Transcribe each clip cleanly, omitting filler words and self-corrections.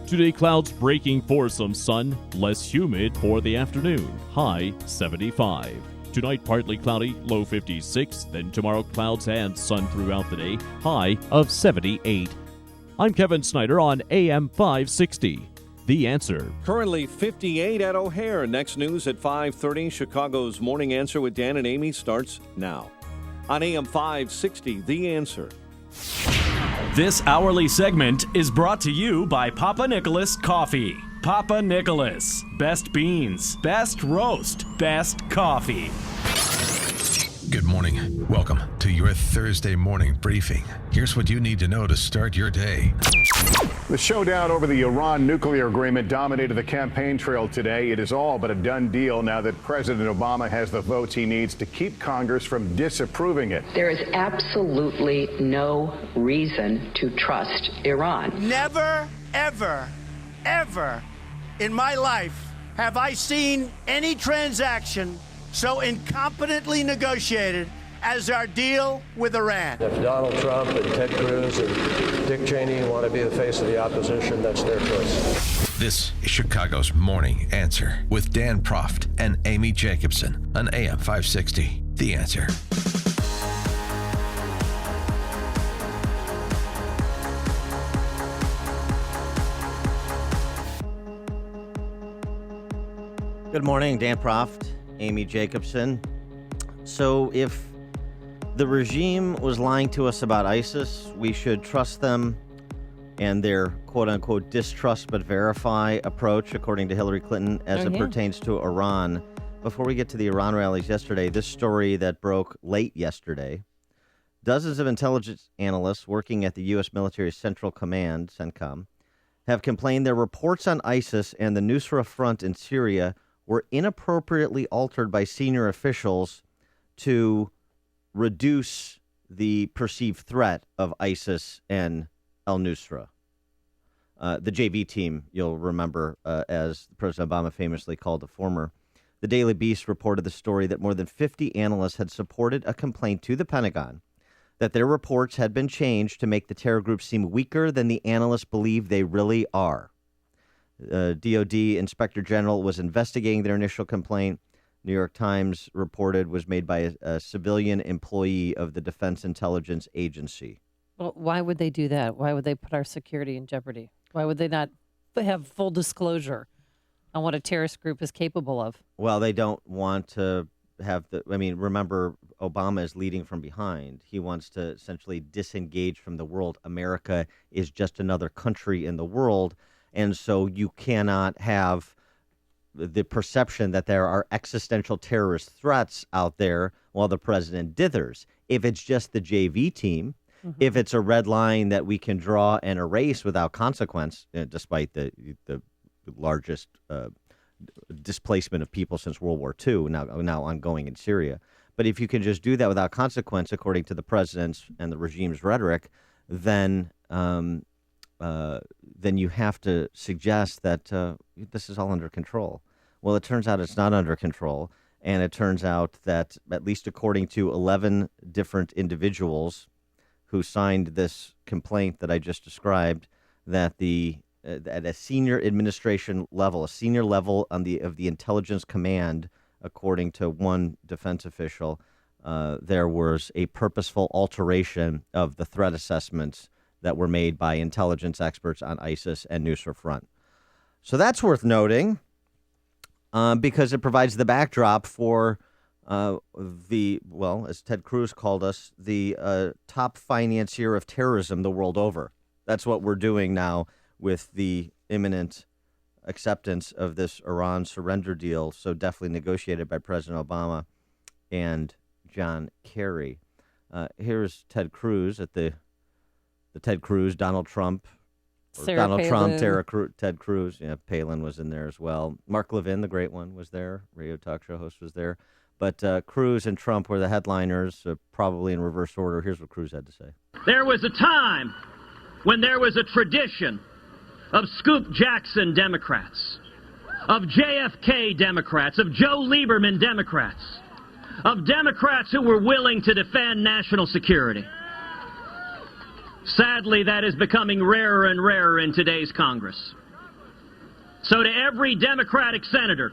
Today, clouds breaking for some sun, less humid for the afternoon, high 75. Tonight, partly cloudy, low 56. Then tomorrow, clouds and sun throughout the day, high of 78. I'm Kevin Snyder on AM 560. The Answer. Currently 58 at O'Hare. Next news at 5:30. Chicago's Morning Answer with Dan and Amy starts now. On AM 560, The Answer. This hourly segment is brought to you by Papa Nicholas Coffee. Papa Nicholas. Best beans, best roast, best coffee. Good morning. Welcome to your Thursday morning briefing. Here's what you need to know to start your day. The showdown over the Iran nuclear agreement dominated the campaign trail today. It is all but a done deal now that President Obama has the votes he needs to keep Congress from disapproving it. There is absolutely no reason to trust Iran. Never, ever, ever in my life have I seen any transaction so incompetently negotiated as our deal with Iran. If Donald Trump and Ted Cruz and Dick Cheney want to be the face of the opposition, that's their choice. This is Chicago's Morning Answer with Dan Proft and Amy Jacobson on AM 560. The Answer. Good morning, Dan Proft, Amy Jacobson. So if the regime was lying to us about ISIS, we should trust them and their quote-unquote distrust but verify approach, according to Hillary Clinton, as it pertains to Iran. Before we get to the Iran rallies yesterday, this story that broke late yesterday, dozens of intelligence analysts working at the U.S. Military Central Command, CENTCOM, have complained their reports on ISIS and the Nusra Front in Syria were inappropriately altered by senior officials to reduce the perceived threat of ISIS and al-Nusra. The JV team, you'll remember, as President Obama famously called the former. The Daily Beast reported the story that more than 50 analysts had supported a complaint to the Pentagon that their reports had been changed to make the terror group seem weaker than the analysts believe they really are. DOD Inspector General was investigating their initial complaint. New York Times reported was made by a civilian employee of the Defense Intelligence Agency. Well, why would they do that? Why would they put our security in jeopardy? Why would they not have full disclosure on what a terrorist group is capable of? Well, they don't want to have remember, Obama is leading from behind. He wants to essentially disengage from the world. America is just another country in the world. And so you cannot have the perception that there are existential terrorist threats out there while the president dithers. If it's just the JV team, if it's a red line that we can draw and erase without consequence, despite the largest displacement of people since World War II, now ongoing in Syria. But if you can just do that without consequence, according to the president's and the regime's rhetoric, then you have to suggest that this is all under control. Well, it turns out it's not under control, and it turns out that, at least according to 11 different individuals who signed this complaint that I just described, that at a senior administration level, a senior level of the intelligence command, according to one defense official, there was a purposeful alteration of the threat assessments that were made by intelligence experts on ISIS and Nusra Front. So that's worth noting because it provides the backdrop for as Ted Cruz called us, the top financier of terrorism the world over. That's what we're doing now with the imminent acceptance of this Iran surrender deal, so definitely negotiated by President Obama and John Kerry. Here's Ted Cruz at the Ted Cruz, Donald Trump, Ted Cruz. Yeah, Palin was in there as well. Mark Levin, the great one, was there. Radio talk show host was there. But Cruz and Trump were the headliners, probably in reverse order. Here's what Cruz had to say. There was a time when there was a tradition of Scoop Jackson Democrats, of JFK Democrats, of Joe Lieberman Democrats, of Democrats who were willing to defend national security. Sadly, that is becoming rarer and rarer in today's Congress. So to every Democratic senator,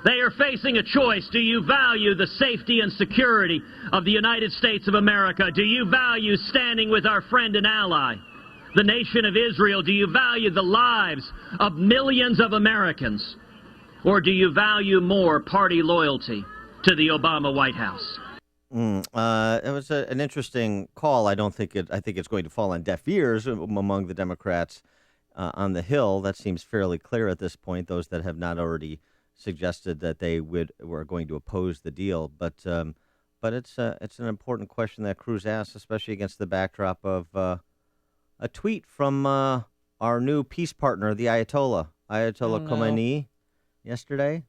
they are facing a choice. Do you value the safety and security of the United States of America? Do you value standing with our friend and ally, the nation of Israel? Do you value the lives of millions of Americans? Or do you value more party loyalty to the Obama White House? It was an interesting call. I think it's going to fall on deaf ears among the Democrats on the Hill. That seems fairly clear at this point, those that have not already suggested that they were going to oppose the deal. But it's an important question that Cruz asked, especially against the backdrop of a tweet from our new peace partner, the Ayatollah Khomeini, yesterday.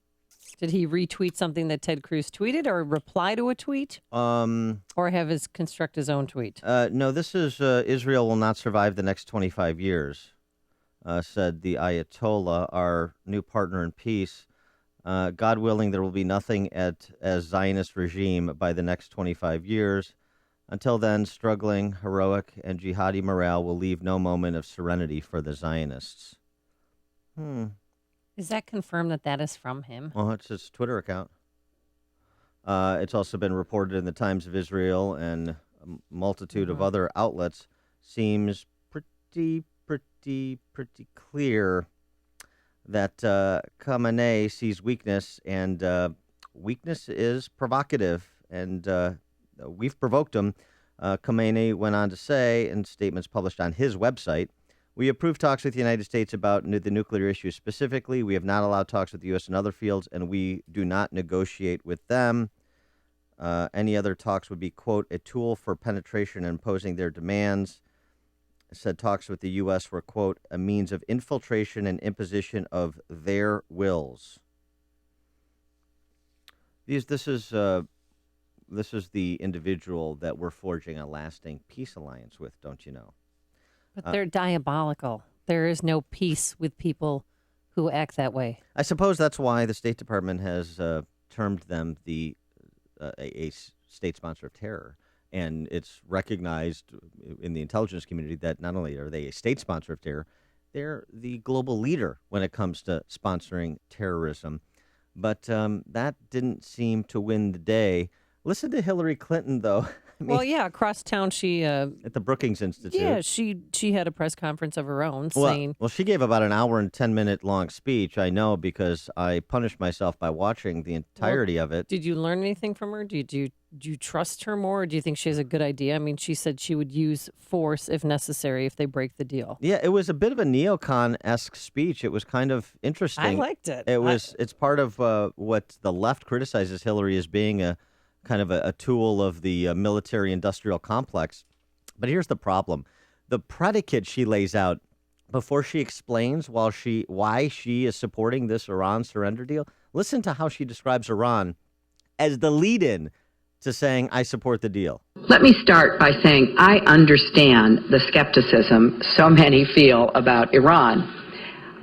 Did he retweet something that Ted Cruz tweeted, or reply to a tweet, or construct his own tweet? No, this is Israel will not survive the next 25 years, said the Ayatollah, our new partner in peace. God willing, there will be nothing as Zionist regime by the next 25 years. Until then, struggling, heroic, and jihadi morale will leave no moment of serenity for the Zionists. Is that confirmed that is from him? Well, it's his Twitter account. It's also been reported in the Times of Israel and a multitude of other outlets. Seems pretty clear that Khamenei sees weakness, and weakness is provocative, and we've provoked him. Khamenei went on to say in statements published on his website, "We approve talks with the United States about the nuclear issue specifically. We have not allowed talks with the U.S. in other fields, and we do not negotiate with them. Any other talks would be, quote, a tool for penetration and imposing their demands." Said talks with the U.S. were, quote, a means of infiltration and imposition of their wills. This is the individual that we're forging a lasting peace alliance with, don't you know? But they're diabolical. There is no peace with people who act that way. I suppose that's why the State Department has termed them a state sponsor of terror. And it's recognized in the intelligence community that not only are they a state sponsor of terror, they're the global leader when it comes to sponsoring terrorism. But that didn't seem to win the day. Listen to Hillary Clinton, though. Across town, she at the Brookings Institute. Yeah, she had a press conference of her own saying. Well, she gave about an hour and 10-minute long speech. I know because I punished myself by watching the entirety of it. Did you learn anything from her? Do you trust her more? Or do you think she has a good idea? I mean, she said she would use force if necessary if they break the deal. Yeah, it was a bit of a neocon-esque speech. It was kind of interesting. I liked it. It's part of what the left criticizes Hillary as being a kind of a tool of the military-industrial complex. But here's the problem. The predicate she lays out before she explains why she is supporting this Iran surrender deal, listen to how she describes Iran as the lead-in to saying, I support the deal. Let me start by saying I understand the skepticism so many feel about Iran.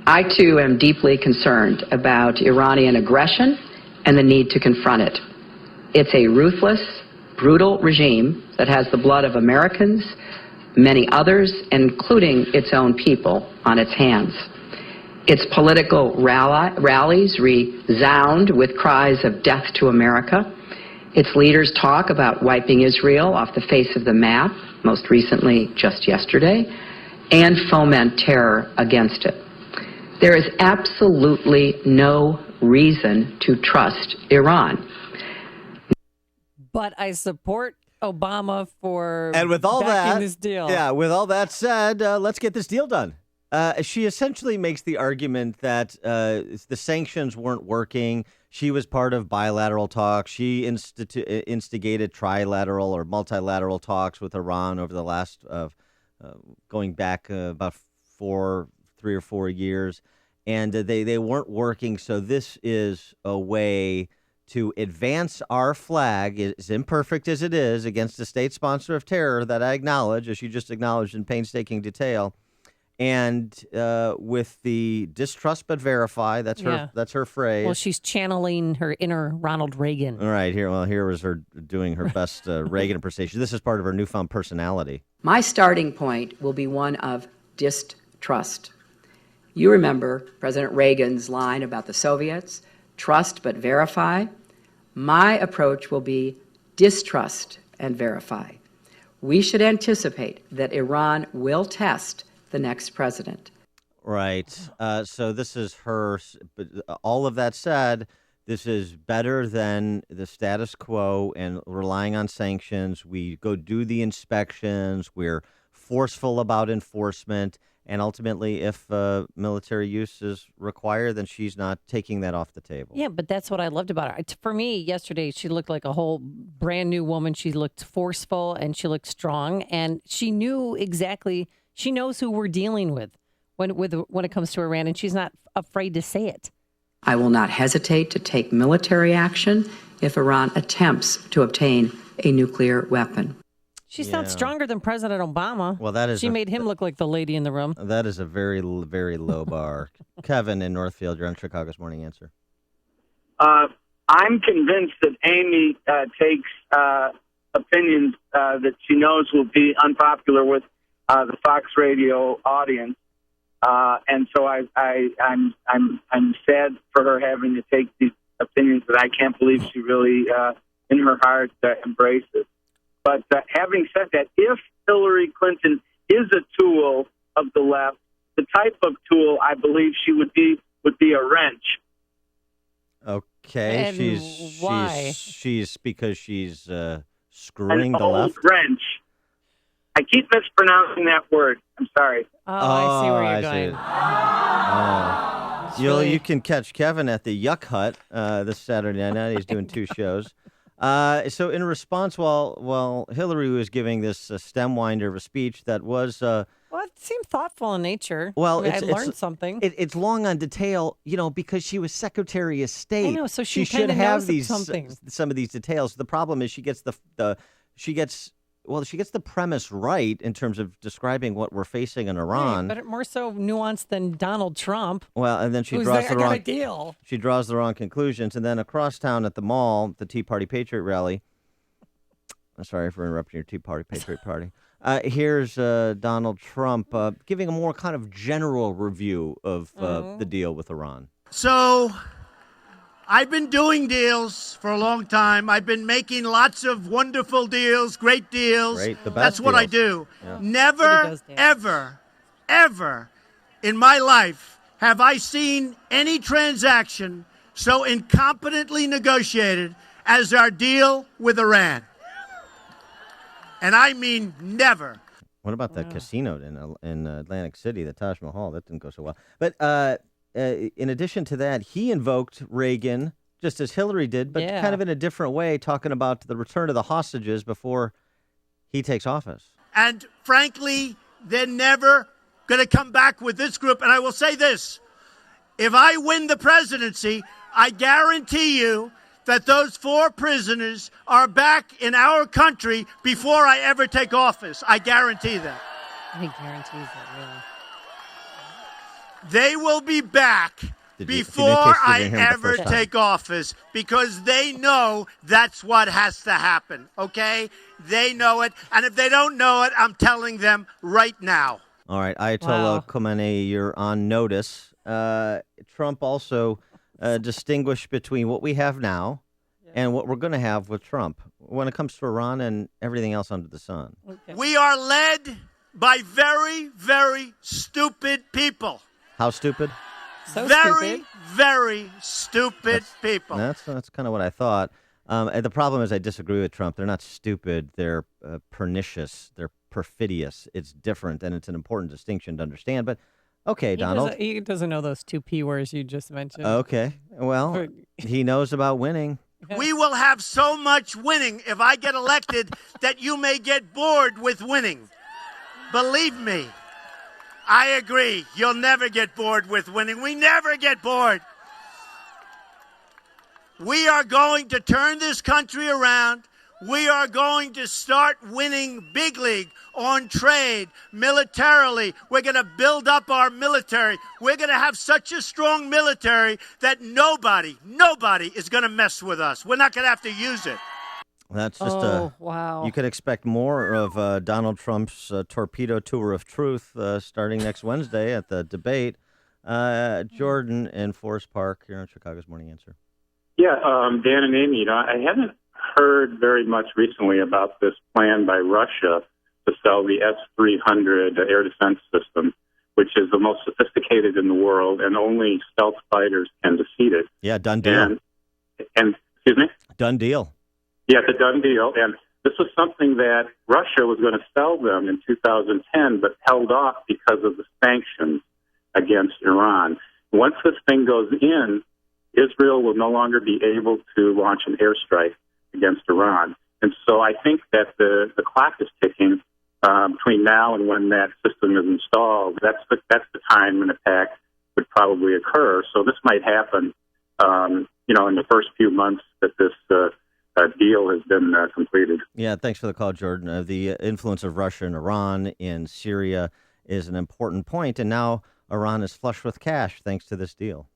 I, too, am deeply concerned about Iranian aggression and the need to confront it. It's a ruthless, brutal regime that has the blood of Americans, many others, including its own people, on its hands. Its political rallies resound with cries of death to America. Its leaders talk about wiping Israel off the face of the map, most recently just yesterday, and foment terror against it. There is absolutely no reason to trust Iran. But I support Obama for and with all backing that, this deal. Yeah, with all that said, let's get this deal done. She essentially makes the argument that the sanctions weren't working. She was part of bilateral talks. She instigated trilateral or multilateral talks with Iran over the last, going back about 3 or 4 years. And they weren't working. So this is a way to advance our flag, as imperfect as it is, against a state sponsor of terror that I acknowledge, as you just acknowledged in painstaking detail. And with the distrust but verify, that's her phrase. Well, she's channeling her inner Ronald Reagan. All right, here was her doing her best Reagan impersonation. This is part of her newfound personality. My starting point will be one of distrust. You remember President Reagan's line about the Soviets, trust but verify. My approach will be distrust and verify. We should anticipate that Iran will test the next president. Right. So this is her. But all of that said, this is better than the status quo and relying on sanctions. We go do the inspections. We're forceful about enforcement. And ultimately, if military use is required, then she's not taking that off the table. Yeah, but that's what I loved about her. For me, yesterday, she looked like a whole brand new woman. She looked forceful and she looked strong. And she knew exactly, she knows who we're dealing with when it comes to Iran. And she's not afraid to say it. I will not hesitate to take military action if Iran attempts to obtain a nuclear weapon. She sounds stronger than President Obama. Well, that is. She made him look like the lady in the room. That is a very, very low bar. Kevin in Northfield, you're on Chicago's Morning Answer. I'm convinced that Amy takes opinions that she knows will be unpopular with the Fox Radio audience, and so I'm sad for her having to take these opinions that I can't believe she really, in her heart, embraces. But having said that, if Hillary Clinton is a tool of the left, the type of tool I believe she would be a wrench. Okay, and she's because she's screwing the left. Wrench. I keep mispronouncing that word. I'm sorry. Oh, I see where you're going. You can catch Kevin at the Yuck Hut this Saturday night. He's doing 2 shows. So in response, while Hillary was giving this stem winder of a speech that was... well, it seemed thoughtful in nature. Well, I learned something. It's long on detail, because she was Secretary of State. I know, so she should have knows some of these details. The problem is she gets the premise right in terms of describing what we're facing in Iran. Right, but more so nuanced than Donald Trump. Well, and then she draws the wrong conclusions. And then across town at the mall, the Tea Party Patriot rally. I'm sorry for interrupting your Tea Party Patriot party. Here's Donald Trump giving a more kind of general review of the deal with Iran. So I've been doing deals for a long time. I've been making lots of wonderful deals, great deals. Great, the best That's what deals. I do. Yeah. Never, ever in my life have I seen any transaction so incompetently negotiated as our deal with Iran. And I mean never. What about that casino in Atlantic City, the Taj Mahal? That didn't go so well. But in addition to that, he invoked Reagan, just as Hillary did, but kind of in a different way, talking about the return of the hostages before he takes office. And frankly, they're never going to come back with this group. And I will say this. If I win the presidency, I guarantee you that those 4 prisoners are back in our country before I ever take office. I guarantee that. He guarantees that, really. They will be back before I ever take office because they know that's what has to happen, okay? They know it. And if they don't know it, I'm telling them right now. All right, Ayatollah Khomeini, you're on notice. Trump also distinguished between what we have now and what we're going to have with Trump when it comes to Iran and everything else under the sun. Okay. We are led by very, very stupid people. How stupid? So very, very stupid people. That's kind of what I thought. And the problem is I disagree with Trump. They're not stupid. They're pernicious. They're perfidious. It's different, and it's an important distinction to understand. But okay, Donald. He doesn't know those 2 P words you just mentioned. Okay. Well, he knows about winning. We will have so much winning if I get elected that you may get bored with winning. Believe me. I agree. You'll never get bored with winning. We never get bored. We are going to turn this country around. We are going to start winning big league on trade, militarily. We're going to build up our military. We're going to have such a strong military that nobody is going to mess with us. We're not going to have to use it. That's just wow. You could expect more of Donald Trump's torpedo tour of truth starting next Wednesday at the debate. Jordan in Forest Park, here on Chicago's Morning Answer. Yeah, Dan and Amy, I haven't heard very much recently about this plan by Russia to sell the S-300 air defense system, which is the most sophisticated in the world, and only stealth fighters can defeat it. Yeah, done deal. And excuse me? Done deal. Yeah, it's a done deal. And this was something that Russia was going to sell them in 2010, but held off because of the sanctions against Iran. Once this thing goes in, Israel will no longer be able to launch an airstrike against Iran. And so I think that the clock is ticking between now and when that system is installed. That's the time an attack would probably occur. So this might happen, in the first few months that this deal has been completed. Yeah, thanks for the call, Jordan. The influence of Russia and Iran in Syria is an important point, and now Iran is flush with cash thanks to this deal.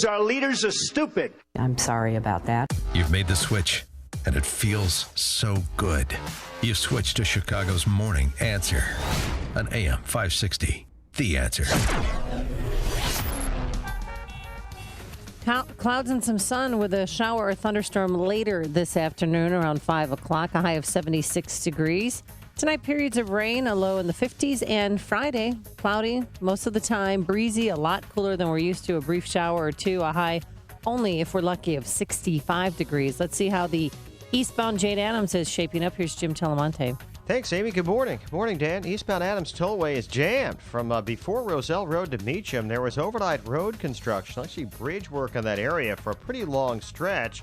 Our leaders are stupid. I'm sorry about that. You've made the switch, and it feels so good. You've switched to Chicago's Morning Answer on AM 560. The Answer. Clouds and some sun with a shower or thunderstorm later this afternoon around 5 o'clock, a high of 76 degrees. Tonight, periods of rain, a low in the 50s, and Friday, cloudy most of the time, breezy, a lot cooler than we're used to, a brief shower or two, a high only, if we're lucky, of 65 degrees. Let's see how the eastbound Jade Adams is shaping up. Here's Jim Telemonte. Thanks, Amy. Good morning. Good morning, Dan. Eastbound Adams Tollway is jammed from before Roselle Road to Meacham. There was overnight road construction, actually bridge work in that area for a pretty long stretch.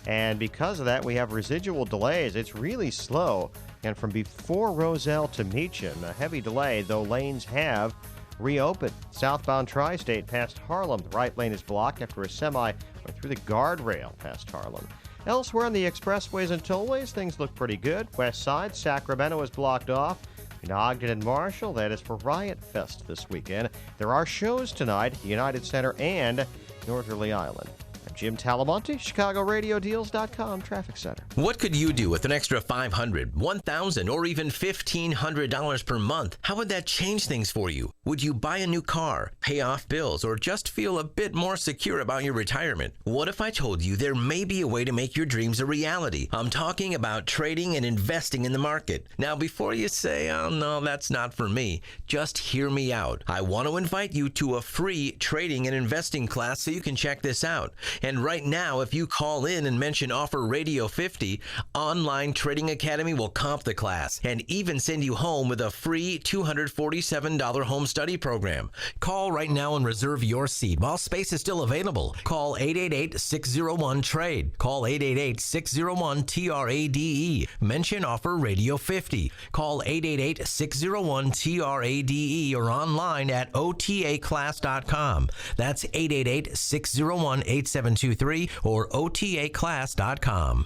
And because of that, we have residual delays. It's really slow. And from before Roselle to Meacham, a heavy delay, though lanes have reopened. Southbound Tri-State past Harlem. The right lane is blocked after a semi went through the guardrail past Harlem. Elsewhere on the expressways and tollways, things look pretty good. West Side, Sacramento is blocked off. In Ogden and Marshall, that is for Riot Fest this weekend. There are shows tonight at the United Center and Northerly Island. I'm Jim Talamonte, ChicagoRadioDeals.com Traffic Center. What could you do with an extra $500, $1,000, or even $1,500 per month? How would that change things for you? Would you buy a new car, pay off bills, or just feel a bit more secure about your retirement? What if I told you there may be a way to make your dreams a reality? I'm talking about trading and investing in the market. Now, before you say, oh no, that's not for me, just hear me out. I want to invite you to a free trading and investing class so you can check this out. And right now, if you call in and mention offer Radio 50, Online Trading Academy will comp the class and even send you home with a free $247 home study program. Call right now and reserve your seat while space is still available. Call 888-601-TRADE. Call 888-601-TRADE. Mention offer Radio 50. Call 888-601-TRADE or online at otaclass.com. That's 888-601-8723 or otaclass.com.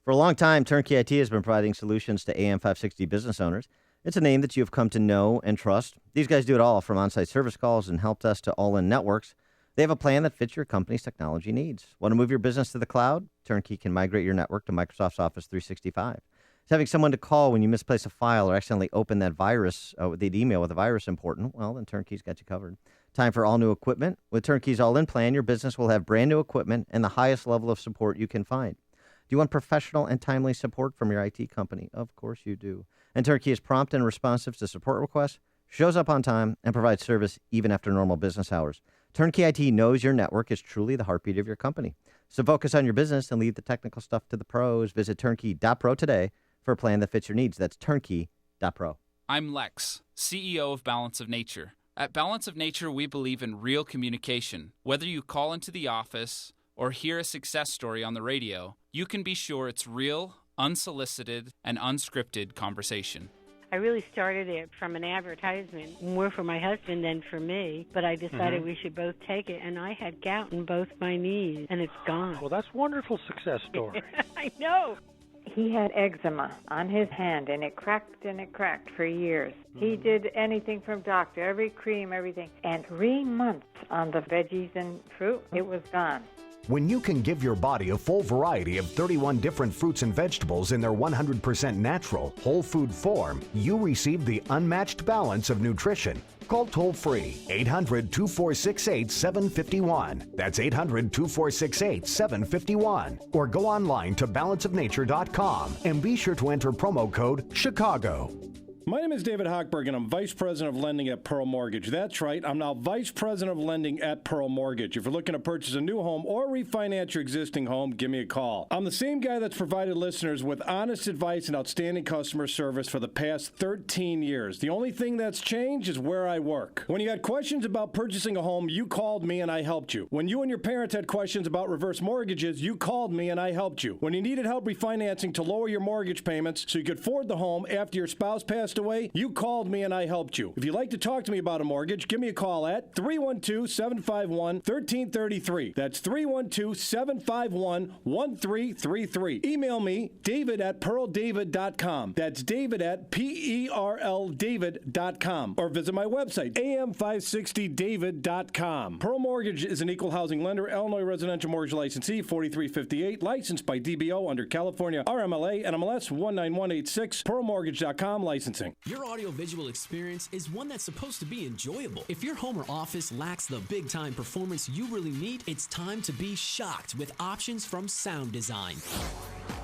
For a long time, Turnkey IT has been providing solutions to AM 560 business owners. It's a name that you've come to know and trust. These guys do it all, from on-site service calls and help desk to all-in networks. They have a plan that fits your company's technology needs. Want to move your business to the cloud? Turnkey can migrate your network to Microsoft's Office 365. Is having someone to call when you misplace a file or accidentally open that virus, the email with a virus important? Well, then Turnkey's got you covered. Time for all new equipment. With Turnkey's all-in plan, your business will have brand new equipment and the highest level of support you can find. Do you want professional and timely support from your IT company? Of course you do. And Turnkey is prompt and responsive to support requests, shows up on time, and provides service even after normal business hours. Turnkey IT knows your network is truly the heartbeat of your company. So focus on your business and leave the technical stuff to the pros. Visit turnkey.pro today for a plan that fits your needs. That's turnkey.pro. I'm Lex, CEO of Balance of Nature. At Balance of Nature, we believe in real communication. Whether you call into the office or hear a success story on the radio, you can be sure it's real, unsolicited, and unscripted conversation. I really started it from an advertisement, more for my husband than for me, but I decided we should both take it, and I had gout in both my knees, and it's gone. Well, that's a wonderful success story. I know. He had eczema on his hand, and it cracked for years. He did anything from doctor, every cream, everything. And 3 months on the veggies and fruit, it was gone. When you can give your body a full variety of 31 different fruits and vegetables in their 100% natural, whole food form, you receive the unmatched balance of nutrition. Call toll-free 800-2468-751. That's 800-2468-751. Or go online to balanceofnature.com and be sure to enter promo code CHICAGO. My name is David Hochberg, and I'm Vice President of Lending at Pearl Mortgage. That's right, I'm now Vice President of Lending at Pearl Mortgage. If you're looking to purchase a new home or refinance your existing home, give me a call. I'm the same guy that's provided listeners with honest advice and outstanding customer service for the past 13 years. The only thing that's changed is where I work. When you had questions about purchasing a home, you called me and I helped you. When you and your parents had questions about reverse mortgages, you called me and I helped you. When you needed help refinancing to lower your mortgage payments so you could afford the home after your spouse passed away, you called me and I helped you. If you'd like to talk to me about a mortgage, give me a call at 312-751-1333. That's 312-751-1333. Email me, david@pearldavid.com. That's david at PERLDavid.com. Or visit my website, am560david.com. Pearl Mortgage is an equal housing lender, Illinois residential mortgage licensee, 4358, licensed by DBO under California RMLA, NMLS 19186, pearlmortgage.com licensing. Your audiovisual experience is one that's supposed to be enjoyable. If your home or office lacks the big-time performance you really need, it's time to be shocked with options from Sound Design.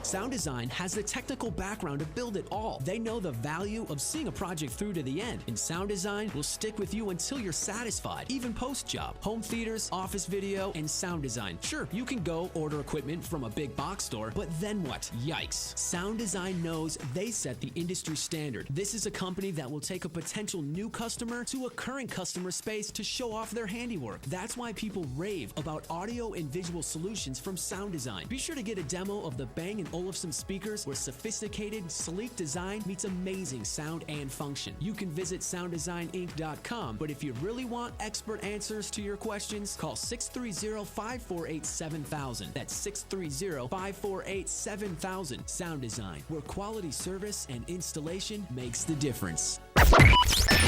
Sound Design has the technical background to build it all. They know the value of seeing a project through to the end. And Sound Design will stick with you until you're satisfied, even post-job. Home theaters, office video, and sound design. Sure, you can go order equipment from a big box store, but then what? Yikes. Sound Design knows they set the industry standard. This is a company that will take a potential new customer to a current customer space to show off their handiwork. That's why people rave about audio and visual solutions from Sound Design. Be sure to get a demo of the Bang & Olufsen speakers, where sophisticated, sleek design meets amazing sound and function. You can visit sounddesigninc.com, but if you really want expert answers to your questions, call 630-548-7000. That's 630-548-7000. Sound Design, where quality service and installation makes the difference.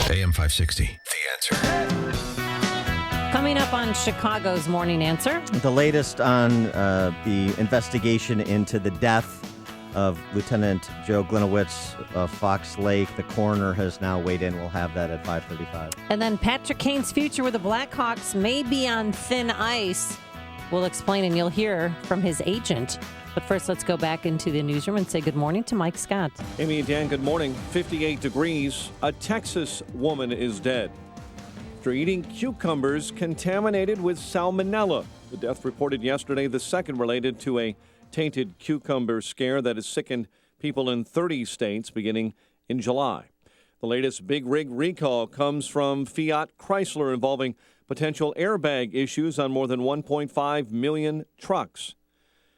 AM 560, The Answer. Coming up on Chicago's Morning Answer. The latest on the investigation into the death of Lieutenant Joe Glinowitz of Fox Lake. The coroner has now weighed in. We'll have that at 5:35. And then Patrick Kane's future with the Blackhawks may be on thin ice. We'll explain, and you'll hear from his agent. But first, let's go back into the newsroom and say good morning to Mike Scott. Amy and Dan, good morning. 58 degrees. A Texas woman is dead after eating cucumbers contaminated with salmonella. The death reported yesterday, the second related to a tainted cucumber scare that has sickened people in 30 states beginning in July. The latest big rig recall comes from Fiat Chrysler involving potential airbag issues on more than 1.5 million trucks.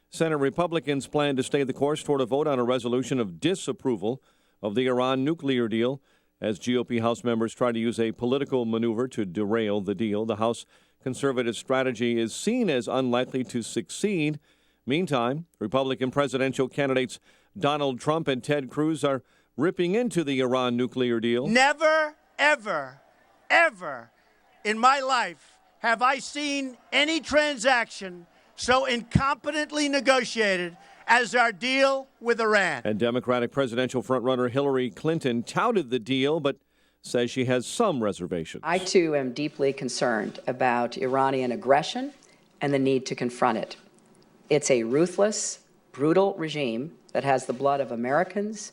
Senate Republicans plan to stay the course toward a vote on a resolution of disapproval of the Iran nuclear deal as GOP House members try to use a political maneuver to derail the deal. The House conservative strategy is seen as unlikely to succeed. Meantime, Republican presidential candidates Donald Trump and Ted Cruz are ripping into the Iran nuclear deal. Never, ever, ever in my life have I seen any transaction so incompetently negotiated as our deal with Iran. And Democratic presidential frontrunner Hillary Clinton touted the deal, but says she has some reservations. I, too, am deeply concerned about Iranian aggression and the need to confront it. It's a ruthless, brutal regime that has the blood of Americans,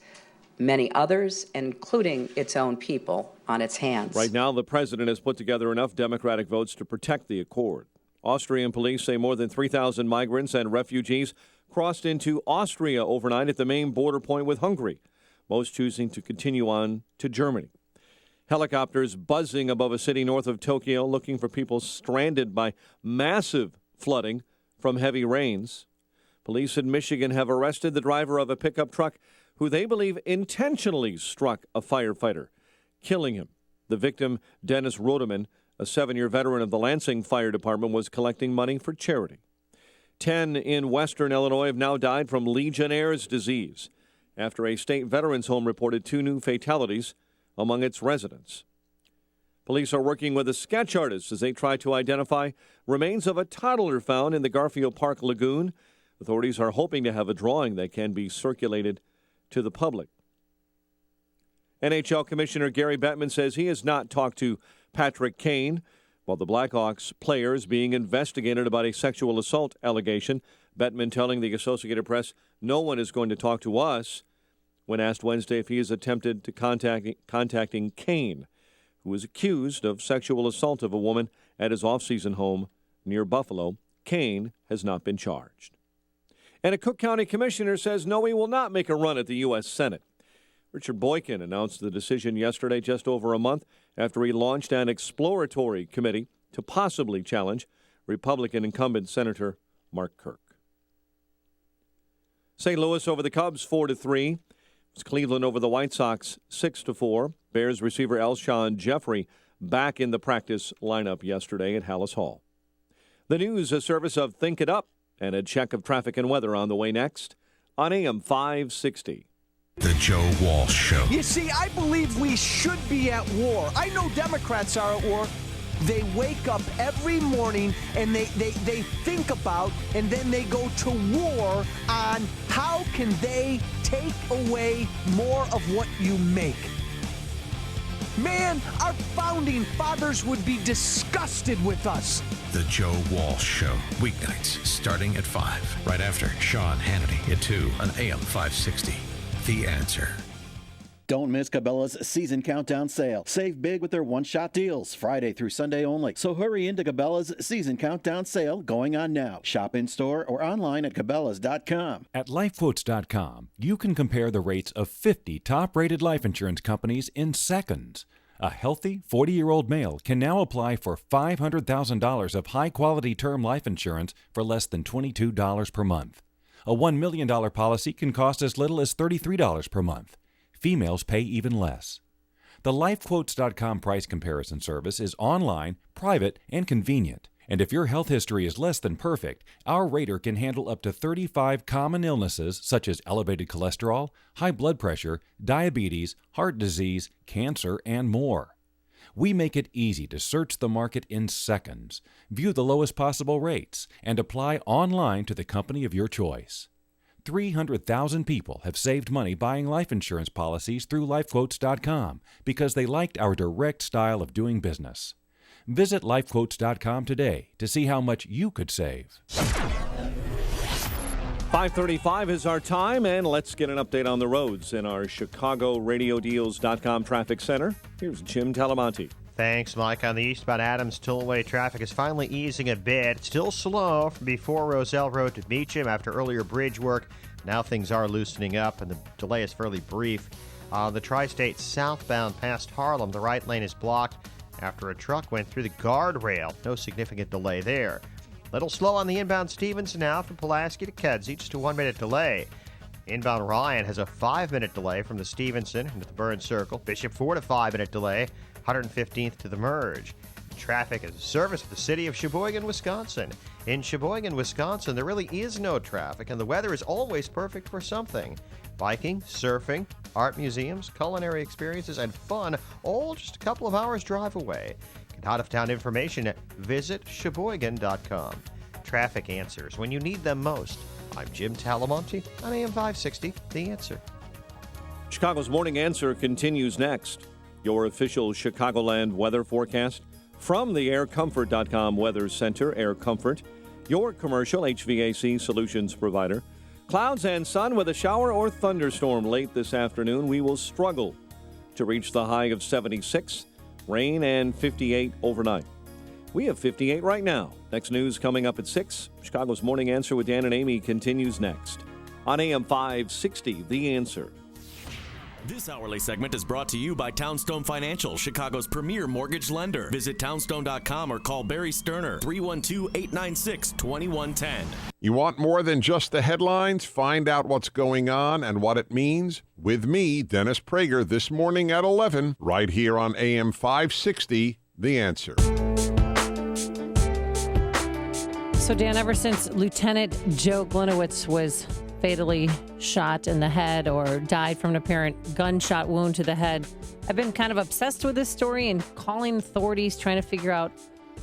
many others, including its own people, on its hands. Right now, the president has put together enough Democratic votes to protect the accord. Austrian police say more than 3,000 migrants and refugees crossed into Austria overnight at the main border point with Hungary, most choosing to continue on to Germany. Helicopters buzzing above a city north of Tokyo looking for people stranded by massive flooding from heavy rains. Police in Michigan have arrested the driver of a pickup truck who they believe intentionally struck a firefighter, killing him. The victim, Dennis Rodeman, a 7-year veteran of the Lansing Fire Department, was collecting money for charity. 10 in western Illinois have now died from Legionnaire's disease after a state veterans home reported 2 new fatalities among its residents. Police are working with a sketch artist as they try to identify remains of a toddler found in the Garfield Park Lagoon. Authorities are hoping to have a drawing that can be circulated to the public. NHL Commissioner Gary Bettman says he has not talked to Patrick Kane, while the Blackhawks player is being investigated about a sexual assault allegation. Bettman telling the Associated Press, "No one is going to talk to us." When asked Wednesday if he has attempted to contacting Kane, who is accused of sexual assault of a woman at his off-season home near Buffalo, Kane has not been charged. And a Cook County commissioner says no, he will not make a run at the U.S. Senate. Richard Boykin announced the decision yesterday, just over a month after he launched an exploratory committee to possibly challenge Republican incumbent Senator Mark Kirk. St. Louis over the Cubs 4-3. It's Cleveland over the White Sox 6-4. Bears receiver Alshon Jeffrey back in the practice lineup yesterday at Hallis Hall. The news, a service of Think It Up, and a check of traffic and weather on the way next on AM 560. The Joe Walsh Show. You see, I believe we should be at war. I know Democrats are at war. They wake up every morning and they think about and then they go to war on how can they take away more of what you make. Man, our founding fathers would be disgusted with us. The Joe Walsh Show. Weeknights starting at 5. Right after Sean Hannity at 2 on AM 560. The Answer. Don't miss Cabela's season countdown sale. Save big with their one-shot deals, Friday through Sunday only. So hurry into Cabela's season countdown sale going on now. Shop in-store or online at Cabela's.com. At LifeQuotes.com, you can compare the rates of 50 top-rated life insurance companies in seconds. A healthy 40-year-old male can now apply for $500,000 of high-quality term life insurance for less than $22 per month. A $1 million policy can cost as little as $33 per month. Females pay even less. The LifeQuotes.com price comparison service is online, private, and convenient. And if your health history is less than perfect, our rater can handle up to 35 common illnesses such as elevated cholesterol, high blood pressure, diabetes, heart disease, cancer, and more. We make it easy to search the market in seconds, view the lowest possible rates, and apply online to the company of your choice. 300,000 people have saved money buying life insurance policies through LifeQuotes.com because they liked our direct style of doing business. Visit LifeQuotes.com today to see how much you could save. 5:35 is our time, and let's get an update on the roads in our ChicagoRadioDeals.com traffic center. Here's Jim Talamonte. Thanks, Mike. On the eastbound Adams Tollway, traffic is finally easing a bit. Still slow from before Roselle Road to Meacham after earlier bridge work. Now things are loosening up, and the delay is fairly brief. The Tri-State southbound past Harlem, the right lane is blocked after a truck went through the guardrail. No significant delay there. Little slow on the inbound Stevenson now from Pulaski to Kedzie, just a 1-minute delay. Inbound Ryan has a 5-minute delay from the Stevenson into the Burns Circle. Bishop Ford a 5-minute delay. 115th to the merge. Traffic is a service of the city of Sheboygan, Wisconsin. In Sheboygan, Wisconsin, there really is no traffic, and the weather is always perfect for something. Biking, surfing, art museums, culinary experiences, and fun, all just a couple of hours' drive away. Get out-of-town information at visitsheboygan.com. Traffic answers when you need them most. I'm Jim Talamonte on AM 560, The Answer. Chicago's Morning Answer continues next. Your official Chicagoland weather forecast from the AirComfort.com Weather Center. Air Comfort, your commercial HVAC solutions provider. Clouds and sun with a shower or thunderstorm late this afternoon. We will struggle to reach the high of 76, rain and 58 overnight. We have 58 right now. Next news coming up at 6. Chicago's Morning Answer with Dan and Amy continues next on AM 560, The Answer. This hourly segment is brought to you by Townstone Financial, Chicago's premier mortgage lender. Visit townstone.com or call Barry Sterner, 312-896-2110. You want more than just the headlines? Find out what's going on and what it means with me, Dennis Prager, this morning at 11, right here on AM 560, The Answer. So, Dan, ever since Lieutenant Joe Glinowitz was fatally shot in the head or died from an apparent gunshot wound to the head. I've been kind of obsessed with this story and calling authorities, trying to figure out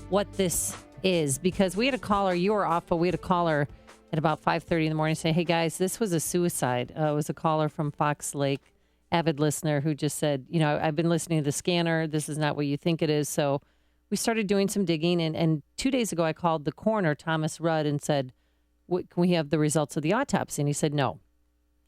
what this is, because we had a caller. You were off, but we had a caller at about 5:30 in the morning saying, hey, guys, this was a suicide. It was a caller from Fox Lake, avid listener, who just said, I've been listening to the scanner. This is not what you think it is. So we started doing some digging. And 2 days ago, I called the coroner, Thomas Rudd, and said, can we have the results of the autopsy? And he said, no,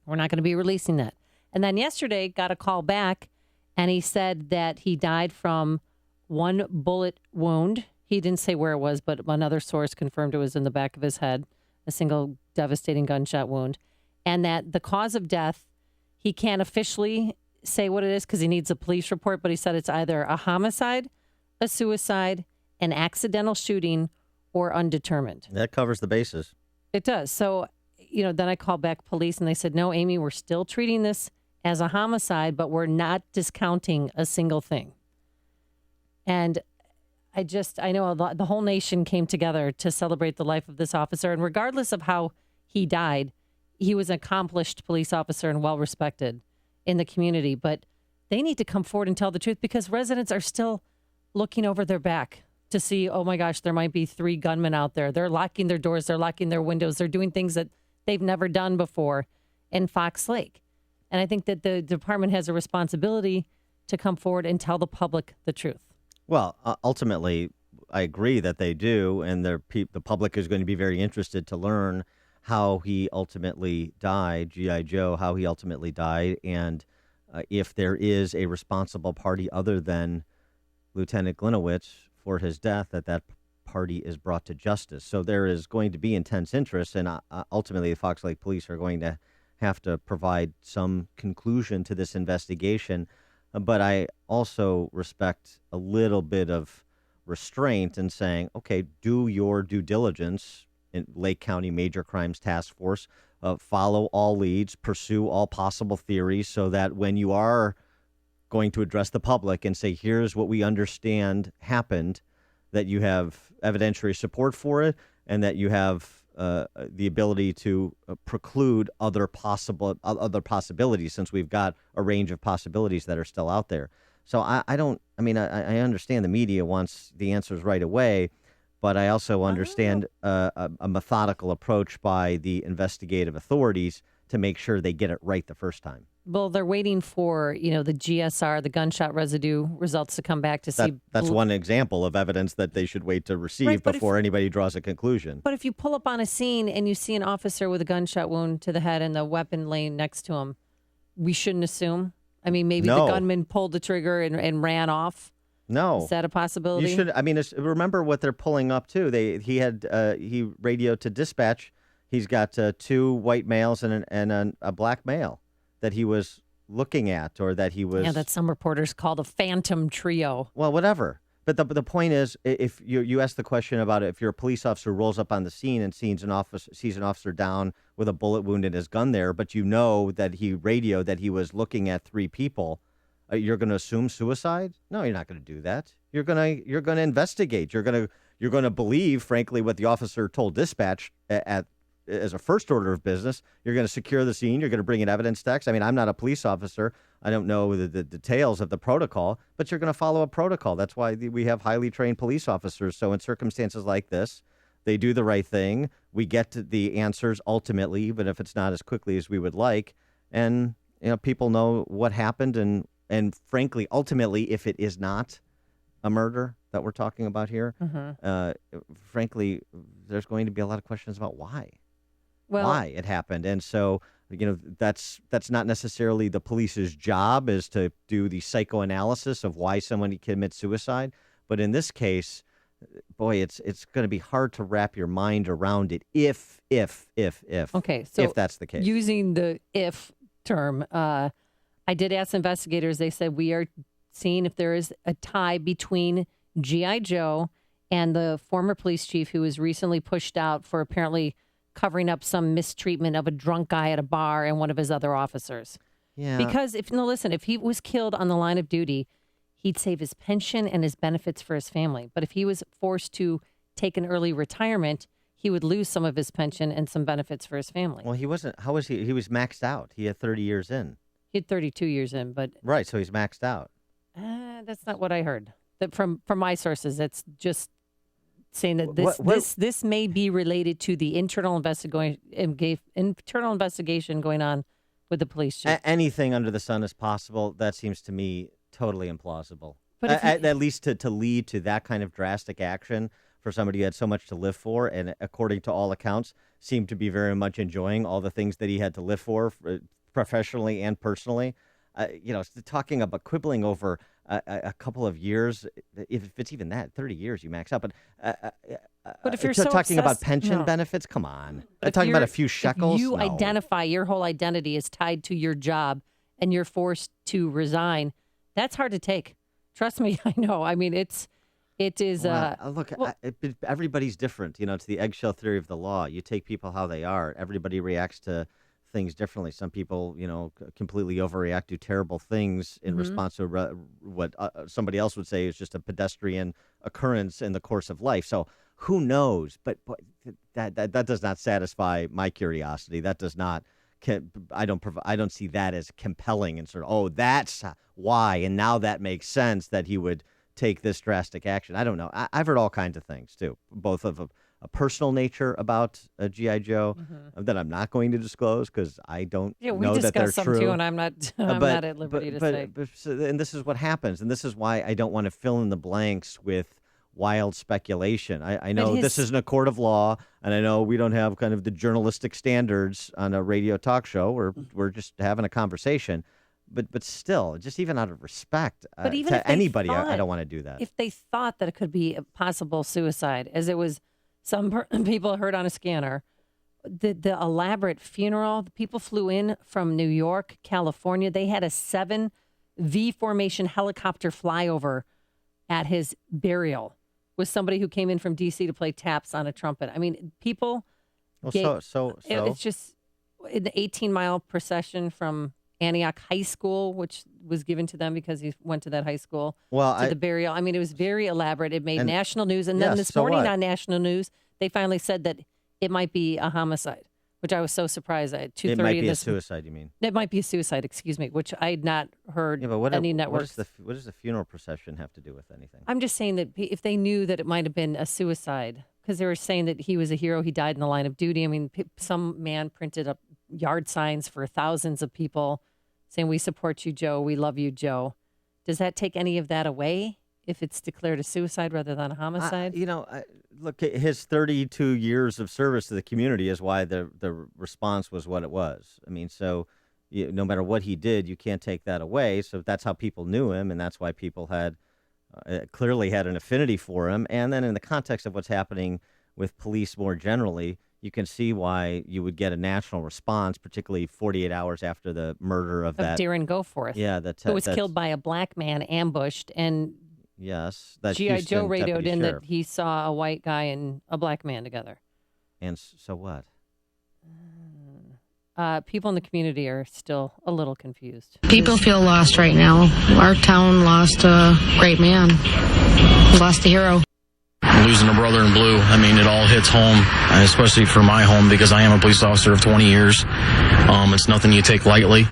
we're not going to be releasing that. And then yesterday, got a call back, and he said that he died from one bullet wound. He didn't say where it was, but another source confirmed it was in the back of his head, a single devastating gunshot wound. And that the cause of death, he can't officially say what it is because he needs a police report, but he said it's either a homicide, a suicide, an accidental shooting, or undetermined. That covers the bases. It does. So, then I called back police and they said, no, Amy, we're still treating this as a homicide, but we're not discounting a single thing. And I know the whole nation came together to celebrate the life of this officer. And regardless of how he died, he was an accomplished police officer and well-respected in the community. But they need to come forward and tell the truth, because residents are still looking over their back to see, oh my gosh, there might be 3 gunmen out there. They're locking their doors. They're locking their windows. They're doing things that they've never done before in Fox Lake. And I think that the department has a responsibility to come forward and tell the public the truth. Well, ultimately, I agree that they do, and the public is going to be very interested to learn how he ultimately died, G.I. Joe, how he ultimately died, and if there is a responsible party other than Lieutenant Glinowitz for his death, that party is brought to justice. So there is going to be intense interest, and ultimately the Fox Lake Police are going to have to provide some conclusion to this investigation. But I also respect a little bit of restraint in saying, okay, do your due diligence in Lake County Major Crimes Task Force, follow all leads, pursue all possible theories, so that when you are going to address the public and say, here's what we understand happened, that you have evidentiary support for it, and that you have the ability to preclude other possibilities, since we've got a range of possibilities that are still out there. So I understand the media wants the answers right away, but I also understand a methodical approach by the investigative authorities to make sure they get it right the first time. Well, they're waiting for, the GSR, the gunshot residue results to come back to see. That's one example of evidence that they should wait to receive before anybody draws a conclusion. But if you pull up on a scene and you see an officer with a gunshot wound to the head and the weapon laying next to him, we shouldn't assume? I mean, maybe the gunman pulled the trigger and ran off? No. Is that a possibility? You should. I mean, remember what they're pulling up, too. He radioed to dispatch. He's got 2 white males and a black male that he was looking at, or that he was... Yeah, that some reporters called a phantom trio. Well, whatever. But the point is, if you ask the question about if you're a police officer who rolls up on the scene and sees an officer down with a bullet wound and his gun there, but you know that he radioed that he was looking at 3 people, you're going to assume suicide? No, you're not going to do that. You're going to investigate. You're going to believe, frankly, what the officer told dispatch as a first order of business. You're going to secure the scene. You're going to bring in evidence techs. I mean, I'm not a police officer. I don't know the details of the protocol, but you're going to follow a protocol. That's why we have highly trained police officers. So in circumstances like this, they do the right thing. We get to the answers ultimately, even if it's not as quickly as we would like. And people know what happened. And frankly, ultimately, if it is not a murder that we're talking about here, frankly, there's going to be a lot of questions about why it happened. And so, that's not necessarily the police's job, is to do the psychoanalysis of why someone commits suicide. But in this case, boy, it's going to be hard to wrap your mind around it if that's the case. Using the if term, I did ask investigators. They said we are seeing if there is a tie between G.I. Joe and the former police chief who was recently pushed out for apparently covering up some mistreatment of a drunk guy at a bar and one of his other officers. Yeah. Because if he was killed on the line of duty, he'd save his pension and his benefits for his family. But if he was forced to take an early retirement, he would lose some of his pension and some benefits for his family. Well, he wasn't. How was he? He was maxed out. He had 30 years in. He had 32 years in, but Right, so he's maxed out. that's not what I heard. That from my sources, it's just saying that this may be related to the internal investigation going on with the police chief. Anything under the sun is possible. That seems to me totally implausible. But if at least to lead to that kind of drastic action for somebody who had so much to live for, and according to all accounts, seemed to be very much enjoying all the things that he had to live for professionally and personally. Talking about quibbling over a couple of years, if it's even that, 30 years you max out. But if you're talking about obsessed- pension no. benefits, come on. But if Talking about a you're- few shekels. If you No. identify your whole identity is tied to your job and you're forced to resign, that's hard to take. Trust me, I know. I mean, it is. Look, everybody's different. To the eggshell theory of the law, you take people how they are. Everybody reacts to things differently. Some people, completely overreact, do terrible things in response to what somebody else would say is just a pedestrian occurrence in the course of life. So who knows? But that does not satisfy my curiosity. That does not. I don't see that as compelling and sort of, that's why, and now that makes sense that he would take this drastic action. I don't know. I've heard all kinds of things too, both of a personal nature about G.I. Joe that I'm not going to disclose because I don't know that they're some true. Too, and I'm not not at liberty to say. And this is what happens, and this is why I don't want to fill in the blanks with wild speculation. I know this isn't a court of law, and I know we don't have kind of the journalistic standards on a radio talk show. We're just having a conversation. But still, just even out of respect to anybody, I don't want to do that. If they thought that it could be a possible suicide, as it was some people heard on a scanner, the elaborate funeral, the people flew in from New York, California. They had a 7 V formation helicopter flyover at his burial with somebody who came in from D.C. to play taps on a trumpet. I mean, people. Well, so it's just an 18-mile procession from Antioch High School, which was given to them because he went to that high school, to the burial. I mean, it was very elaborate. It made national news. And then this morning on national news, they finally said that it might be a homicide, which I was so surprised at. 2:30 it might be a suicide, you mean? It might be a suicide, excuse me, which I had not heard any networks. What does the funeral procession have to do with anything? I'm just saying that if they knew that it might have been a suicide, because they were saying that he was a hero, he died in the line of duty. I mean, some man printed up yard signs for thousands of people saying, "We support you, Joe. We love you, Joe." Does that take any of that away if it's declared a suicide rather than a homicide? Look, his 32 years of service to the community is why the response was what it was. I mean, so no matter what he did, you can't take that away. So that's how people knew him, and that's why people had clearly had an affinity for him. And then in the context of what's happening with police more generally, you can see why you would get a national response, particularly 48 hours after the murder of Darren Goforth. Yeah, who was killed by a black man, ambushed, and yes, that G.I. Houston Joe radioed deputy in sheriff. that he saw a white guy and a black man together. And so what? People in the community are still a little confused. People feel lost right now. Our town lost a great man. We lost a hero. Losing a brother in blue, I mean, it all hits home, especially for my home because I am a police officer of 20 years. It's nothing you take lightly.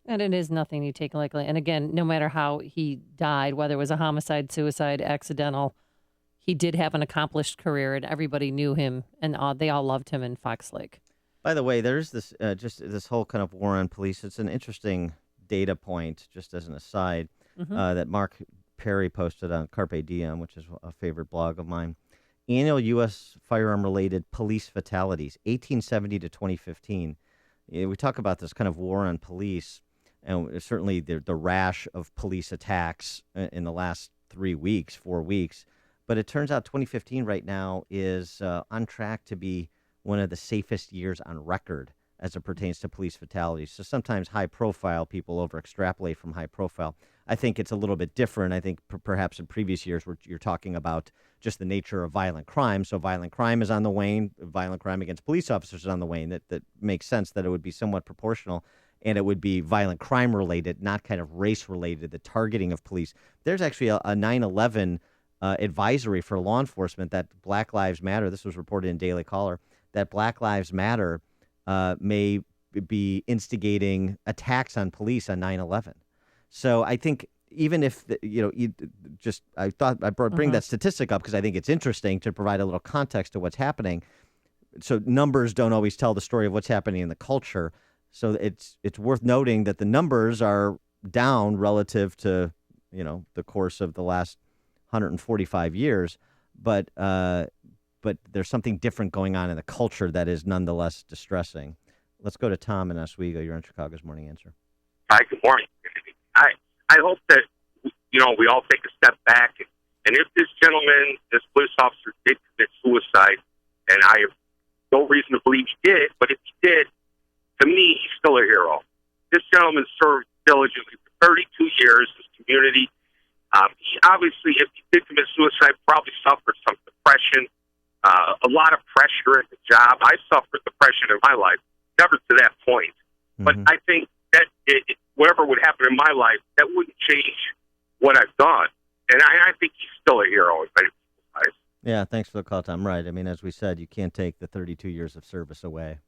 And it is nothing you take lightly. And again, no matter how he died, whether it was a homicide, suicide, accidental, he did have an accomplished career and everybody knew him and they all loved him in Fox Lake. By the way, there's this this whole kind of war on police. It's an interesting data point, just as an aside, that Mark Perry posted on Carpe Diem, which is a favorite blog of mine. Annual U.S. firearm-related police fatalities, 1870 to 2015. We talk about this kind of war on police, and certainly the rash of police attacks in the last 4 weeks. But it turns out 2015 right now is on track to be one of the safest years on record as it pertains to police fatalities. So sometimes high-profile people over-extrapolate from high-profile. I think it's a little bit different. I think perhaps in previous years where you're talking about just the nature of violent crime. So violent crime is on the wane. Violent crime against police officers is on the wane. That makes sense that it would be somewhat proportional, and it would be violent crime-related, not kind of race-related, the targeting of police. There's actually a 9/11 advisory for law enforcement that Black Lives Matter, this was reported in Daily Caller, that Black Lives Matter may be instigating attacks on police on 9/11. So I think even if, I thought I'd bring that statistic up because I think it's interesting to provide a little context to what's happening. So numbers don't always tell the story of what's happening in the culture. So it's worth noting that the numbers are down relative to, the course of the last 145 years. But there's something different going on in the culture that is nonetheless distressing. Let's go to Tom in Oswego. You're on Chicago's Morning Answer. Hi, good morning. I hope that, we all take a step back. And if this gentleman, this police officer, did commit suicide, and I have no reason to believe he did, but if he did, to me, he's still a hero. This gentleman served diligently for 32 years in his community. He obviously, if he did commit suicide, probably suffered some depression, a lot of pressure at the job. I suffered depression in my life, never to that point. But I think that whatever would happen in my life, that wouldn't change what I've done. And I think he's still a hero in many people's lives. Yeah, thanks for the call, Tom. Right. I mean, as we said, you can't take the 32 years of service away.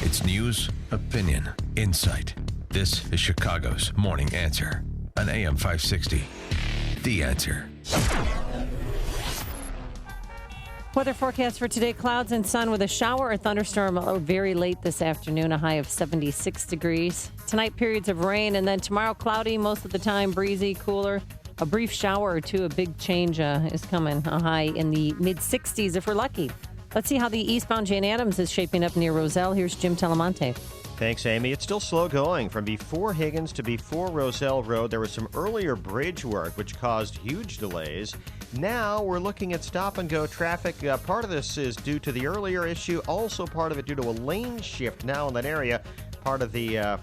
It's news, opinion, insight. This is Chicago's Morning Answer on AM 560. The Answer. Weather forecast for today, clouds and sun with a shower or thunderstorm very late this afternoon, a high of 76 degrees. Tonight, periods of rain, and then tomorrow, cloudy most of the time, breezy, cooler. A brief shower or two, a big change is coming, a high in the mid-60s if we're lucky. Let's see how the eastbound Jane Addams is shaping up near Roselle. Here's Jim Telemonte. Thanks, Amy. It's still slow going. From before Higgins to before Roselle Road, there was some earlier bridge work, which caused huge delays. Now we're looking at stop-and-go traffic. Part of this is due to the earlier issue, also part of it due to a lane shift now in that area, part of the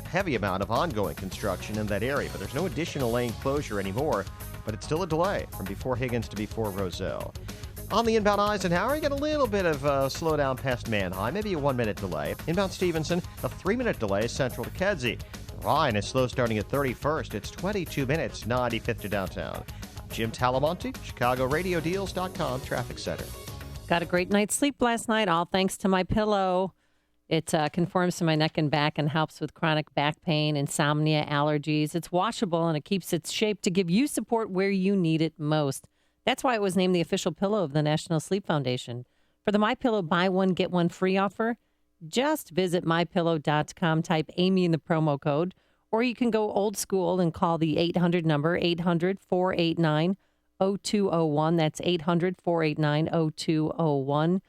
heavy amount of ongoing construction in that area. But there's no additional lane closure anymore, but it's still a delay from before Higgins to before Roselle. On the inbound Eisenhower, you get a little bit of slowdown past Manheim, maybe a 1-minute delay. Inbound Stevenson, a 3-minute delay central to Kedzie. Ryan is slow starting at 31st. It's 22 minutes, 95th to downtown. Jim Talamonte, ChicagoRadioDeals.com Traffic Center. Got a great night's sleep last night, all thanks to MyPillow. It conforms to my neck and back and helps with chronic back pain, insomnia, allergies. It's washable and it keeps its shape to give you support where you need it most. That's why it was named the official pillow of the National Sleep Foundation. For the MyPillow buy one, get one free offer, just visit MyPillow.com, type Amy in the promo code, or you can go old school and call the 800 number, 800-489-0201. That's 800-489-0201.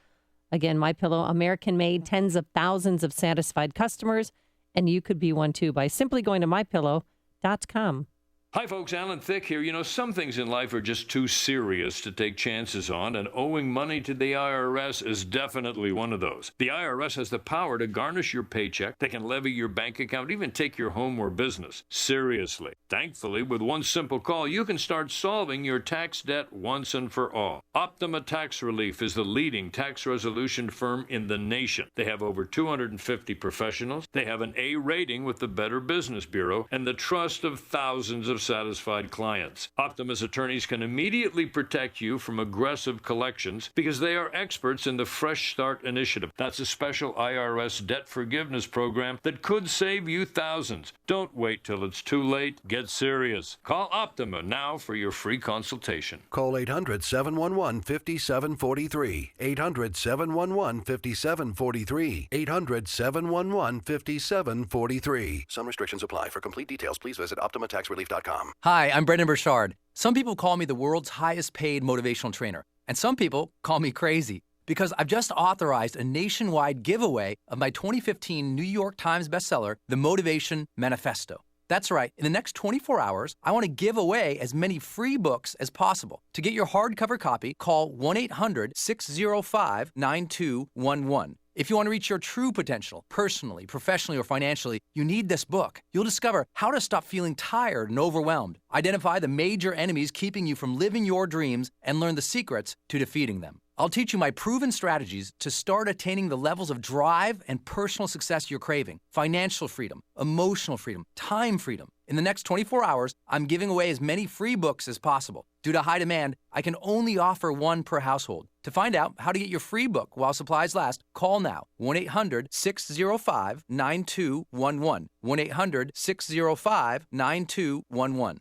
Again, MyPillow, American-made, tens of thousands of satisfied customers, and you could be one too by simply going to MyPillow.com. Hi, folks. Alan Thicke here. You know, some things in life are just too serious to take chances on, and owing money to the IRS is definitely one of those. The IRS has the power to garnish your paycheck. They can levy your bank account, even take your home or business. Seriously. Thankfully, with one simple call, you can start solving your tax debt once and for all. Optima Tax Relief is the leading tax resolution firm in the nation. They have over 250 professionals. They have an A rating with the Better Business Bureau and the trust of thousands of satisfied clients. Optima's attorneys can immediately protect you from aggressive collections because they are experts in the Fresh Start Initiative. That's a special IRS debt forgiveness program that could save you thousands. Don't wait till it's too late. Get serious. Call Optima now for your free consultation. Call 800-711-5743. 800-711-5743. 800-711-5743. Some restrictions apply. For complete details, please visit OptimaTaxRelief.com. Hi, I'm Brendan Burchard. Some people call me the world's highest paid motivational trainer, and some people call me crazy because I've just authorized a nationwide giveaway of my 2015 New York Times bestseller, The Motivation Manifesto. That's right. In the next 24 hours, I want to give away as many free books as possible. To get your hardcover copy, call 1-800-605-9211. If you want to reach your true potential, personally, professionally, or financially, you need this book. You'll discover how to stop feeling tired and overwhelmed, identify the major enemies keeping you from living your dreams, and learn the secrets to defeating them. I'll teach you my proven strategies to start attaining the levels of drive and personal success you're craving. Financial freedom, emotional freedom, time freedom. In the next 24 hours, I'm giving away as many free books as possible. Due to high demand, I can only offer one per household. To find out how to get your free book while supplies last, call now. 1-800-605-9211. 1-800-605-9211.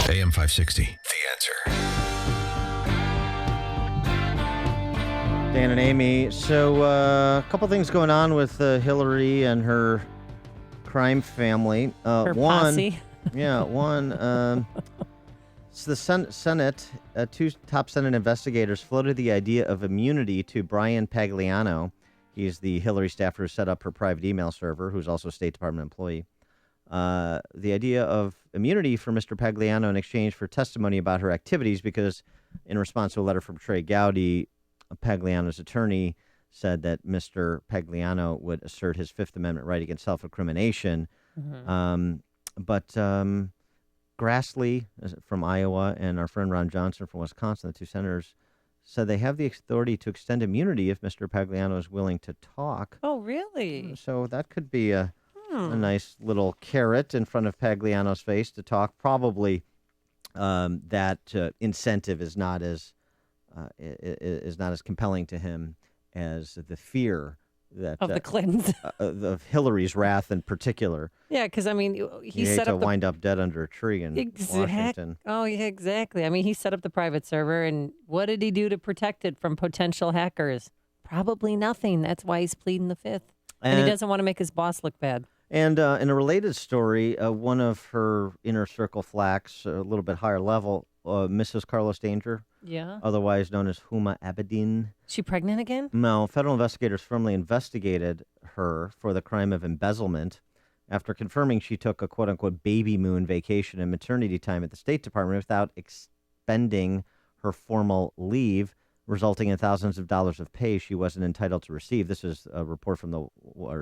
AM 560, The Answer. Dan and Amy. So a couple things going on with Hillary and her crime family. Her one, posse. Yeah, one. So the Senate, two top Senate investigators floated the idea of immunity to Brian Pagliano. He's the Hillary staffer who set up her private email server, who's also a State Department employee. The idea of immunity for Mr. Pagliano in exchange for testimony about her activities, because in response to a letter from Trey Gowdy, Pagliano's attorney said that Mr. Pagliano would assert his Fifth Amendment right against self-incrimination. But Grassley from Iowa and our friend Ron Johnson from Wisconsin, the two senators, said they have the authority to extend immunity if Mr. Pagliano is willing to talk. Oh, really? So that could be a nice little carrot in front of Pagliano's face to talk. Probably that incentive is not as compelling to him as the fear that of the Clintons, of Hillary's wrath in particular. Yeah, because I mean, he set set to up wind up dead under a tree in Washington. Oh, yeah, exactly. I mean, he set up the private server, and what did he do to protect it from potential hackers? Probably nothing. That's why he's pleading the Fifth, and he doesn't want to make his boss look bad. And in a related story, one of her inner circle flacks, a little bit higher level, Mrs. Carlos Danger, otherwise known as Huma Abedin. She pregnant again? No, federal investigators firmly investigated her for the crime of embezzlement after confirming she took a quote-unquote baby moon vacation and maternity time at the State Department without expending her formal leave, resulting in thousands of dollars of pay she wasn't entitled to receive. This is a report from a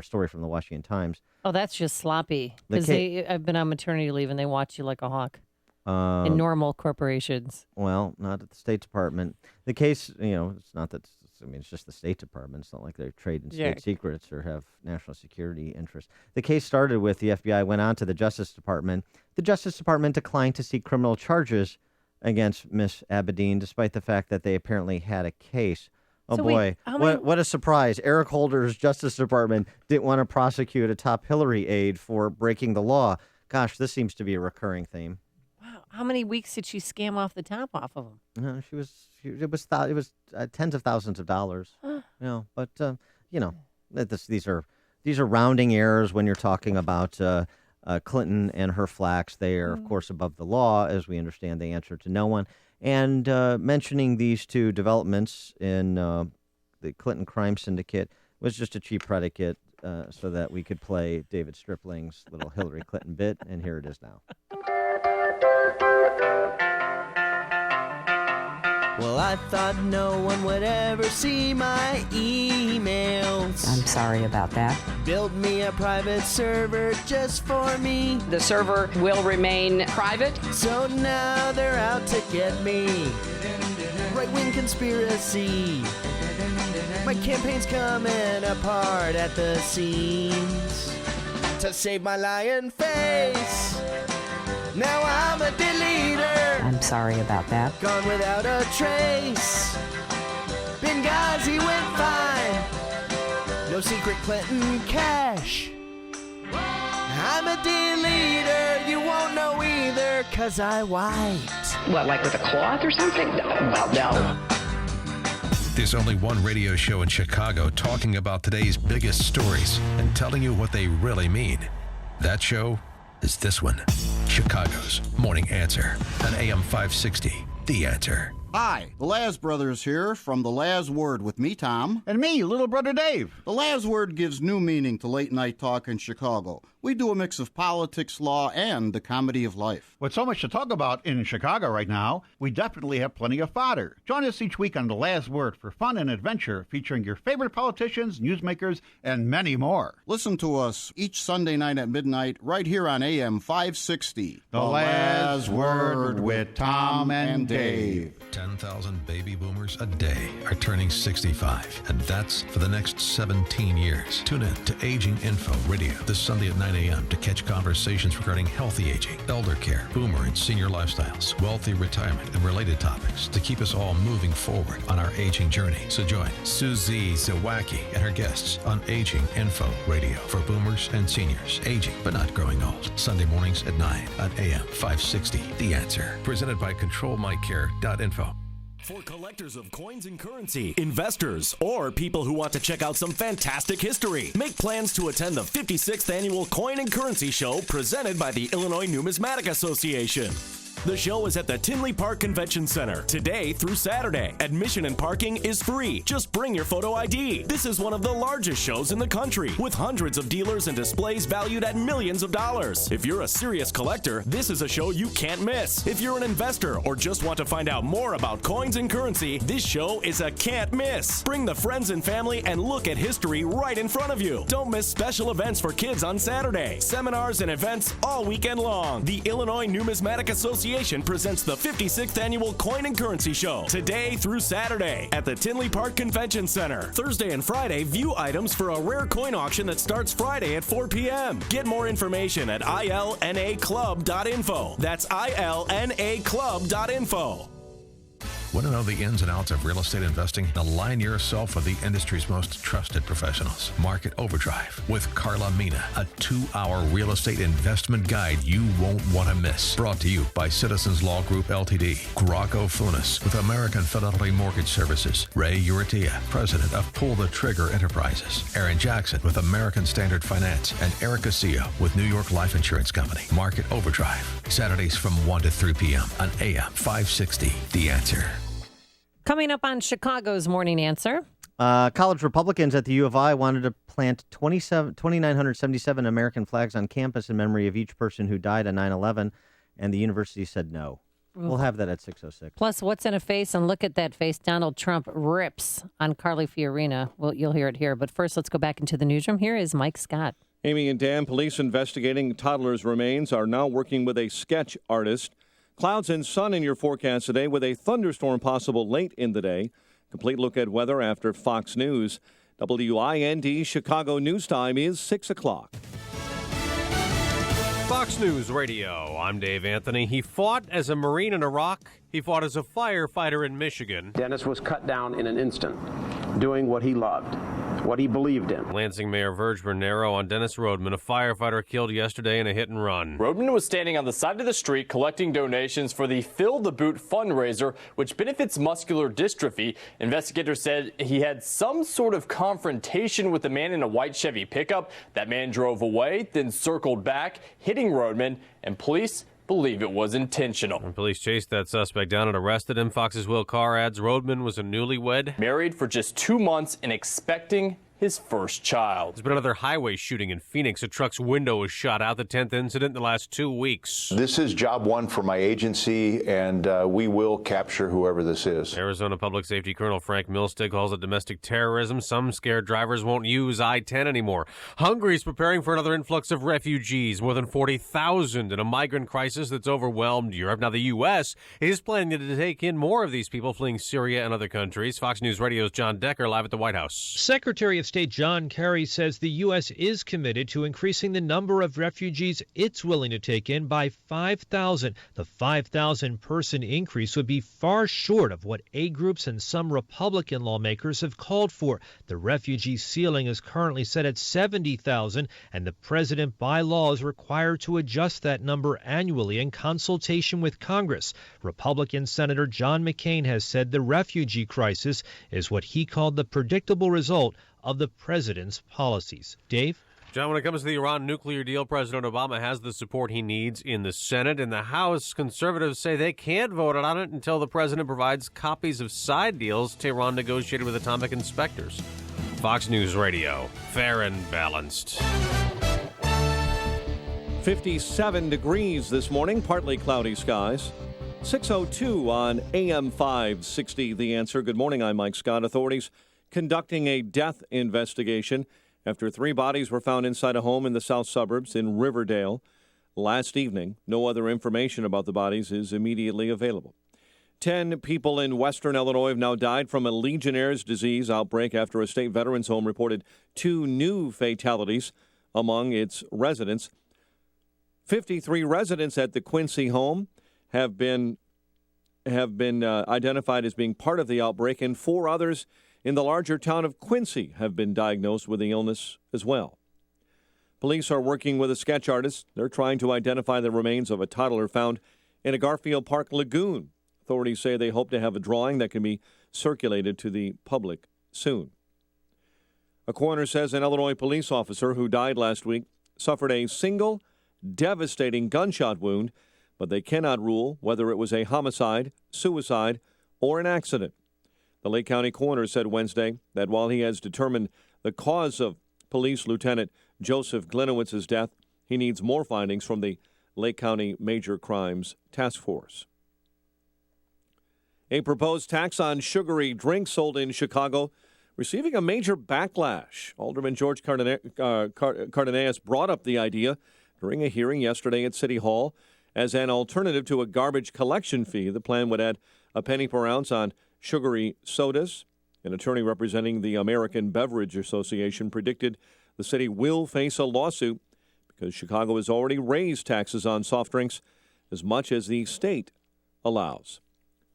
story from the Washington Times. Oh, that's just sloppy. Because I've been on maternity leave and they watch you like a hawk. In normal corporations. Well, not at the State Department. The case, it's not that, it's just the State Department. It's not like they're trading state secrets or have national security interests. The case started with the FBI went on to the Justice Department. The Justice Department declined to seek criminal charges against Miss Abedin, despite the fact that they apparently had a case. Oh, so boy, what a surprise. Eric Holder's Justice Department didn't want to prosecute a top Hillary aide for breaking the law. Gosh, this seems to be a recurring theme. How many weeks did she scam off the top off of him? It was tens of thousands of dollars. But these are rounding errors when you're talking about Clinton and her flacks. They are, of course, above the law, as we understand. They answer to no one. And mentioning these two developments in the Clinton crime syndicate was just a cheap predicate so that we could play David Stripling's little Hillary Clinton bit, and here it is now. Well, I thought no one would ever see my emails. I'm sorry about that. Build me a private server just for me. The server will remain private. So now they're out to get me. Right-wing conspiracy. My campaign's coming apart at the seams. To save my lying face, now I'm a deleter. I'm sorry about that. Gone without a trace. Benghazi went fine. No secret Clinton cash. I'm a deleter. You won't know either, 'cause I wiped. What, like with a cloth or something? Well, no. There's only one radio show in Chicago talking about today's biggest stories and telling you what they really mean. That show is this one, Chicago's Morning Answer on AM 560, The Answer. Hi, the Laz Brothers here from the Laz Word with me, Tom. And me, little brother Dave. The Laz Word gives new meaning to late night talk in Chicago. We do a mix of politics, law, and the comedy of life. With so much to talk about in Chicago right now, we definitely have plenty of fodder. Join us each week on the Laz Word for fun and adventure, featuring your favorite politicians, newsmakers, and many more. Listen to us each Sunday night at midnight right here on AM 560. The Laz Word with Tom and Dave. 10,000 baby boomers a day are turning 65, and that's for the next 17 years. Tune in to Aging Info Radio this Sunday at 9 a.m. to catch conversations regarding healthy aging, elder care, boomer and senior lifestyles, wealthy retirement, and related topics to keep us all moving forward on our aging journey. So join Susie Zawacki and her guests on Aging Info Radio for boomers and seniors, aging but not growing old. Sunday mornings at 9 on AM 560. The Answer. Presented by ControlMyCare.info. For collectors of coins and currency, investors, or people who want to check out some fantastic history, make plans to attend the 56th Annual Coin and Currency Show presented by the Illinois Numismatic Association. The show is at the Tinley Park Convention Center today through Saturday. Admission and parking is free. Just bring your photo ID. This is one of the largest shows in the country, with hundreds of dealers and displays valued at millions of dollars. If you're a serious collector, this is a show you can't miss. If you're an investor or just want to find out more about coins and currency, this show is a can't miss. Bring the friends and family and look at history right in front of you. Don't miss special events for kids on Saturday, seminars and events all weekend long. The Illinois Numismatic Association presents the 56th Annual Coin and Currency Show today through Saturday at the Tinley Park Convention Center. Thursday and Friday, view items for a rare coin auction that starts Friday at 4 p.m. Get more information at ilnaclub.info. That's ilnaclub.info. Want to know the ins and outs of real estate investing? Align yourself with the industry's most trusted professionals. Market Overdrive with Carla Mina, a 2-hour real estate investment guide you won't want to miss. Brought to you by Citizens Law Group Ltd. Graco Funis with American Fidelity Mortgage Services. Ray Uritia, president of Pull the Trigger Enterprises. Aaron Jackson with American Standard Finance. And Eric Castillo with New York Life Insurance Company. Market Overdrive. Saturdays from 1 to 3 p.m. on AM 560. The Answer. Coming up on Chicago's Morning Answer. College Republicans at the U of I wanted to plant 2,977 American flags on campus in memory of each person who died on 9/11, and the university said no. We'll have that at 6:06. Plus, what's in a face? And look at that face. Donald Trump rips on Carly Fiorina. Well, you'll hear it here. But first, let's go back into the newsroom. Here is Mike Scott. Amy and Dan, police investigating toddler's remains are now working with a sketch artist. Clouds and sun in your forecast today with a thunderstorm possible late in the day. Complete look at weather after Fox News. WIND Chicago News Time is 6 o'clock. Fox News Radio. I'm Dave Anthony. He fought as a Marine in Iraq. He fought as a firefighter in Michigan. Dennis was cut down in an instant, doing what he loved, what he believed in. Lansing Mayor Verge Bernero on Dennis Rodman, a firefighter killed yesterday in a hit and run. Rodman was standing on the side of the street collecting donations for the Fill the Boot fundraiser, which benefits muscular dystrophy. Investigators said he had some sort of confrontation with a man in a white Chevy pickup. That man drove away, then circled back, hitting Rodman, and police believe it was intentional. When police chased that suspect down and arrested him, Fox's Will Carr adds Rodman was a newlywed. Married for just 2 months and expecting his first child. There's been another highway shooting in Phoenix. A truck's window was shot out, the 10th incident in the last 2 weeks. This is job one for my agency, and we will capture whoever this is. Arizona Public Safety Colonel Frank Milstig calls it domestic terrorism. Some scared drivers won't use I-10 anymore. Hungary's preparing for another influx of refugees, more than 40,000 in a migrant crisis that's overwhelmed Europe. Now, the U.S. is planning to take in more of these people fleeing Syria and other countries. Fox News Radio's John Decker live at the White House. Secretary of State John Kerry says the U.S. is committed to increasing the number of refugees it's willing to take in by 5,000. The 5,000-person increase would be far short of what aid groups and some Republican lawmakers have called for. The refugee ceiling is currently set at 70,000, and the president by law is required to adjust that number annually in consultation with Congress. Republican Senator John McCain has said the refugee crisis is what he called the predictable result of the president's policies. Dave? John, when it comes to the Iran nuclear deal, President Obama has the support he needs in the Senate. In the House, conservatives say they can't vote on it until the president provides copies of side deals Tehran negotiated with atomic inspectors. Fox News Radio, fair and balanced. 57 degrees this morning, partly cloudy skies. 6:02 on AM 560, The Answer. Good morning, I'm Mike Scott. Authorities conducting a death investigation after 3 bodies were found inside a home in the south suburbs in Riverdale last evening. No other information about the bodies is immediately available. 10 people in western Illinois have now died from a Legionnaire's disease outbreak after a state veterans home reported 2 new fatalities among its residents. 53 residents at the Quincy home have been identified as being part of the outbreak, and 4 others in the larger town of Quincy have been diagnosed with the illness as well. Police are working with a sketch artist. They're trying to identify the remains of a toddler found in a Garfield Park lagoon. Authorities say they hope to have a drawing that can be circulated to the public soon. A coroner says an Illinois police officer who died last week suffered a single devastating gunshot wound, but they cannot rule whether it was a homicide, suicide, or an accident. The Lake County coroner said Wednesday that while he has determined the cause of Police Lieutenant Joseph Glinowitz's death, he needs more findings from the Lake County Major Crimes Task Force. A proposed tax on sugary drinks sold in Chicago receiving a major backlash. Alderman George Cardenas brought up the idea during a hearing yesterday at City Hall. As an alternative to a garbage collection fee, the plan would add a penny per ounce on sugary sodas. An attorney representing the American Beverage Association predicted the city will face a lawsuit because Chicago has already raised taxes on soft drinks as much as the state allows.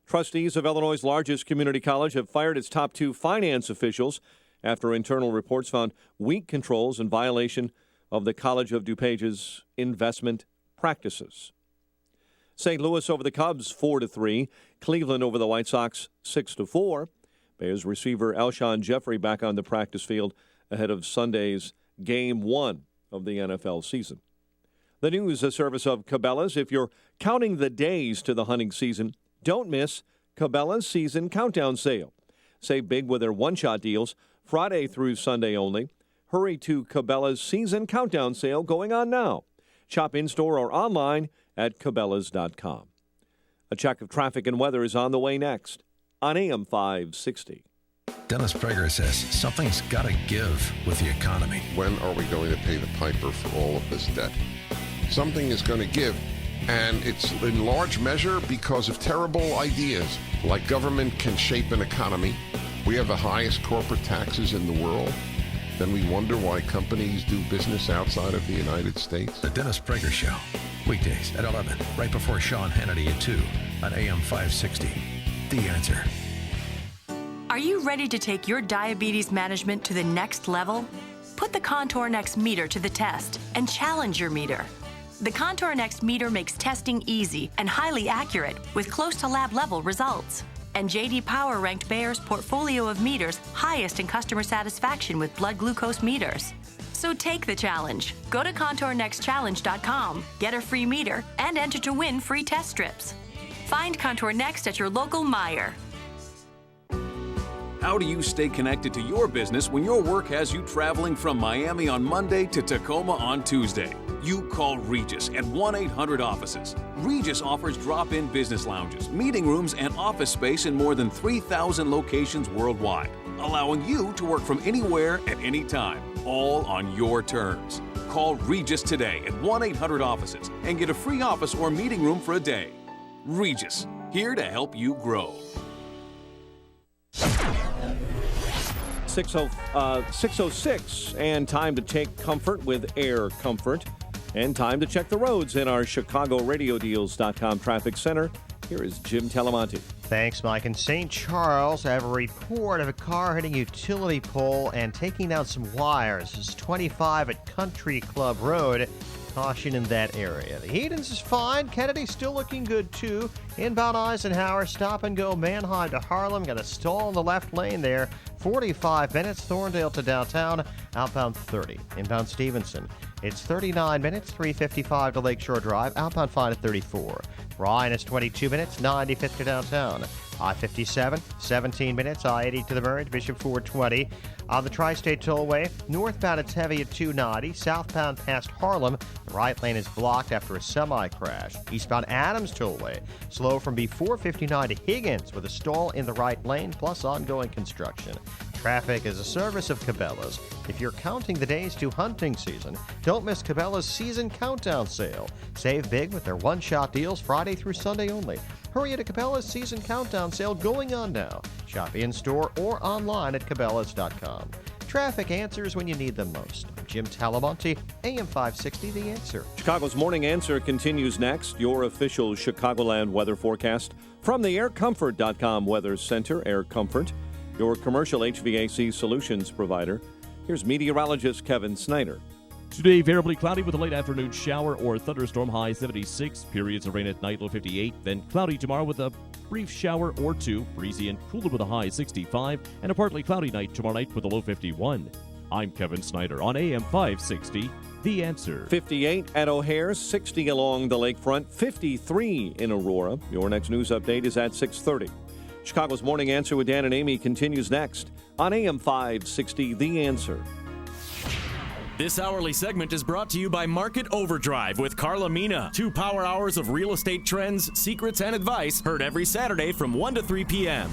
Trustees of Illinois' largest community college have fired its top 2 finance officials after internal reports found weak controls in violation of the College of DuPage's investment practices. St. Louis over the Cubs 4-3. Cleveland over the White Sox 6-4. Bears receiver Alshon Jeffrey back on the practice field ahead of Sunday's Game 1 of the NFL season. The news, a service of Cabela's. If you're counting the days to the hunting season, don't miss Cabela's Season Countdown Sale. Save big with their one-shot deals Friday through Sunday only. Hurry to Cabela's Season Countdown Sale going on now. Shop in-store or online at Cabela's.com. A check of traffic and weather is on the way next on AM 560. Dennis Prager says something's got to give with the economy. When are we going to pay the piper for all of this debt? Something is going to give, and it's in large measure because of terrible ideas. Like government can shape an economy. We have the highest corporate taxes in the world. Then we wonder why companies do business outside of the United States. The Dennis Prager Show. Weekdays at 11, right before Sean Hannity at 2 on AM 560. The Answer. Are you ready to take your diabetes management to the next level? Put the Contour Next meter to the test and challenge your meter. The Contour Next meter makes testing easy and highly accurate with close to lab level results. And J.D. Power ranked Bayer's portfolio of meters highest in customer satisfaction with blood glucose meters. So take the challenge. Go to ContourNextChallenge.com, get a free meter, and enter to win free test strips. Find Contour Next at your local Meijer. How do you stay connected to your business when your work has you traveling from Miami on Monday to Tacoma on Tuesday? You call Regis at 1-800-OFFICES. Regis offers drop-in business lounges, meeting rooms, and office space in more than 3,000 locations worldwide, allowing you to work from anywhere at any time, all on your terms. Call Regis today at 1-800-OFFICES and get a free office or meeting room for a day. Regis, here to help you grow. 6:06, and time to take comfort with Air Comfort. And time to check the roads in our ChicagoRadioDeals.com traffic center. Here is Jim Telemonte. Thanks, Mike. In St. Charles, I have a report of a car hitting a utility pole and taking down some wires. This is 25 at Country Club Road. Caution in that area. The Edens is fine. Kennedy's still looking good, too. Inbound Eisenhower, stop and go. Manheim to Harlem. Got a stall in the left lane there. 45 minutes. Thorndale to downtown. Outbound 30. Inbound Stevenson. It's 39 minutes. 3:55 to Lakeshore Drive. Outbound fine at 34. Ryan is 22 minutes. 95th to downtown. I-57, 17 minutes. I-80 to the Murray. Bishop Ford, 20. On the Tri-State Tollway, northbound it's heavy at 290. Southbound past Harlem, the right lane is blocked after a semi-crash. Eastbound Adams Tollway, slow from B459 to Higgins with a stall in the right lane, plus ongoing construction. Traffic is a service of Cabela's. If you're counting the days to hunting season, don't miss Cabela's Season Countdown Sale. Save big with their one-shot deals Friday through Sunday only. Hurry to Cabela's Season Countdown Sale going on now. Shop in-store or online at Cabela's.com. Traffic answers when you need them most. I'm Jim Talamonte, AM 560, The Answer. Chicago's Morning Answer continues next. Your official Chicagoland weather forecast from the AirComfort.com Weather Center. Air Comfort, your commercial HVAC solutions provider. Here's meteorologist Kevin Snyder. Today, variably cloudy with a late afternoon shower or thunderstorm, high 76. Periods of rain at night, low 58. Then cloudy tomorrow with a brief shower or two. Breezy and cooler with a high 65. And a partly cloudy night tomorrow night with a low 51. I'm Kevin Snyder on AM 560, The Answer. 58 at O'Hare, 60 along the lakefront, 53 in Aurora. Your next news update is at 6:30. Chicago's Morning Answer with Dan and Amy continues next on AM 560, The Answer. This hourly segment is brought to you by Market Overdrive with Carla Mina. 2 power hours of real estate trends, secrets, and advice heard every Saturday from 1 to 3 p.m.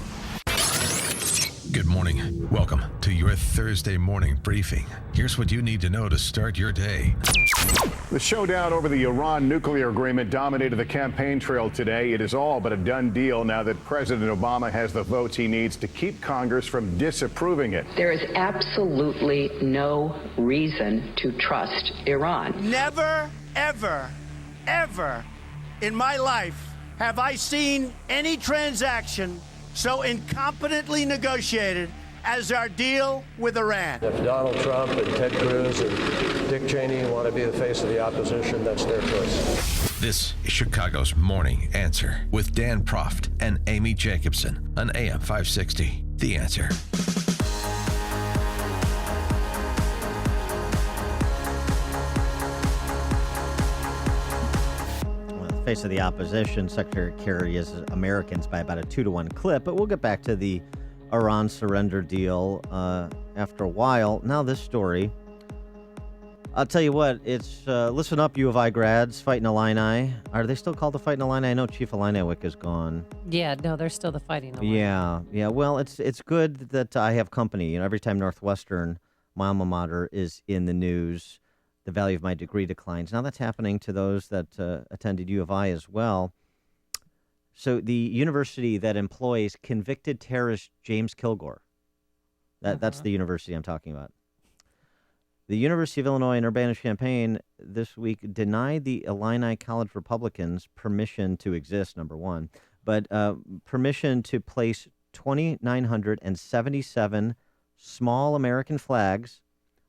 Good morning. Welcome to your Thursday morning briefing. Here's what you need to know to start your day. The showdown over the Iran nuclear agreement dominated the campaign trail today. It is all but a done deal now that President Obama has the votes he needs to keep Congress from disapproving it. There is absolutely no reason to trust Iran. Never, ever, ever in my life have I seen any transaction so incompetently negotiated as our deal with Iran. If Donald Trump and Ted Cruz and Dick Cheney want to be the face of the opposition, that's their choice. This is Chicago's Morning Answer with Dan Proft and Amy Jacobson on AM 560. The Answer. Face of the opposition, Secretary Kerry is Americans by about a 2-to-1 clip, but we'll get back to the Iran surrender deal after a while. Now this story, I'll tell you what, it's listen up, U of I grads, Fighting Illini. Are they still called the Fighting Illini? I know Chief Illiniwek is gone. Yeah, no, they're still the Fighting Illini. Yeah. Well, it's good that I have company. You know, every time Northwestern, my alma mater, is in the news, the value of my degree declines. Now that's happening to those that attended U of I as well. So the university that employs convicted terrorist James Kilgore, that's the university I'm talking about. The University of Illinois in Urbana-Champaign this week denied the Illini College Republicans permission to exist, number one, but permission to place 2,977 small American flags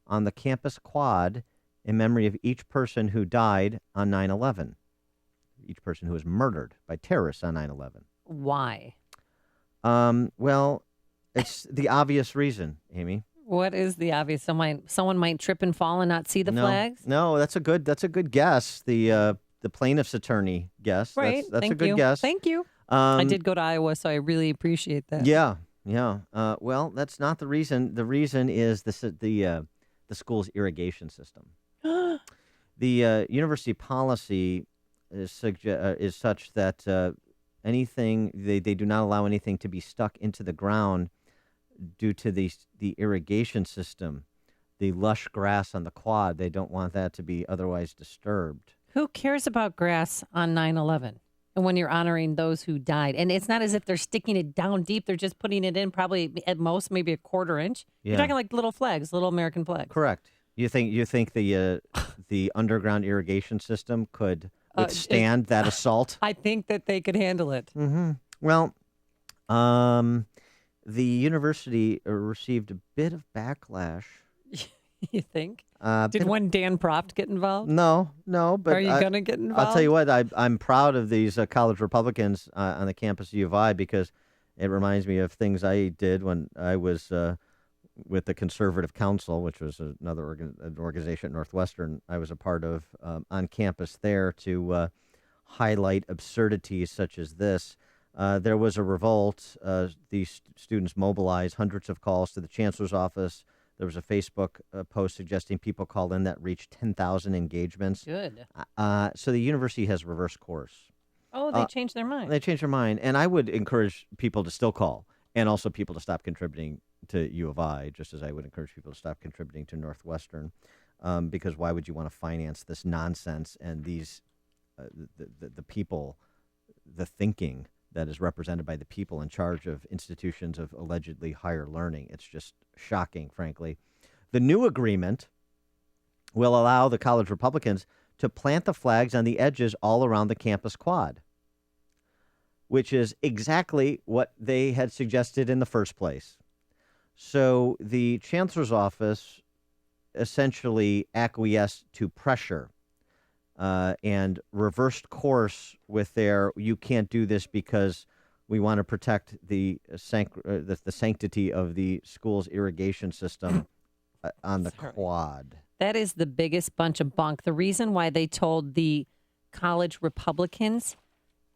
on the campus quad in memory of each person who died on 9/11, each person who was murdered by terrorists on 9/11. Why? Well, it's the obvious reason, Amy. What is the obvious? Someone might trip and fall and not see the flags? No, that's a good guess. The plaintiff's attorney guess. Right. That's Thank a good you. guess. Thank you. I did go to Iowa, so I really appreciate that. Yeah. Well, that's not the reason. The reason is the school's irrigation system. The university policy is such that anything they do not allow anything to be stuck into the ground due to the irrigation system, the lush grass on the quad. They don't want that to be otherwise disturbed. Who cares about grass on 9/11? And when you're honoring those who died, and it's not as if they're sticking it down deep; they're just putting it in, probably at most maybe a quarter inch. Yeah. You're talking like little flags, little American flags. Correct. You think the underground irrigation system could withstand that assault? I think that they could handle it. Mm-hmm. Well, the university received a bit of backlash. You think? Did one Dan Proft get involved? No, but are you going to get involved? I'll tell you what, I'm proud of these college Republicans on the campus of U of I because it reminds me of things I did when I was with the Conservative Council, which was another organization at Northwestern I was a part of on campus there to highlight absurdities such as this. There was a revolt. These students mobilized hundreds of calls to the chancellor's office. There was a Facebook post suggesting people call in that reached 10,000 engagements. Good. So the university has reversed course. Oh, they changed their mind. They changed their mind. And I would encourage people to still call and also people to stop contributing to U of I, just as I would encourage people to stop contributing to Northwestern, because why would you want to finance this nonsense and these the people, the thinking that is represented by the people in charge of institutions of allegedly higher learning? It's just shocking, frankly. The new agreement will allow the college Republicans to plant the flags on the edges all around the campus quad, which is exactly what they had suggested in the first place. So the chancellor's office essentially acquiesced to pressure and reversed course with their, you can't do this because we want to protect the sanctity of the school's irrigation system on the quad. That is the biggest bunch of bunk. The reason why they told the college Republicans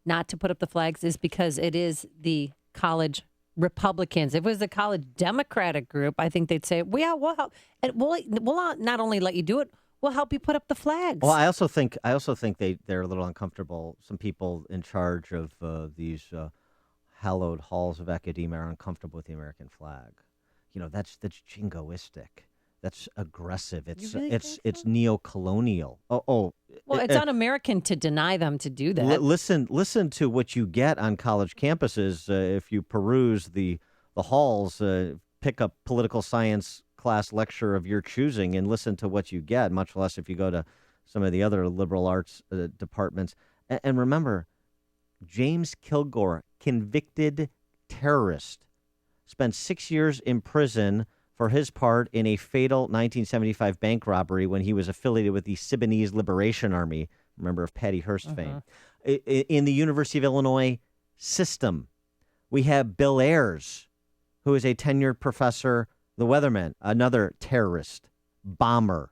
not to put up the flags is because it is the college Republicans. If it was the college Democratic group, I think they'd say, well, yeah, we'll help. And we'll not only let you do it, we'll help you put up the flags. Well, I also think they're a little uncomfortable. Some people in charge of these hallowed halls of academia are uncomfortable with the American flag. You know, that's jingoistic. That's aggressive. It's neo-colonial. Well, it's un-American to deny them to do that. Listen to what you get on college campuses if you peruse the halls. Pick up political science class lecture of your choosing and listen to what you get. Much less if you go to some of the other liberal arts departments. And remember, James Kilgore, convicted terrorist, spent 6 years in prison for his part in a fatal 1975 bank robbery when he was affiliated with the Siboney's Liberation Army, remember of Patty Hearst fame. In the University of Illinois system, we have Bill Ayers, who is a tenured professor, the weatherman, another terrorist, bomber,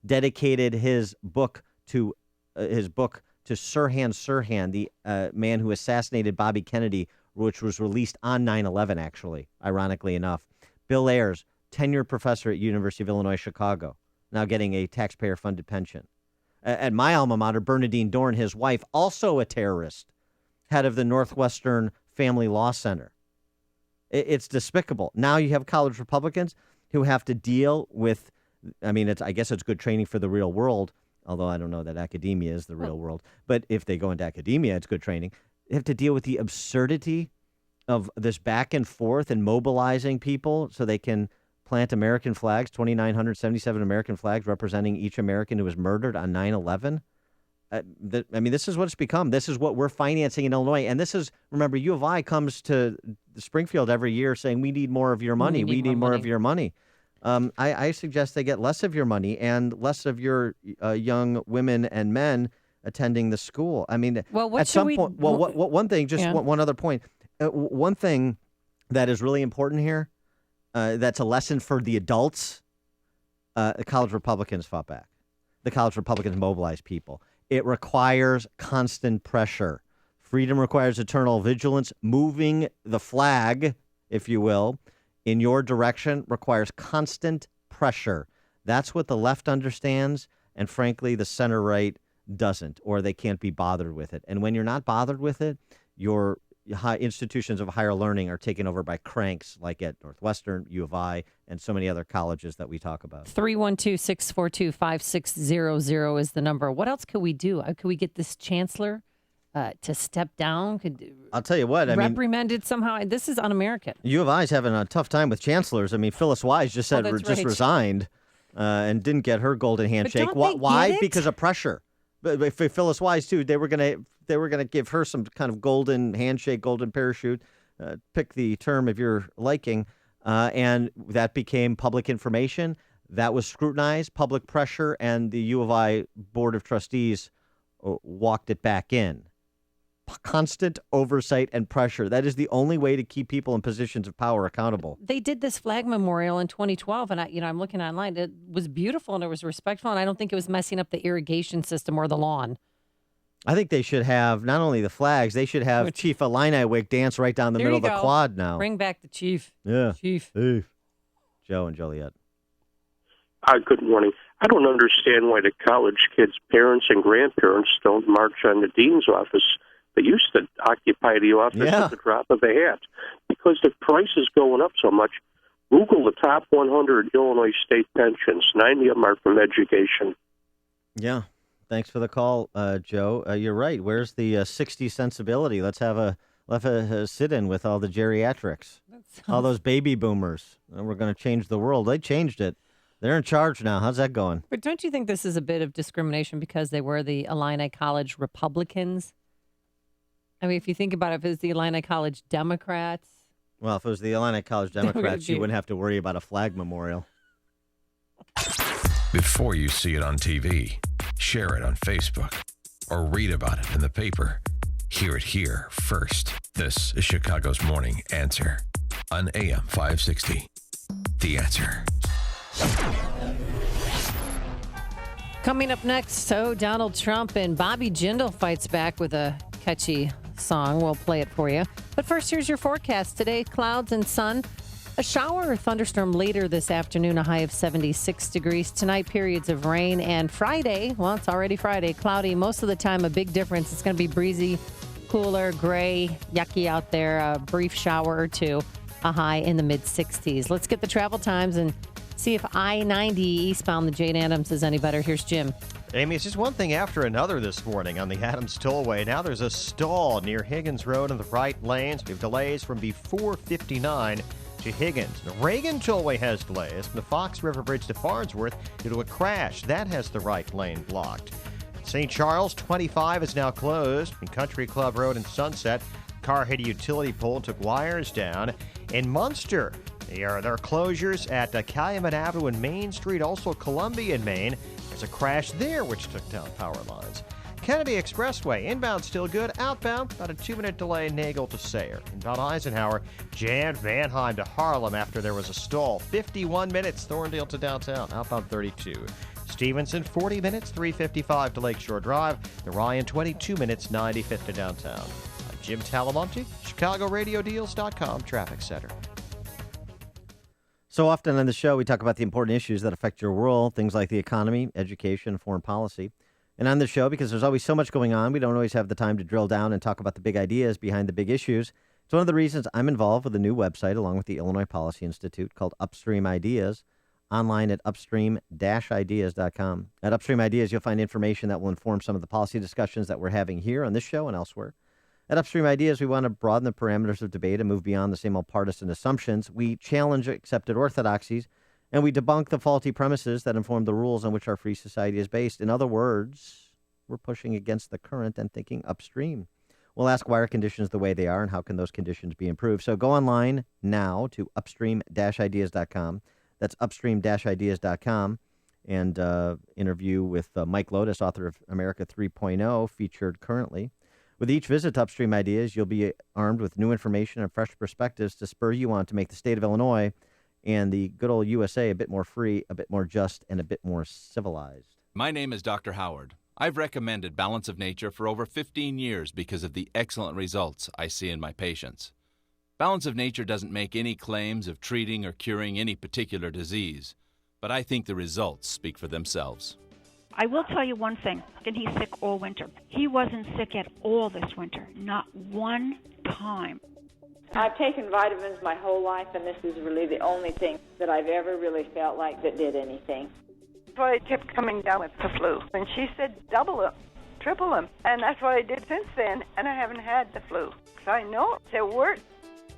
dedicated his book to Sirhan Sirhan, the man who assassinated Bobby Kennedy, which was released on 9/11, actually, ironically enough. Bill Ayers, tenured professor at University of Illinois, Chicago, now getting a taxpayer-funded pension. At my alma mater, Bernadine Dorn, his wife, also a terrorist, head of the Northwestern Family Law Center. It's despicable. Now you have college Republicans who have to deal with, I guess it's good training for the real world, although I don't know that academia is the real world. But if they go into academia, it's good training. They have to deal with the absurdity of this back and forth and mobilizing people so they can plant American flags, 2,977 American flags representing each American who was murdered on 9/11. This is what it's become. This is what we're financing in Illinois. And this is, remember, U of I comes to Springfield every year saying, we need more of your money. We need more of your money. I suggest they get less of your money and less of your young women and men attending the school. At some point, one thing, one other point. One thing that is really important here, that's a lesson for the adults, the college Republicans fought back. The college Republicans mobilized people. It requires constant pressure. Freedom requires eternal vigilance. Moving the flag, if you will, in your direction requires constant pressure. That's what the left understands, and frankly, the center-right doesn't, or they can't be bothered with it. And when you're not bothered with it, your institutions of higher learning are taken over by cranks like at Northwestern, U of I, and so many other colleges that we talk about. 312-642-5600 is the number. What else could we do? Could we get this chancellor to step down? I'll tell you what. Reprimanded somehow? This is un-American. U of I is having a tough time with chancellors. Phyllis Wise just said resigned and didn't get her golden handshake. Why? Because of pressure. But for Phyllis Wise too, they were gonna give her some kind of golden handshake, golden parachute. Pick the term of your liking, and that became public information. That was scrutinized, public pressure, and the U of I Board of Trustees walked it back in. Constant oversight and pressure. That is the only way to keep people in positions of power accountable. They did this flag memorial in 2012, and I'm looking online. It was beautiful and it was respectful, and I don't think it was messing up the irrigation system or the lawn. I think they should have not only the flags, they should have Chief Illiniwek dance right down the middle of the quad now. Bring back the chief. Yeah. Chief. Joe and Joliet. Good morning. I don't understand why the college kids' parents and grandparents don't march on the dean's office. They used to occupy the office at the drop of a hat. Because the price is going up so much, Google the top 100 Illinois state pensions. 90 of them are from education. Yeah. Thanks for the call, Joe. You're right. Where's the 60s sensibility? Let's have a sit-in with all the geriatrics, all those baby boomers. And we're going to change the world. They changed it. They're in charge now. How's that going? But don't you think this is a bit of discrimination because they were the Illini College Republicans? I mean, if you think about it, if it was the Illini College Democrats. Well, if it was the Illini College Democrats, you wouldn't have to worry about a flag memorial. Before you see it on TV, share it on Facebook, or read about it in the paper. Hear it here first. This is Chicago's Morning Answer on AM 560. The Answer. Coming up next, so Donald Trump and Bobby Jindal fights back with a catchy song. We'll play it for you. But first, here's your forecast. Today, clouds and sun. A shower or thunderstorm later this afternoon, a high of 76 degrees. Tonight, periods of rain. And Friday, well, it's already Friday, cloudy. Most of the time, a big difference. It's going to be breezy, cooler, gray, yucky out there. A brief shower or two, a high in the mid-60s. Let's get the travel times and see if I-90 eastbound the Jane Addams is any better. Here's Jim. Amy, it's just one thing after another this morning on the Adams Tollway. Now there's a stall near Higgins Road in the right lanes. We have delays from before 59 to Higgins. The Reagan Tollway has delays from the Fox River Bridge to Farnsworth due to a crash. That has the right lane blocked. St. Charles, 25 is now closed. In Country Club Road in Sunset, car hit a utility pole and took wires down. In Munster, there are closures at Calumet Avenue and Main Street, also Columbia in Maine. There's a crash there which took down power lines. Kennedy Expressway, inbound still good. Outbound, about a 2-minute delay, Nagel to Sayre. Inbound Eisenhower, jammed Manheim to Harlem after there was a stall. 51 minutes, Thorndale to downtown. Outbound 32. Stevenson, 40 minutes, 3:55 to Lakeshore Drive. The Ryan, 22 minutes, 95th to downtown. I'm Jim Talamonte, ChicagoRadioDeals.com Traffic Center. So often on the show, we talk about the important issues that affect your world, things like the economy, education, foreign policy. And on the show, because there's always so much going on, we don't always have the time to drill down and talk about the big ideas behind the big issues. It's one of the reasons I'm involved with a new website along with the Illinois Policy Institute called Upstream Ideas, online at upstream-ideas.com. At Upstream Ideas, you'll find information that will inform some of the policy discussions that we're having here on this show and elsewhere. At Upstream Ideas, we want to broaden the parameters of debate and move beyond the same old partisan assumptions. We challenge accepted orthodoxies, and we debunk the faulty premises that inform the rules on which our free society is based. In other words, we're pushing against the current and thinking upstream. We'll ask why are conditions the way they are and how can those conditions be improved. So go online now to upstream-ideas.com. That's upstream-ideas.com. And interview with Mike Lotus, author of America 3.0, featured currently. With each visit to Upstream Ideas, you'll be armed with new information and fresh perspectives to spur you on to make the state of Illinois and the good old USA a bit more free, a bit more just, and a bit more civilized. My name is Dr. Howard. I've recommended Balance of Nature for over 15 years because of the excellent results I see in my patients. Balance of Nature doesn't make any claims of treating or curing any particular disease, but I think the results speak for themselves. I will tell you one thing, and he's sick all winter. He wasn't sick at all this winter, not one time. I've taken vitamins my whole life, and this is really the only thing that I've ever really felt like that did anything. So I kept coming down with the flu, and she said double them, triple them, and that's what I did since then, and I haven't had the flu. So I know it worked.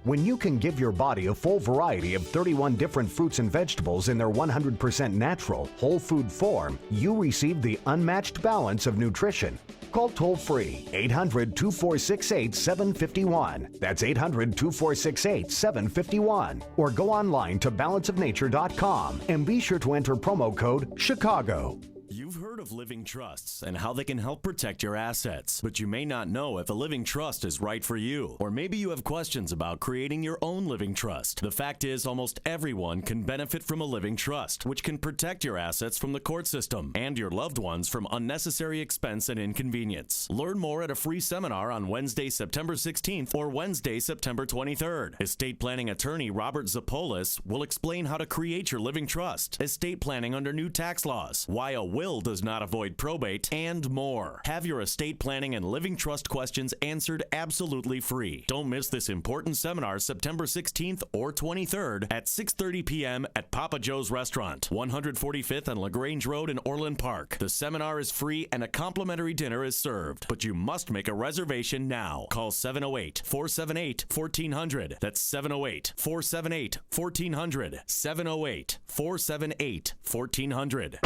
When you can give your body a full variety of 31 different fruits and vegetables in their 100% natural, whole food form, you receive the unmatched balance of nutrition. Call toll-free 800-2468-751. That's 800-2468-751. Or go online to balanceofnature.com and be sure to enter promo code CHICAGO. You've heard of living trusts and how they can help protect your assets, but you may not know if a living trust is right for you. Or maybe you have questions about creating your own living trust. The fact is, almost everyone can benefit from a living trust, which can protect your assets from the court system and your loved ones from unnecessary expense and inconvenience. Learn more at a free seminar on Wednesday, September 16th or Wednesday, September 23rd. Estate planning attorney Robert Zapolis will explain how to create your living trust, estate planning under new tax laws, why a will does not not avoid probate, and more. Have your estate planning and living trust questions answered absolutely free. Don't miss this important seminar September 16th or 23rd at 6:30 p.m. at Papa Joe's Restaurant, 145th and LaGrange Road in Orland Park. The seminar is free and a complimentary dinner is served, but you must make a reservation now. Call 708-478-1400. That's 708-478-1400. 708-478-1400.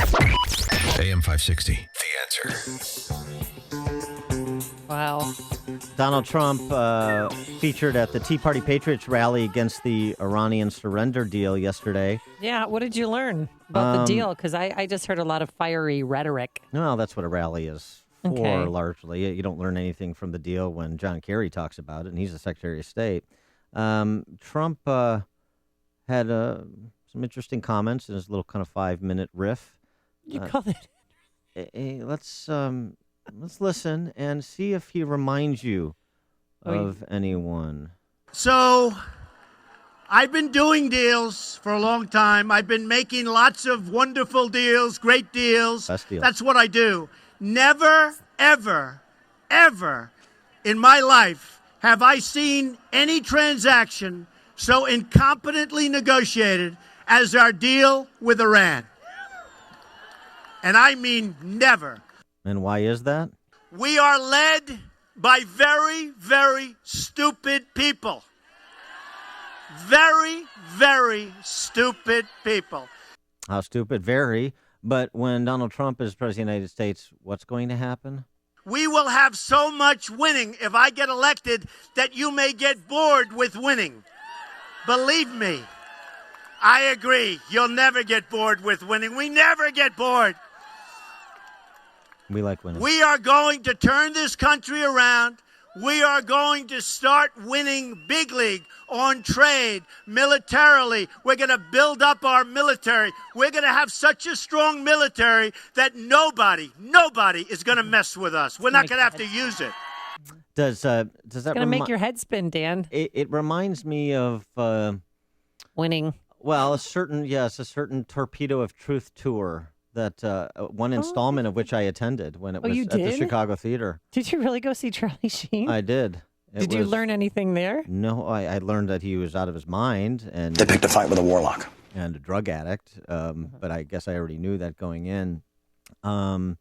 AM 560, The Answer. Wow. Donald Trump featured at the Tea Party Patriots rally against the Iranian surrender deal yesterday. Yeah, what did you learn about the deal? Because I just heard a lot of fiery rhetoric. Well, that's what a rally is for, Okay. largely. You don't learn anything from the deal when John Kerry talks about it, and he's the Secretary of State. Trump had some interesting comments in his little kind of 5-minute riff. You call it? Let's listen and see if he reminds you of anyone. So, I've been doing deals for a long time. I've been making lots of wonderful deals, great deals. Best deal. That's what I do. Never, ever, ever in my life have I seen any transaction so incompetently negotiated as our deal with Iran. And I mean never. And why is that? We are led by very, very stupid people. Very, very stupid people. How stupid? Very. But when Donald Trump is president of the United States, what's going to happen? We will have so much winning if I get elected that you may get bored with winning. Believe me, I agree. You'll never get bored with winning. We never get bored. We like winning. We are going to turn this country around. We are going to start winning big league on trade, militarily. We're going to build up our military. We're going to have such a strong military that nobody is going to mess with us. We're not going to have to use it. Does that It's going to make your head spin, Dan. It reminds me of winning. Well, a certain Torpedo of Truth tour that one installment of which I attended when it was at the Chicago Theater. Did you really go see Charlie Sheen? I did. Did you learn anything there? No, I learned that he was out of his mind and They picked a fight with a warlock and a drug addict. But I guess I already knew that going in. And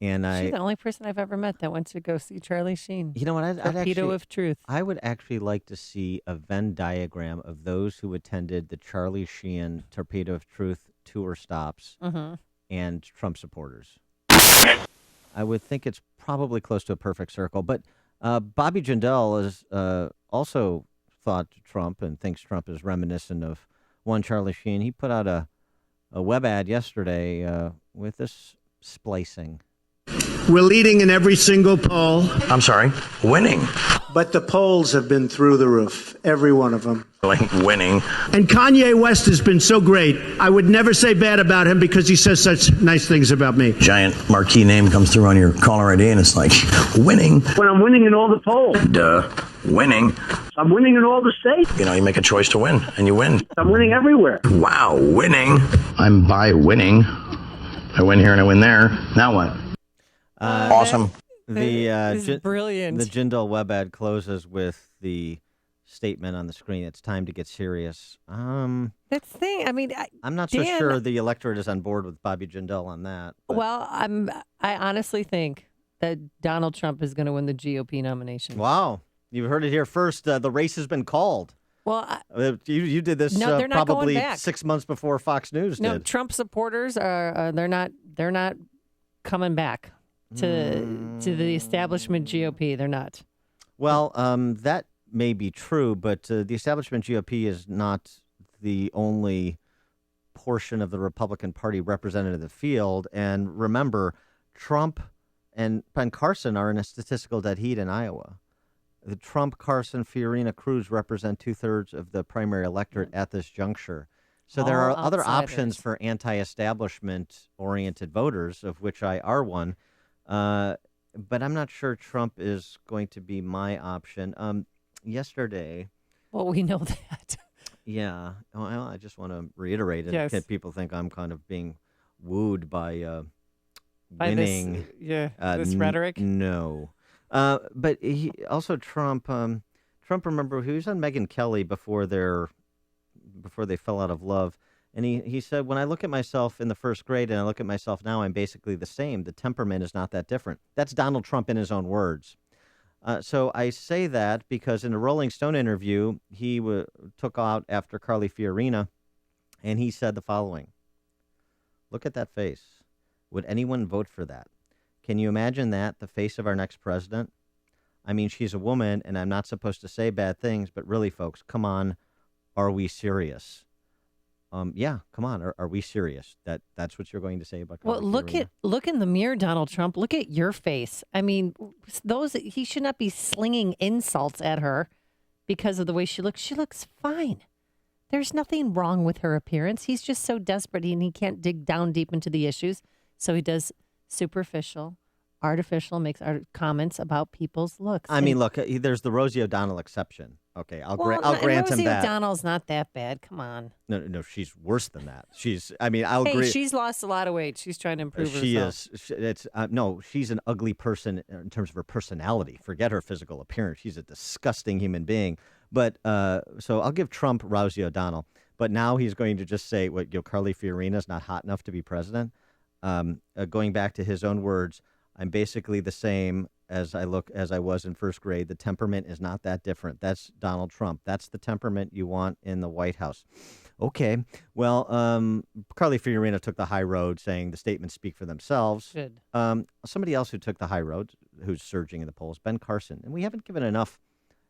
She's the only person I've ever met that went to go see Charlie Sheen. You know what? I'd Torpedo actually, of Truth. I would actually like to see a Venn diagram of those who attended the Charlie Sheen Torpedo of Truth tour stops and Trump supporters. I would think it's probably close to a perfect circle. But Bobby Jindal is also thought Trump and thinks Trump is reminiscent of one Charlie Sheen. He put out a web ad yesterday with this splicing. We're leading in every single poll. I'm sorry, winning. But the polls have been through the roof, every one of them. Like winning. And Kanye West has been so great. I would never say bad about him because he says such nice things about me. Giant marquee name comes through on your caller ID and it's like, winning. When I'm winning in all the polls. Duh. Winning. I'm winning in all the states. You know, you make a choice to win and you win. I'm winning everywhere. Wow, winning. I'm by winning. I win here and I win there. Now what? Awesome. This is brilliant. The Jindal web ad closes with the statement on the screen. It's time to get serious. That's the thing. I mean, I'm not so sure the electorate is on board with Bobby Jindal on that. But. Well, I honestly think that Donald Trump is going to win the GOP nomination. Wow. You've heard it here first. The race has been called. Well, you did this they're not probably going back. 6 months before Fox News No, did. Trump supporters are they're not coming back to the establishment GOP. They're not. Well, that may be true, but the establishment GOP is not the only portion of the Republican Party represented in the field. And remember, Trump and Ben Carson are in a statistical dead heat in Iowa. The Trump, Carson, Fiorina, Cruz represent 2/3 of the primary electorate at this juncture. So there are other options for anti-establishment-oriented voters, of which I are one. But I'm not sure Trump is going to be my option. Yesterday. Well, we know that. Yeah. Well, I just want to reiterate it. Yes. People think I'm kind of being wooed by By winning. this rhetoric? No. But he also Trump, remember, he was on Megyn Kelly before they fell out of love. And he said, when I look at myself in the first grade and I look at myself now, I'm basically the same. The temperament is not that different. That's Donald Trump in his own words. So I say that because in a Rolling Stone interview, he took out after Carly Fiorina, and he said the following. Look at that face. Would anyone vote for that? Can you imagine that, the face of our next president? I mean, she's a woman, and I'm not supposed to say bad things, but really, folks, come on, are we serious? Yeah, come on, are we serious? That's what you're going to say about Carly Fiorina? Look in the mirror, Donald Trump. Look at your face. I mean, he should not be slinging insults at her because of the way she looks. She looks fine. There's nothing wrong with her appearance. He's just so desperate and he can't dig down deep into the issues. So he does superficial, artificial, makes comments about people's looks. I mean, look, there's the Rosie O'Donnell exception. Okay, I'll grant him that. Rosie O'Donnell's not that bad. Come on. No, she's worse than that. I'll agree. She's lost a lot of weight. She's trying to improve herself. She is. She's an ugly person in terms of her personality. Forget her physical appearance. She's a disgusting human being. But so I'll give Trump Rosie O'Donnell. But now he's going to just say, Carly Fiorina's not hot enough to be president? Going back to his own words, I'm basically the same as I was in first grade. The temperament is not that different. That's Donald Trump. That's the temperament you want in the White House. Okay. Well, Carly Fiorina took the high road, saying the statements speak for themselves. Good. Somebody else who took the high road, who's surging in the polls, Ben Carson. And we haven't given enough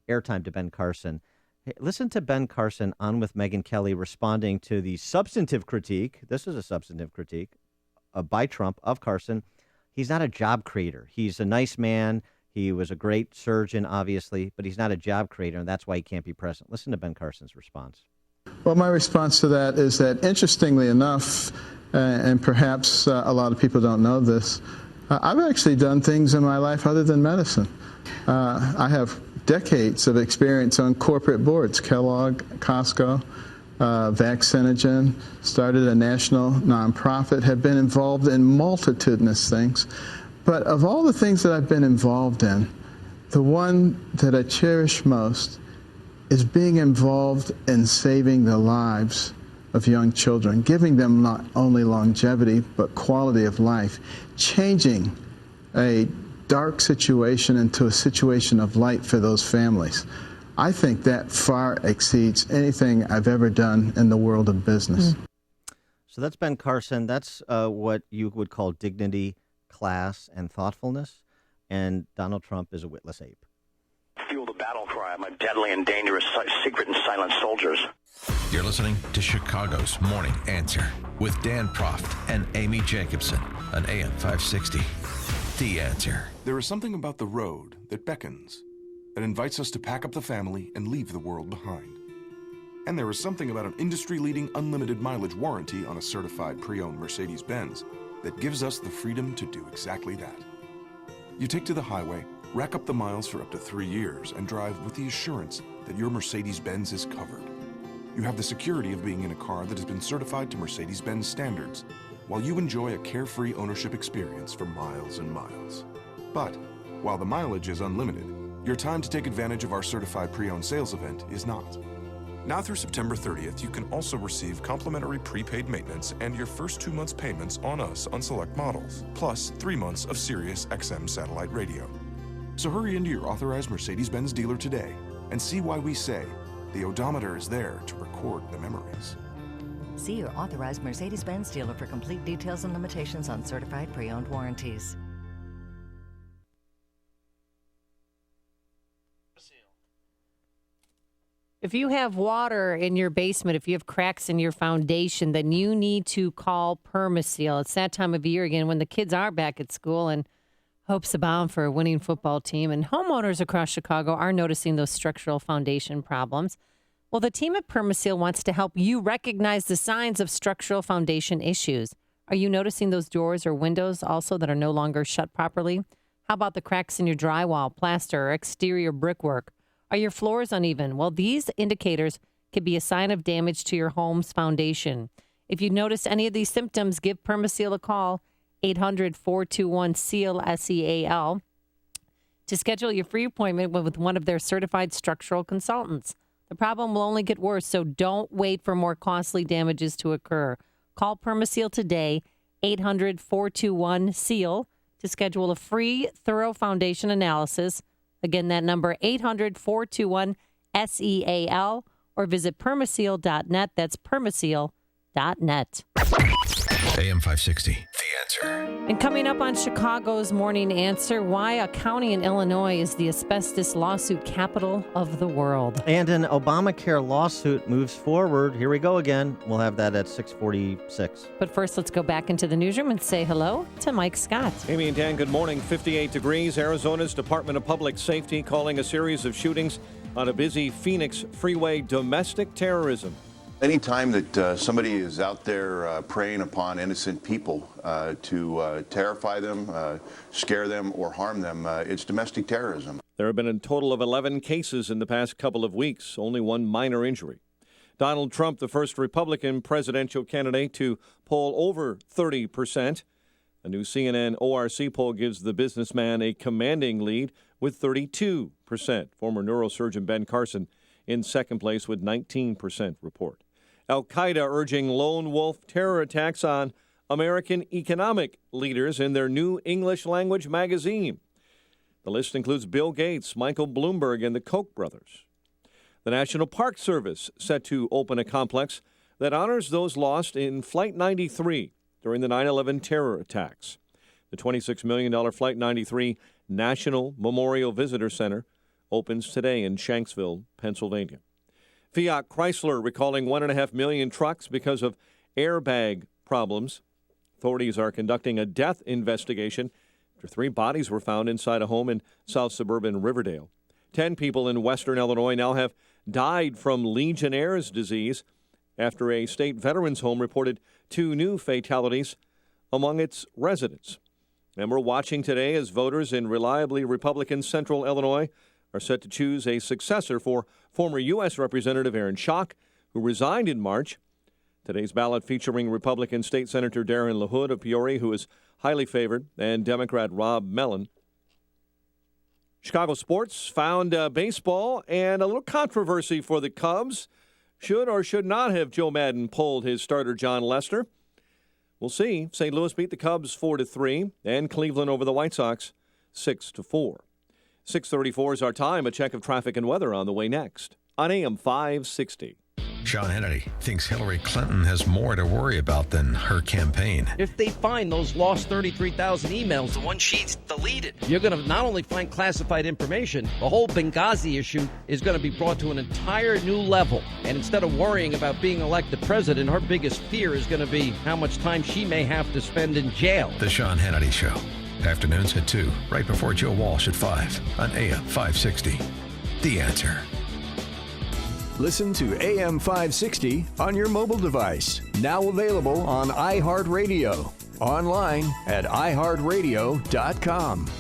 airtime to Ben Carson. Hey, listen to Ben Carson on with Megyn Kelly responding to the substantive critique. This is a substantive critique by Trump of Carson. He's not a job creator. He's a nice man. He was a great surgeon, obviously, but he's not a job creator, and that's why he can't be president. Listen to Ben Carson's response. Well, my response to that is that, interestingly enough, and perhaps a lot of people don't know this, I've actually done things in my life other than medicine. I have decades of experience on corporate boards, Kellogg, Costco, Vaccinogen, started a national nonprofit, have been involved in multitudinous things. But of all the things that I've been involved in, the one that I cherish most is being involved in saving the lives of young children, giving them not only longevity, but quality of life, changing a dark situation into a situation of light for those families. I think that far exceeds anything I've ever done in the world of business. So that's Ben Carson. That's what you would call dignity, class, and thoughtfulness. And Donald Trump is a witless ape. Fuel the battle cry of my deadly and dangerous secret and silent soldiers. You're listening to Chicago's Morning Answer with Dan Proft and Amy Jacobson on AM 560. The Answer. There is something about the road that beckons, that invites us to pack up the family and leave the world behind. And there is something about an industry-leading unlimited mileage warranty on a certified pre-owned Mercedes-Benz that gives us the freedom to do exactly that. You take to the highway, rack up the miles for up to 3 years, and drive with the assurance that your Mercedes-Benz is covered. You have the security of being in a car that has been certified to Mercedes-Benz standards, while you enjoy a carefree ownership experience for miles and miles. But while the mileage is unlimited, your time to take advantage of our certified pre-owned sales event is not. Now through September 30th, you can also receive complimentary prepaid maintenance and your first 2 months payments on us on select models, plus 3 months of Sirius XM satellite radio. So hurry into your authorized Mercedes-Benz dealer today and see why we say the odometer is there to record the memories. See your authorized Mercedes-Benz dealer for complete details and limitations on certified pre-owned warranties. If you have water in your basement, if you have cracks in your foundation, then you need to call Permaseal. It's that time of year again when the kids are back at school and hopes abound for a winning football team. And homeowners across Chicago are noticing those structural foundation problems. Well, the team at Permaseal wants to help you recognize the signs of structural foundation issues. Are you noticing those doors or windows also that are no longer shut properly? How about the cracks in your drywall, plaster, or exterior brickwork? Are your floors uneven? Well, these indicators could be a sign of damage to your home's foundation. If you notice any of these symptoms, give Permaseal a call 800-421-SEAL, SEAL, to schedule your free appointment with one of their certified structural consultants. The problem will only get worse, so don't wait for more costly damages to occur. Call PermaSeal today, 800-421-SEAL, to schedule a free, thorough foundation analysis. Again, that number, 800-421-SEAL, or visit permaseal.net. That's permaseal.net. AM 560, The Answer. And coming up on Chicago's Morning Answer, why a county in Illinois is the asbestos lawsuit capital of the world. And an Obamacare lawsuit moves forward. Here we go again. We'll have that at 6:46. But first, let's go back into the newsroom and say hello to Mike Scott. Amy and Dan, good morning. 58 degrees. Arizona's Department of Public Safety calling a series of shootings on a busy Phoenix freeway domestic terrorism. Anytime that somebody is out there preying upon innocent people to terrify them, scare them, or harm them, it's domestic terrorism. There have been a total of 11 cases in the past couple of weeks, only one minor injury. Donald Trump, the first Republican presidential candidate to poll over 30%. A new CNN ORC poll gives the businessman a commanding lead with 32%. Former neurosurgeon Ben Carson in second place with 19% report. Al-Qaeda urging lone wolf terror attacks on American economic leaders in their new English language magazine. The list includes Bill Gates, Michael Bloomberg, and the Koch brothers. The National Park Service set to open a complex that honors those lost in Flight 93 during the 9/11 terror attacks. The $26 million Flight 93 National Memorial Visitor Center opens today in Shanksville, Pennsylvania. Fiat Chrysler recalling 1.5 million trucks because of airbag problems. Authorities are conducting a death investigation after 3 bodies were found inside a home in south suburban Riverdale. 10 people in western Illinois now have died from Legionnaire's disease after a state veterans home reported 2 new fatalities among its residents. And we're watching today as voters in reliably Republican central Illinois are set to choose a successor for former U.S. Representative Aaron Schock, who resigned in March. Today's ballot featuring Republican State Senator Darren LaHood of Peoria, who is highly favored, and Democrat Rob Mellon. Chicago sports found baseball and a little controversy for the Cubs. Should or should not have Joe Madden pulled his starter John Lester? We'll see. St. Louis beat the Cubs 4-3, and Cleveland over the White Sox 6-4. 6:34 is our time. A check of traffic and weather on the way next on AM 560. Sean Hannity thinks Hillary Clinton has more to worry about than her campaign. If they find those lost 33,000 emails, the one she's deleted, you're going to not only find classified information, the whole Benghazi issue is going to be brought to an entire new level. And instead of worrying about being elected president, her biggest fear is going to be how much time she may have to spend in jail. The Sean Hannity Show. Afternoons at 2, right before Joe Walsh at 5 on AM 560. The Answer. Listen to AM 560 on your mobile device. Now available on iHeartRadio. Online at iHeartRadio.com.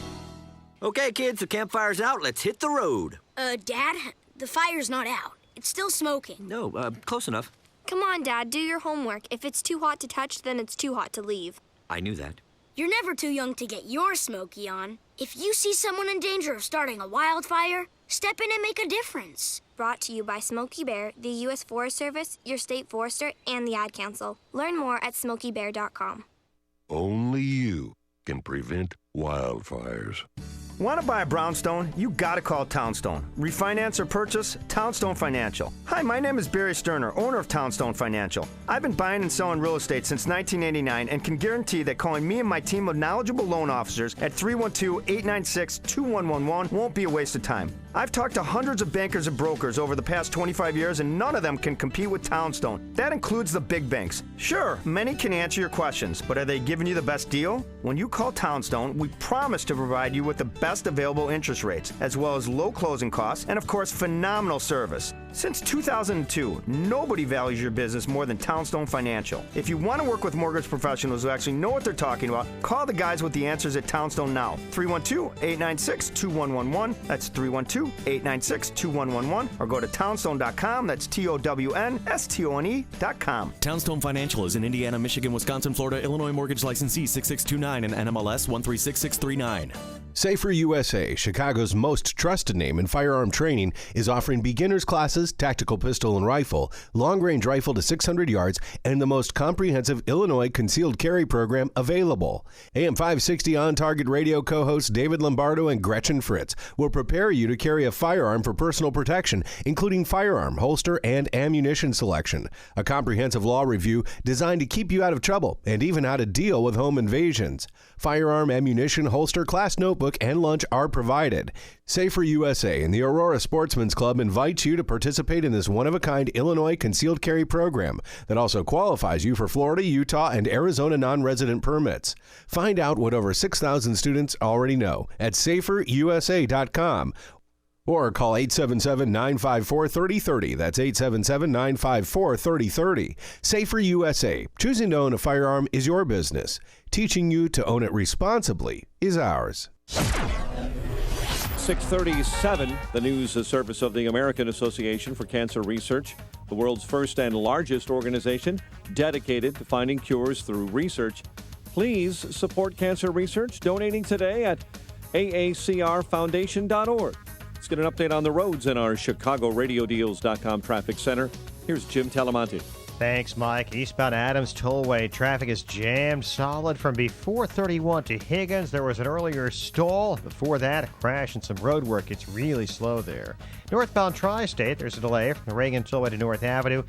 Okay, kids, the campfire's out. Let's hit the road. Dad, the fire's not out. It's still smoking. No, close enough. Come on, Dad, do your homework. If it's too hot to touch, then it's too hot to leave. I knew that. You're never too young to get your smoky on. If you see someone in danger of starting a wildfire, step in and make a difference. Brought to you by Smokey Bear, the U.S. Forest Service, your state forester, and the Ad Council. Learn more at SmokeyBear.com. Only you can prevent wildfires. Want to buy a brownstone? You got to call Townstone. Refinance or purchase? Townstone Financial. Hi, my name is Barry Sterner, owner of Townstone Financial. I've been buying and selling real estate since 1989 and can guarantee that calling me and my team of knowledgeable loan officers at 312-896-2111 won't be a waste of time. I've talked to hundreds of bankers and brokers over the past 25 years, and none of them can compete with Townstone. That includes the big banks. Sure, many can answer your questions, but are they giving you the best deal? When you call Townstone, we promise to provide you with the best available interest rates, as well as low closing costs, and of course, phenomenal service. Since 2002, nobody values your business more than Townstone Financial. If you want to work with mortgage professionals who actually know what they're talking about, call the guys with the answers at Townstone now. 312-896-2111. That's 312-896-2111. Or go to townstone.com. That's TOWNSTONE.com. Townstone Financial is an Indiana, Michigan, Wisconsin, Florida, Illinois mortgage licensee 6629 and NMLS 136639. Safer USA, Chicago's most trusted name in firearm training, is offering beginners classes, tactical pistol and rifle, long-range rifle to 600 yards, and the most comprehensive Illinois concealed carry program available. AM 560 On Target Radio co-hosts David Lombardo and Gretchen Fritz will prepare you to carry a firearm for personal protection, including firearm, holster, and ammunition selection. A comprehensive law review designed to keep you out of trouble and even how to deal with home invasions. Firearm, ammunition, holster, class notebook, and lunch are provided. Safer USA and the Aurora Sportsman's Club invite you to participate in this one-of-a-kind Illinois concealed carry program that also qualifies you for Florida, Utah, and Arizona non-resident permits. Find out what over 6,000 students already know at saferusa.com. Or call 877-954-3030. That's 877-954-3030. Safer USA. Choosing to own a firearm is your business. Teaching you to own it responsibly is ours. 637, the news service of the American Association for Cancer Research, the world's first and largest organization dedicated to finding cures through research. Please support cancer research donating today at aacrfoundation.org. Let's get an update on the roads in our ChicagoRadioDeals.com traffic center. Here's Jim Talamonte. Thanks, Mike. Eastbound Adams Tollway traffic is jammed solid from before 31 to Higgins. There was an earlier stall. Before that, a crash and some road work. It's really slow there. Northbound Tri-State, there's a delay from the Reagan Tollway to North Avenue.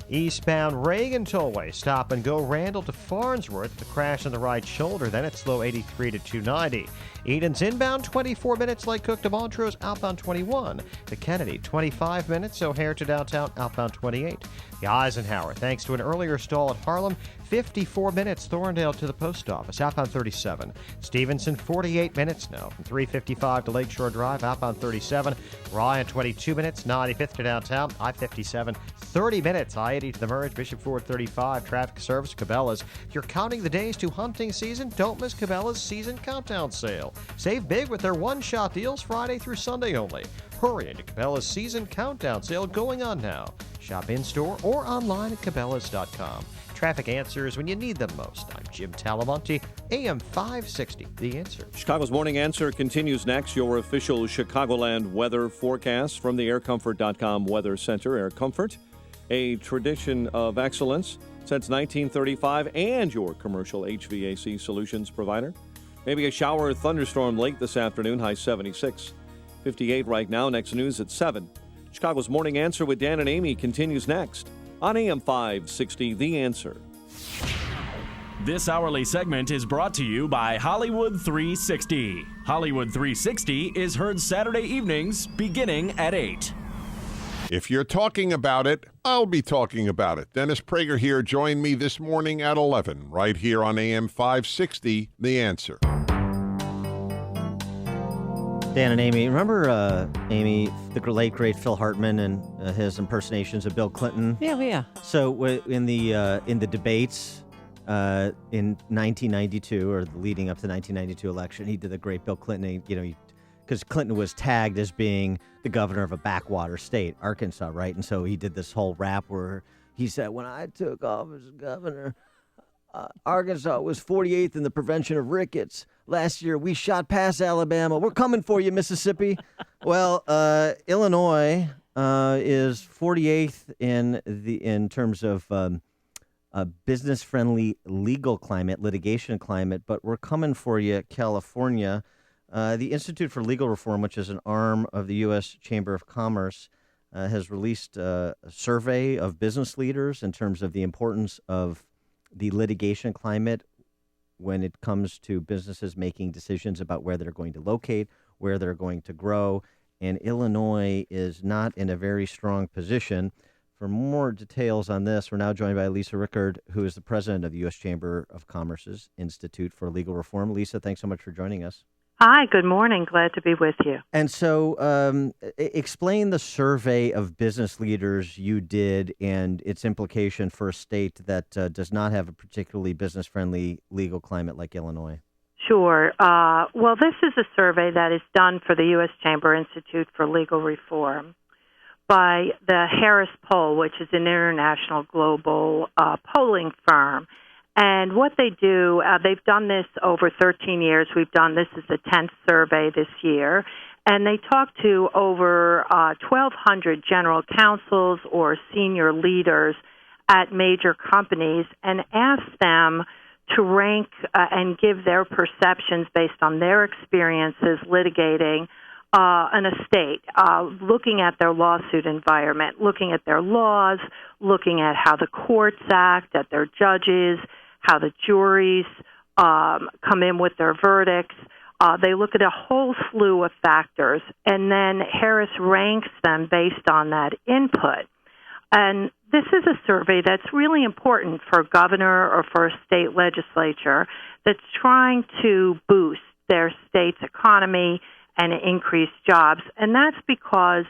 Eastbound Reagan Tollway, stop and go Randall to Farnsworth. The crash on the right shoulder, then it's slow 83 to 290. Eden's inbound 24 minutes, Lake Cook to Montrose, outbound 21. To Kennedy, 25 minutes, O'Hare to downtown, outbound 28. The Eisenhower, thanks to an earlier stall at Harlem, 54 minutes, Thorndale to the post office, outbound 37. Stevenson, 48 minutes now, from 355 to Lakeshore Drive, outbound 37. Ryan, 22 minutes, 95th to downtown, I-57, 30 minutes, I-80 to the merge, Bishop Ford, 35, traffic service, Cabela's. If you're counting the days to hunting season, don't miss Cabela's season countdown sale. Save big with their one-shot deals Friday through Sunday only. Hurry into Cabela's season countdown sale going on now. Shop in-store or online at Cabela's.com. Traffic answers when you need them most. I'm Jim Talamonte, AM 560, The Answer. Chicago's Morning Answer continues next. Your official Chicagoland weather forecast from the AirComfort.com Weather Center. Air Comfort, a tradition of excellence since 1935 and your commercial HVAC solutions provider. Maybe a shower or thunderstorm late this afternoon, high 76. 58 right now. Next news at 7. Chicago's Morning Answer with Dan and Amy continues next on AM 560, The Answer. This hourly segment is brought to you by Hollywood 360. Hollywood 360 is heard Saturday evenings beginning at 8. If you're talking about it, I'll be talking about it. Dennis Prager here. Join me this morning at 11, right here on AM 560, The Answer. Dan and Amy, remember, Amy, the late, great Phil Hartman and his impersonations of Bill Clinton? Yeah. So in the debates in 1992, or leading up to the 1992 election, he did the great Bill Clinton, because Clinton was tagged as being the governor of a backwater state, Arkansas, right? And so he did this whole rap where he said, when I took office as governor, Arkansas was 48th in the prevention of rickets. Last year, we shot past Alabama. We're coming for you, Mississippi. Well, Illinois is 48th in terms of a business-friendly legal climate, litigation climate, but we're coming for you, California. The Institute for Legal Reform, which is an arm of the U.S. Chamber of Commerce, has released a survey of business leaders in terms of the importance of the litigation climate when it comes to businesses making decisions about where they're going to locate, where they're going to grow. And Illinois is not in a very strong position. For more details on this, we're now joined by Lisa Rickard, who is the president of the U.S. Chamber of Commerce's Institute for Legal Reform. Lisa, thanks so much for joining us. Hi, good morning. Glad to be with you. And so, explain the survey of business leaders you did and its implication for a state that does not have a particularly business-friendly legal climate like Illinois. Sure. Well, this is a survey that is done for the U.S. Chamber Institute for Legal Reform by the Harris Poll, which is an international global polling firm. And what they do, they've done this over 13 years. This is the 10th survey this year. And they talk to over 1,200 general counsels or senior leaders at major companies and ask them to rank and give their perceptions based on their experiences litigating an estate, looking at their lawsuit environment, looking at their laws, looking at how the courts act, at their judges, how the juries come in with their verdicts. They look at a whole slew of factors, and then Harris ranks them based on that input. And this is a survey that's really important for a governor or for a state legislature that's trying to boost their state's economy and increase jobs. And that's because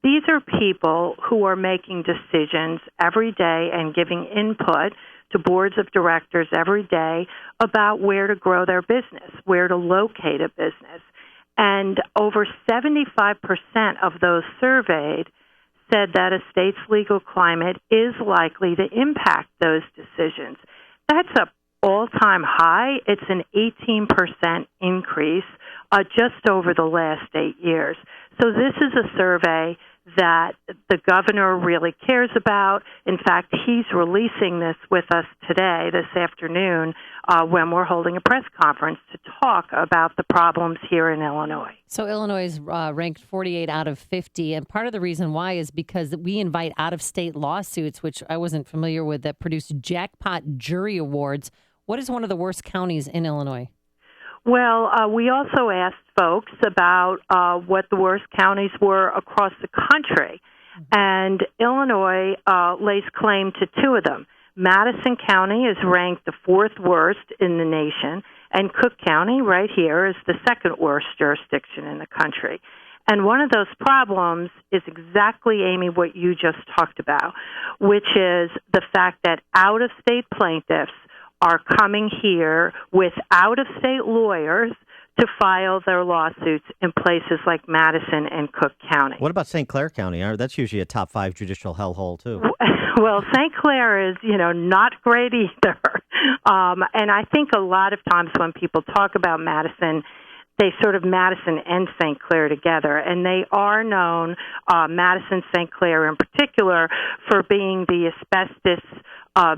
these are people who are making decisions every day and giving input to boards of directors every day about where to grow their business, where to locate a business. And over 75% of those surveyed said that a state's legal climate is likely to impact those decisions. That's an all-time high. It's an 18% increase just over the last 8 years. So this is a survey that the governor really cares about. In fact, he's releasing this with us today, this afternoon, when we're holding a press conference to talk about the problems here in Illinois. So Illinois is ranked 48 out of 50, and part of the reason why is because we invite out-of-state lawsuits, which I wasn't familiar with, that produce jackpot jury awards. What is one of the worst counties in Illinois? Well, we also asked folks about what the worst counties were across the country, and Illinois lays claim to two of them. Madison County is ranked the fourth worst in the nation, and Cook County, right here, is the second worst jurisdiction in the country. And one of those problems is exactly, Amy, what you just talked about, which is the fact that out-of-state plaintiffs are coming here with out-of-state lawyers to file their lawsuits in places like Madison and Cook County. What about St. Clair County? That's usually a top 5 judicial hellhole, too. Well, St. Clair is, not great either. And I think a lot of times when people talk about Madison, they sort of Madison and St. Clair together, and they are known, Madison, St. Clair in particular, for being the asbestos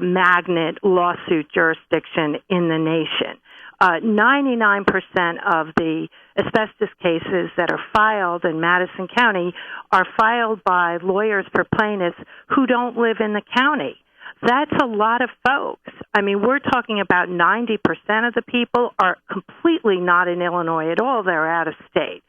magnet lawsuit jurisdiction in the nation. 99% of the asbestos cases that are filed in Madison County are filed by lawyers for plaintiffs who don't live in the county. That's a lot of folks. I mean, we're talking about 90% of the people are completely not in Illinois at all. They're out of state.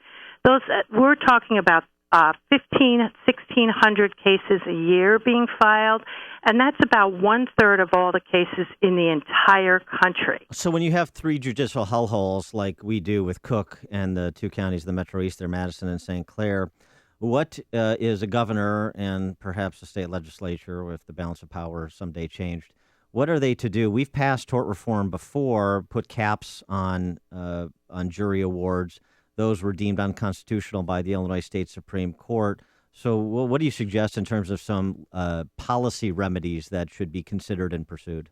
We're talking about 1,600 cases a year being filed, and that's about 1/3 of all the cases in the entire country. So when you have 3 judicial hellholes like we do with Cook and the 2 counties of the Metro East, there, Madison and St. Clair, what is a governor and perhaps a state legislature, if the balance of power someday changed, what are they to do? We've passed tort reform before, put caps on jury awards. Those were deemed unconstitutional by the Illinois State Supreme Court. So what do you suggest in terms of some policy remedies that should be considered and pursued?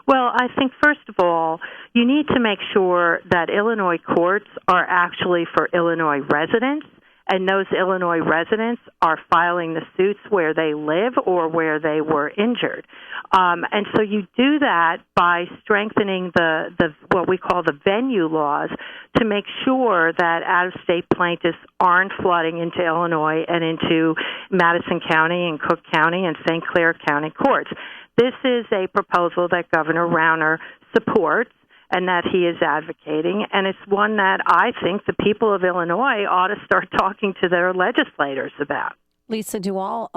Well, I think, first of all, you need to make sure that Illinois courts are actually for Illinois residents, and those Illinois residents are filing the suits where they live or where they were injured. And so you do that by strengthening the what we call the venue laws to make sure that out-of-state plaintiffs aren't flooding into Illinois and into Madison County and Cook County and St. Clair County courts. This is a proposal that Governor Rauner supports and that he is advocating, and it's one that I think the people of Illinois ought to start talking to their legislators about. Lisa, do all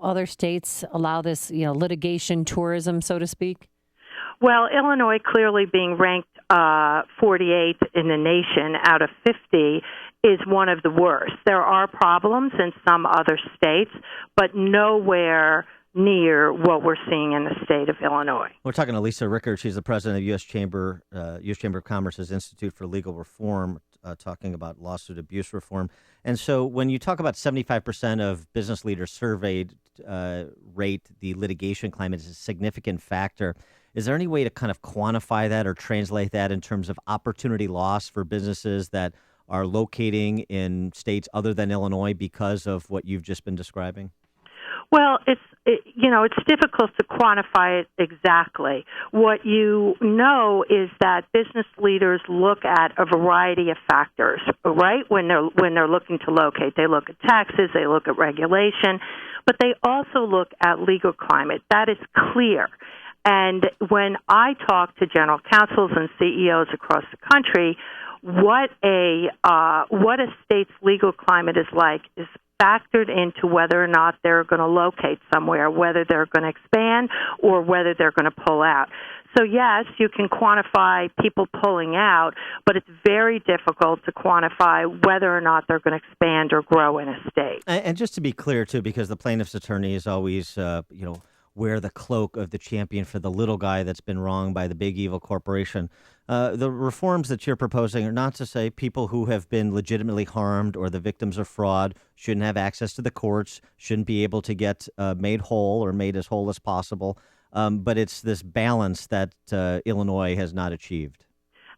other states allow this, litigation tourism, so to speak? Well, Illinois clearly being ranked 48th in the nation out of 50 is one of the worst. There are problems in some other states, but nowhere near what we're seeing in the state of Illinois. We're talking to Lisa Rickard. She's the president of U.S. Chamber of Commerce's Institute for Legal Reform, talking about lawsuit abuse reform. And so when you talk about 75% of business leaders surveyed rate the litigation climate as a significant factor, is there any way to kind of quantify that or translate that in terms of opportunity loss for businesses that are locating in states other than Illinois because of what you've just been describing? Well, it's difficult to quantify it exactly. What you know is that business leaders look at a variety of factors, right? When they're looking to locate, they look at taxes, they look at regulation, but they also look at legal climate. That is clear. And when I talk to general counsels and CEOs across the country, what a state's legal climate is like is factored into whether or not they're going to locate somewhere, whether they're going to expand or whether they're going to pull out. So yes, you can quantify people pulling out, but it's very difficult to quantify whether or not they're going to expand or grow in a state. And just to be clear, too, because the plaintiff's attorney is always, wear the cloak of the champion for the little guy that's been wronged by the big evil corporation. The reforms that you're proposing are not to say people who have been legitimately harmed or the victims of fraud shouldn't have access to the courts, shouldn't be able to get made whole or made as whole as possible. But it's this balance that Illinois has not achieved.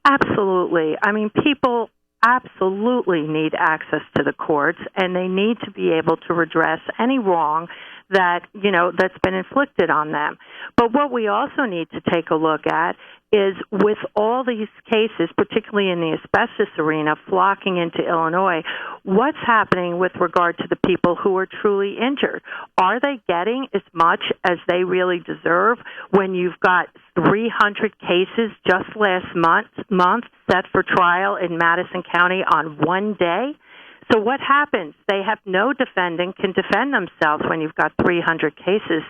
Absolutely. I mean, people absolutely need access to the courts, and they need to be able to redress any wrong that's been inflicted on them. But what we also need to take a look at is with all these cases, particularly in the asbestos arena, flocking into Illinois, what's happening with regard to the people who are truly injured? Are they getting as much as they really deserve when you've got 300 cases just last month set for trial in Madison County on one day? So what happens? They have no defendant can defend themselves when you've got 300 cases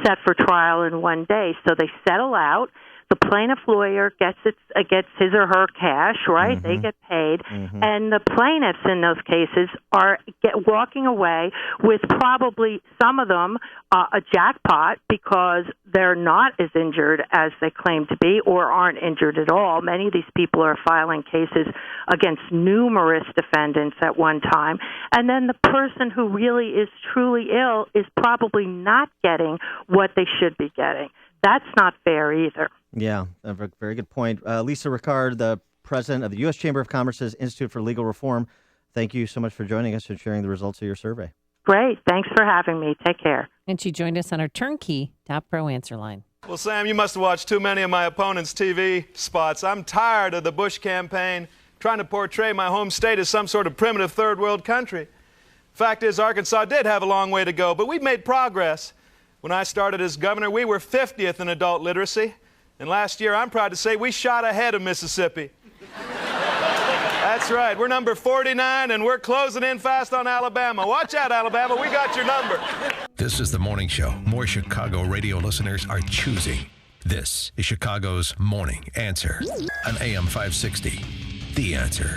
set for trial in one day. So they settle out. The plaintiff lawyer gets his or her cash, right? Mm-hmm. They get paid. Mm-hmm. And the plaintiffs in those cases are walking away with probably some of them a jackpot because they're not as injured as they claim to be or aren't injured at all. Many of these people are filing cases against numerous defendants at one time. And then the person who really is truly ill is probably not getting what they should be getting. That's not fair either. Yeah, a very good point. Lisa Rickard, the president of the U.S. Chamber of Commerce's Institute for Legal Reform, thank you so much for joining us and sharing the results of your survey. Great. Thanks for having me. Take care. And she joined us on our turnkey Top Pro answer line. Well, Sam, you must have watched too many of my opponent's TV spots. I'm tired of the Bush campaign trying to portray my home state as some sort of primitive third world country. Fact is, Arkansas did have a long way to go, but we've made progress. When I started as governor, we were 50th in adult literacy. And last year, I'm proud to say, we shot ahead of Mississippi. That's right. We're number 49, and we're closing in fast on Alabama. Watch out, Alabama. We got your number. This is The Morning Show. More Chicago radio listeners are choosing. This is Chicago's Morning Answer on AM 560. The Answer.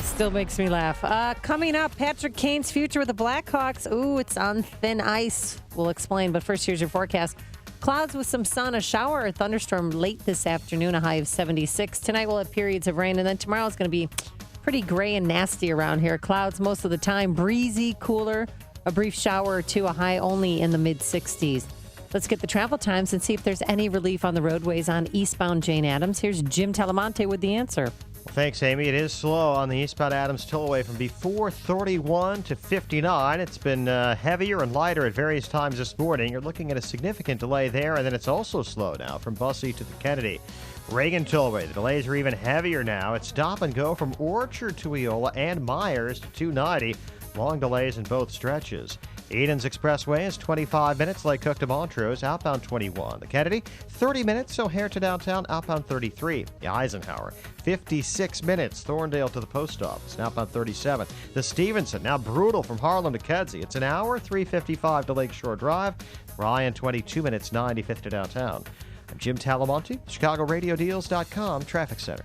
Still makes me laugh. Coming up, Patrick Kane's future with the Blackhawks. Ooh, it's on thin ice. We'll explain, but first, here's your forecast. Clouds with some sun, a shower or thunderstorm late this afternoon, a high of 76. Tonight we'll have periods of rain, and then tomorrow it's going to be pretty gray and nasty around here. Clouds most of the time, breezy, cooler, a brief shower or two, a high only in the mid-60s. Let's get the travel times and see if there's any relief on the roadways on eastbound Jane Addams. Here's Jim Talamonte with the answer. Well, thanks, Amy. It is slow on the eastbound Adams Tollway from before 31 to 59. It's been heavier and lighter at various times this morning. You're looking at a significant delay there, and then it's also slow now from Bussey to the Kennedy. Reagan Tollway, the delays are even heavier now. It's stop and go from Orchard to Eola and Myers to 290. Long delays in both stretches. Edens Expressway is 25 minutes, Lake Cook to Montrose, outbound 21. The Kennedy, 30 minutes, O'Hare to downtown, outbound 33. The Eisenhower, 56 minutes, Thorndale to the post office, outbound 37. The Stevenson, now brutal from Harlem to Kedzie. It's an hour, 3:55 to Lakeshore Drive. Ryan, 22 minutes, 95th to downtown. I'm Jim Talamonte, ChicagoRadioDeals.com Traffic Center.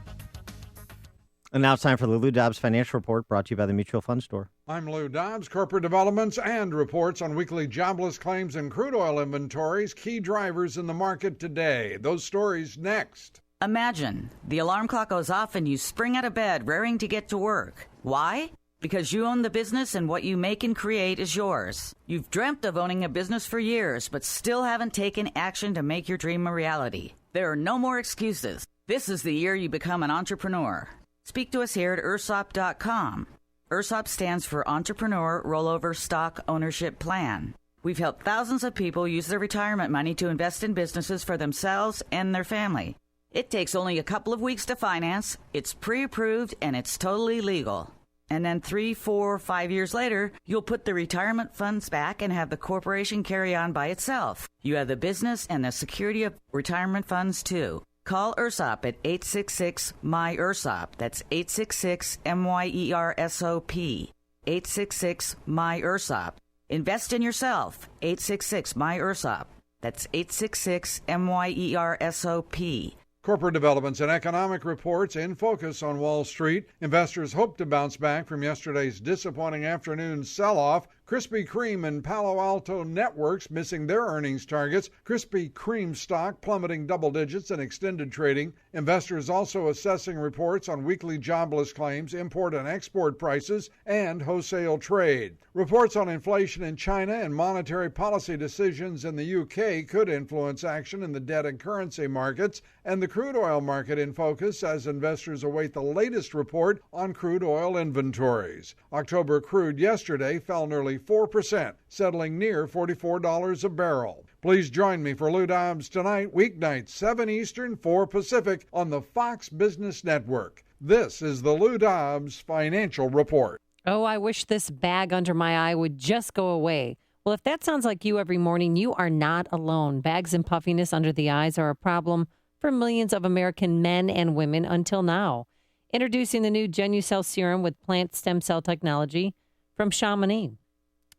And now it's time for the Lou Dobbs Financial Report, brought to you by the Mutual Fund Store. I'm Lou Dobbs. Corporate developments and reports on weekly jobless claims and crude oil inventories, key drivers in the market today. Those stories next. Imagine the alarm clock goes off and you spring out of bed, raring to get to work. Why? Because you own the business and what you make and create is yours. You've dreamt of owning a business for years, but still haven't taken action to make your dream a reality. There are no more excuses. This is the year you become an entrepreneur. Speak to us here at ursop.com. URSOP stands for Entrepreneur Rollover Stock Ownership Plan. We've helped thousands of people use their retirement money to invest in businesses for themselves and their family. It takes only a couple of weeks to finance, it's pre-approved, and it's totally legal. And then 3, 4, 5 years later, you'll put the retirement funds back and have the corporation carry on by itself. You have the business and the security of retirement funds, too. Call URSOP at 866-MY-URSOP. That's 866-MYERSOP. 866-MY-URSOP. Invest in yourself. 866-MY-URSOP. That's 866-MYERSOP. Corporate developments and economic reports in focus on Wall Street. Investors hope to bounce back from yesterday's disappointing afternoon sell-off. Krispy Kreme and Palo Alto Networks missing their earnings targets. Krispy Kreme stock plummeting double digits in extended trading. Investors also assessing reports on weekly jobless claims, import and export prices, and wholesale trade. Reports on inflation in China and monetary policy decisions in the UK could influence action in the debt and currency markets. And the crude oil market in focus as investors await the latest report on crude oil inventories. October crude yesterday fell nearly 4%, settling near $44 a barrel. Please join me for Lou Dobbs Tonight, weeknights 7 Eastern, 4 Pacific on the Fox Business Network. This is the Lou Dobbs Financial Report. Oh, I wish this bag under my eye would just go away. Well, if that sounds like you every morning, you are not alone. Bags and puffiness under the eyes are a problem for millions of American men and women until now. Introducing the new Genucell serum with plant stem cell technology from Chamonix.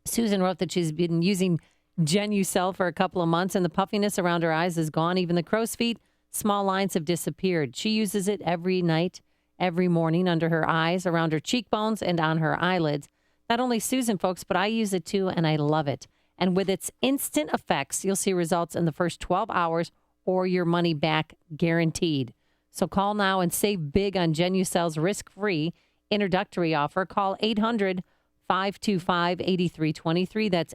Susan wrote that she's been using Genucell for a couple of months and the puffiness around her eyes is gone. Even the crow's feet, small lines have disappeared. She uses it every night, every morning under her eyes, around her cheekbones, and on her eyelids. Not only Susan, folks, but I use it too, and I love it. And with its instant effects, you'll see results in the first 12 hours or your money back guaranteed. So call now and save big on Genucell's risk-free introductory offer. Call 800-525-8323. That's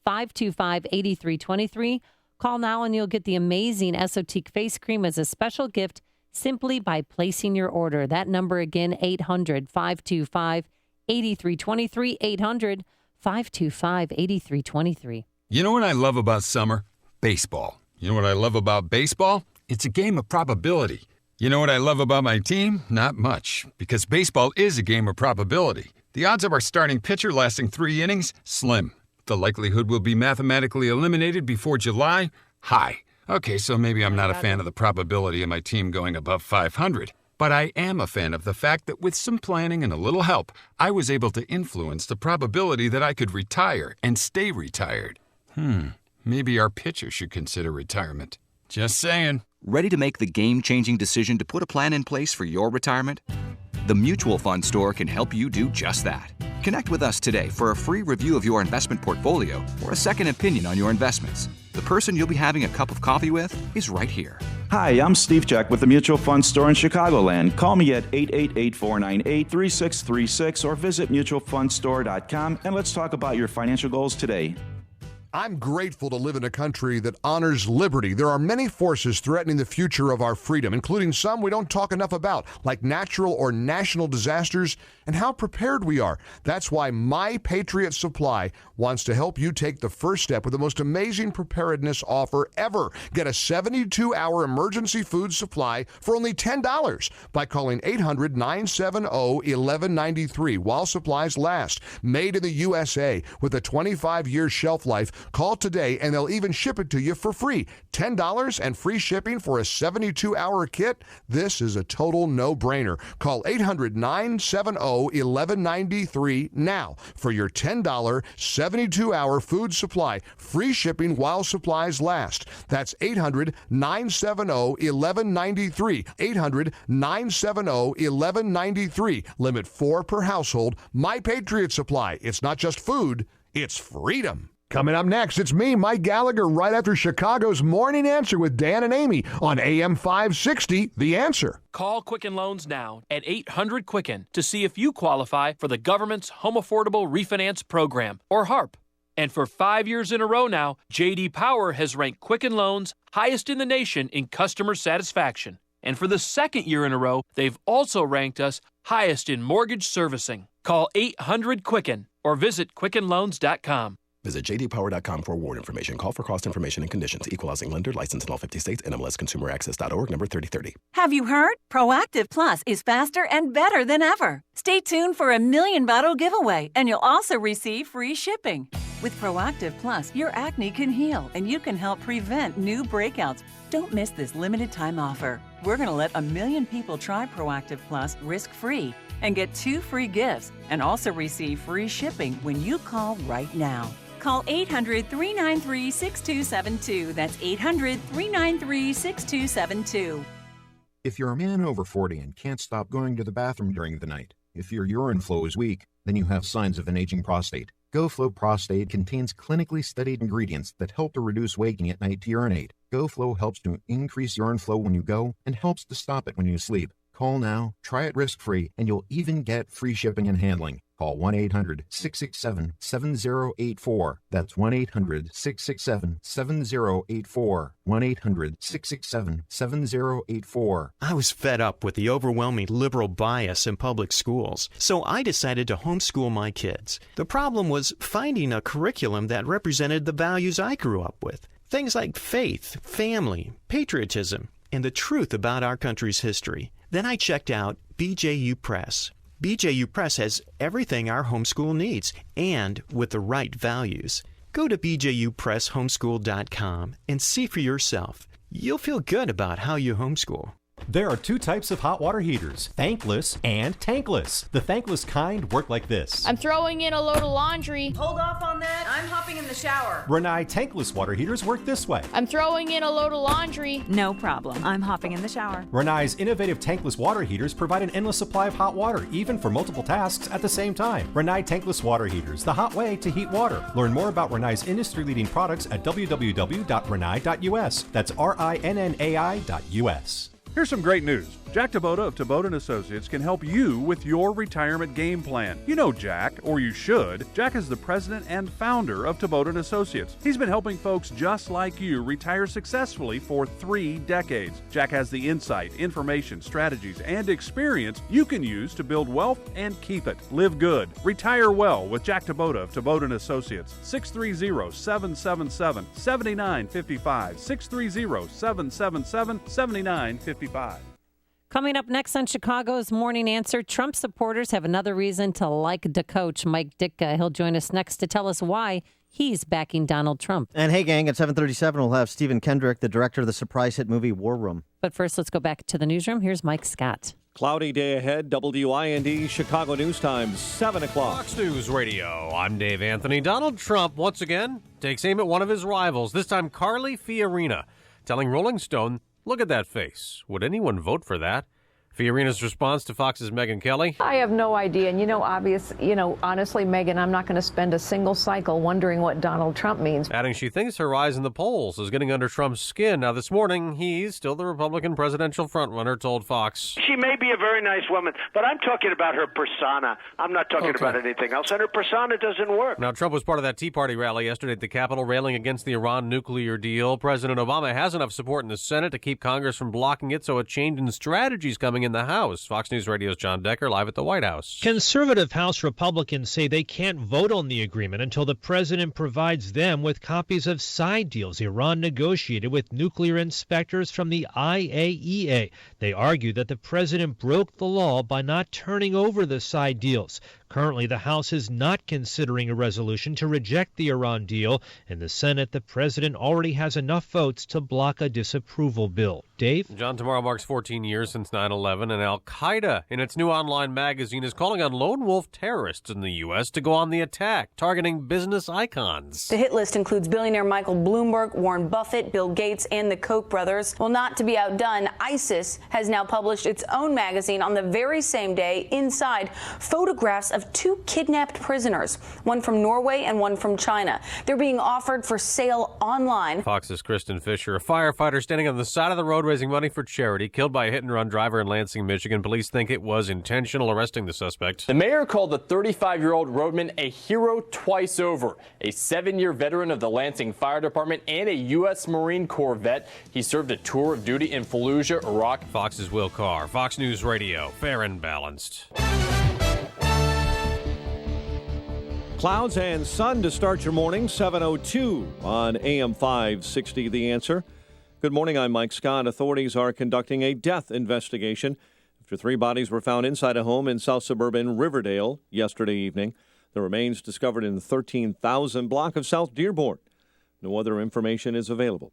800-525-8323. Call now and you'll get the amazing Esotique face cream as a special gift simply by placing your order. That number again, 800-525-8323, 800-525-8323. You know what I love about summer? Baseball. You know what I love about baseball? It's a game of probability. You know what I love about my team? Not much, because baseball is a game of probability. The odds of our starting pitcher lasting 3 innings? Slim. The likelihood we'll be mathematically eliminated before July? High. Okay, so maybe I'm not a fan of the probability of my team going above 500. But I am a fan of the fact that with some planning and a little help, I was able to influence the probability that I could retire and stay retired. Maybe our pitcher should consider retirement. Just saying. Ready to make the game-changing decision to put a plan in place for your retirement? The Mutual Fund Store can help you do just that. Connect with us today for a free review of your investment portfolio or a second opinion on your investments. The person you'll be having a cup of coffee with is right here. Hi, I'm Steve Check with the Mutual Fund Store in Chicagoland. Call me at 888-498-3636 or visit mutualfundstore.com and let's talk about your financial goals today. I'm grateful to live in a country that honors liberty. There are many forces threatening the future of our freedom, including some we don't talk enough about, like natural or national disasters and how prepared we are. That's why My Patriot Supply wants to help you take the first step with the most amazing preparedness offer ever. Get a 72-hour emergency food supply for only $10 by calling 800-970-1193 while supplies last. Made in the USA with a 25-year shelf life, Call today and they'll even ship it to you for free. $10 and free shipping for a 72-hour kit? This is a total no-brainer. Call 800-970-1193 now for your $10 72-hour food supply. Free shipping while supplies last. That's 800-970-1193. 800-970-1193. Limit 4 per household. My Patriot Supply. It's not just food, it's freedom. Coming up next, it's me, Mike Gallagher, right after Chicago's Morning Answer with Dan and Amy on AM 560, The Answer. Call Quicken Loans now at 800-QUICKEN to see if you qualify for the government's Home Affordable Refinance Program, or HARP. And for 5 years in a row now, J.D. Power has ranked Quicken Loans highest in the nation in customer satisfaction. And for the second year in a row, they've also ranked us highest in mortgage servicing. Call 800-QUICKEN or visit QuickenLoans.com. Visit jdpower.com for award information. Call for cost information and conditions. Equal housing lender. Licensed in all 50 states. NMLSConsumerAccess.org. Number 3030. Have you heard? Proactive Plus is faster and better than ever. Stay tuned for a 1,000,000 giveaway, and you'll also receive free shipping. With Proactive Plus, your acne can heal, and you can help prevent new breakouts. Don't miss this limited time offer. We're going to let 1 million people try Proactive Plus risk-free and get 2 free gifts, and also receive free shipping when you call right now. Call 800-393-6272. That's 800-393-6272. If you're a man over 40 and can't stop going to the bathroom during the night, if your urine flow is weak, then you have signs of an aging prostate. GoFlow Prostate contains clinically studied ingredients that help to reduce waking at night to urinate. GoFlow helps to increase urine flow when you go and helps to stop it when you sleep. Call now, try it risk-free, and you'll even get free shipping and handling. Call 1-800-667-7084. That's 1-800-667-7084. 1-800-667-7084. I was fed up with the overwhelming liberal bias in public schools, so I decided to homeschool my kids. The problem was finding a curriculum that represented the values I grew up with. Things like faith, family, patriotism, and the truth about our country's history. Then I checked out BJU Press. BJU Press has everything our homeschool needs, and with the right values. Go to bjupresshomeschool.com and see for yourself. You'll feel good about how you homeschool. There are 2 types of hot water heaters, thankless and tankless. The thankless kind work like this. I'm throwing in a load of laundry. Hold off on that. I'm hopping in the shower. Rinnai tankless water heaters work this way. I'm throwing in a load of laundry. No problem. I'm hopping in the shower. Rinnai's innovative tankless water heaters provide an endless supply of hot water, even for multiple tasks at the same time. Rinnai tankless water heaters, the hot way to heat water. Learn more about Rinnai's industry-leading products at www.rinnai.us. That's RINNAI.us. Here's some great news. Jack Taboda of Taboda & Associates can help you with your retirement game plan. You know Jack, or you should. Jack is the president and founder of Taboda & Associates. He's been helping folks just like you retire successfully for 3 decades. Jack has the insight, information, strategies, and experience you can use to build wealth and keep it. Live good. Retire well with Jack Taboda of Taboda & Associates. 630-777-7955. 630-777-7955. Coming up next on Chicago's Morning Answer, Trump supporters have another reason to like the coach, Mike Ditka. He'll join us next to tell us why he's backing Donald Trump. And hey, gang, at 7:37, we'll have Stephen Kendrick, the director of the surprise hit movie War Room. But first, let's go back to the newsroom. Here's Mike Scott. Cloudy day ahead. WIND Chicago News Time, 7 o'clock. Fox News Radio. I'm Dave Anthony. Donald Trump, once again, takes aim at one of his rivals, this time Carly Fiorina, telling Rolling Stone, "Look at that face. Would anyone vote for that?" Fiorina's response to Fox's Megyn Kelly. I have no idea. And, honestly, Megyn, I'm not going to spend a single cycle wondering what Donald Trump means. Adding she thinks her rise in the polls is getting under Trump's skin. Now, this morning, he's still the Republican presidential frontrunner, told Fox. She may be a very nice woman, but I'm talking about her persona. I'm not talking about anything else. And her persona doesn't work. Now, Trump was part of that Tea Party rally yesterday at the Capitol, railing against the Iran nuclear deal. President Obama has enough support in the Senate to keep Congress from blocking it, so a change in strategy is coming in the House. Fox News Radio's John Decker live at the White House. Conservative House Republicans say they can't vote on the agreement until the president provides them with copies of side deals Iran negotiated with nuclear inspectors from the IAEA. They argue that the president broke the law by not turning over the side deals. Currently, the House is not considering a resolution to reject the Iran deal. In the Senate, the president already has enough votes to block a disapproval bill. Dave? John, tomorrow marks 14 years since 9/11, and Al-Qaeda, in its new online magazine, is calling on lone wolf terrorists in the U.S. to go on the attack, targeting business icons. The hit list includes billionaire Michael Bloomberg, Warren Buffett, Bill Gates, and the Koch brothers. Well, not to be outdone, ISIS has now published its own magazine on the very same day. Inside, photographs of 2 kidnapped prisoners, one from Norway and one from China. They're being offered for sale online. Fox's Kristen Fisher, a firefighter standing on the side of the road raising money for charity, killed by a hit-and-run driver in Lansing, Michigan. Police think it was intentional, arresting the suspect. The mayor called the 35-year-old roadman a hero twice over. A 7-year veteran of the Lansing Fire Department and a U.S. Marine Corps vet. He served a tour of duty in Fallujah, Iraq. Fox's Will Carr, Fox News Radio, fair and balanced. Clouds and sun to start your morning, 7:02 on AM 560, The Answer. Good morning, I'm Mike Scott. Authorities are conducting a death investigation after 3 bodies were found inside a home in south suburban Riverdale yesterday evening. The remains discovered in the 13,000 block of South Dearborn. No other information is available.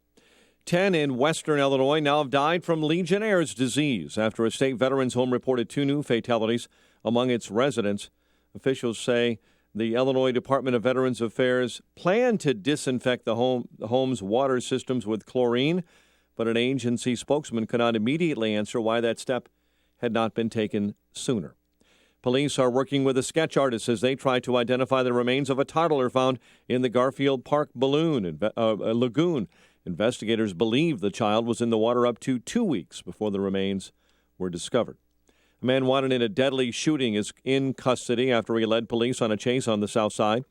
10 in western Illinois now have died from Legionnaire's disease after a state veterans home reported 2 new fatalities among its residents. Officials say the Illinois Department of Veterans Affairs planned to disinfect the home's water systems with chlorine, but an agency spokesman could not immediately answer why that step had not been taken sooner. Police are working with a sketch artist as they try to identify the remains of a toddler found in the Garfield Park lagoon. Investigators believe the child was in the water up to 2 weeks before the remains were discovered. A man wanted in a deadly shooting is in custody after he led police on a chase on the south side.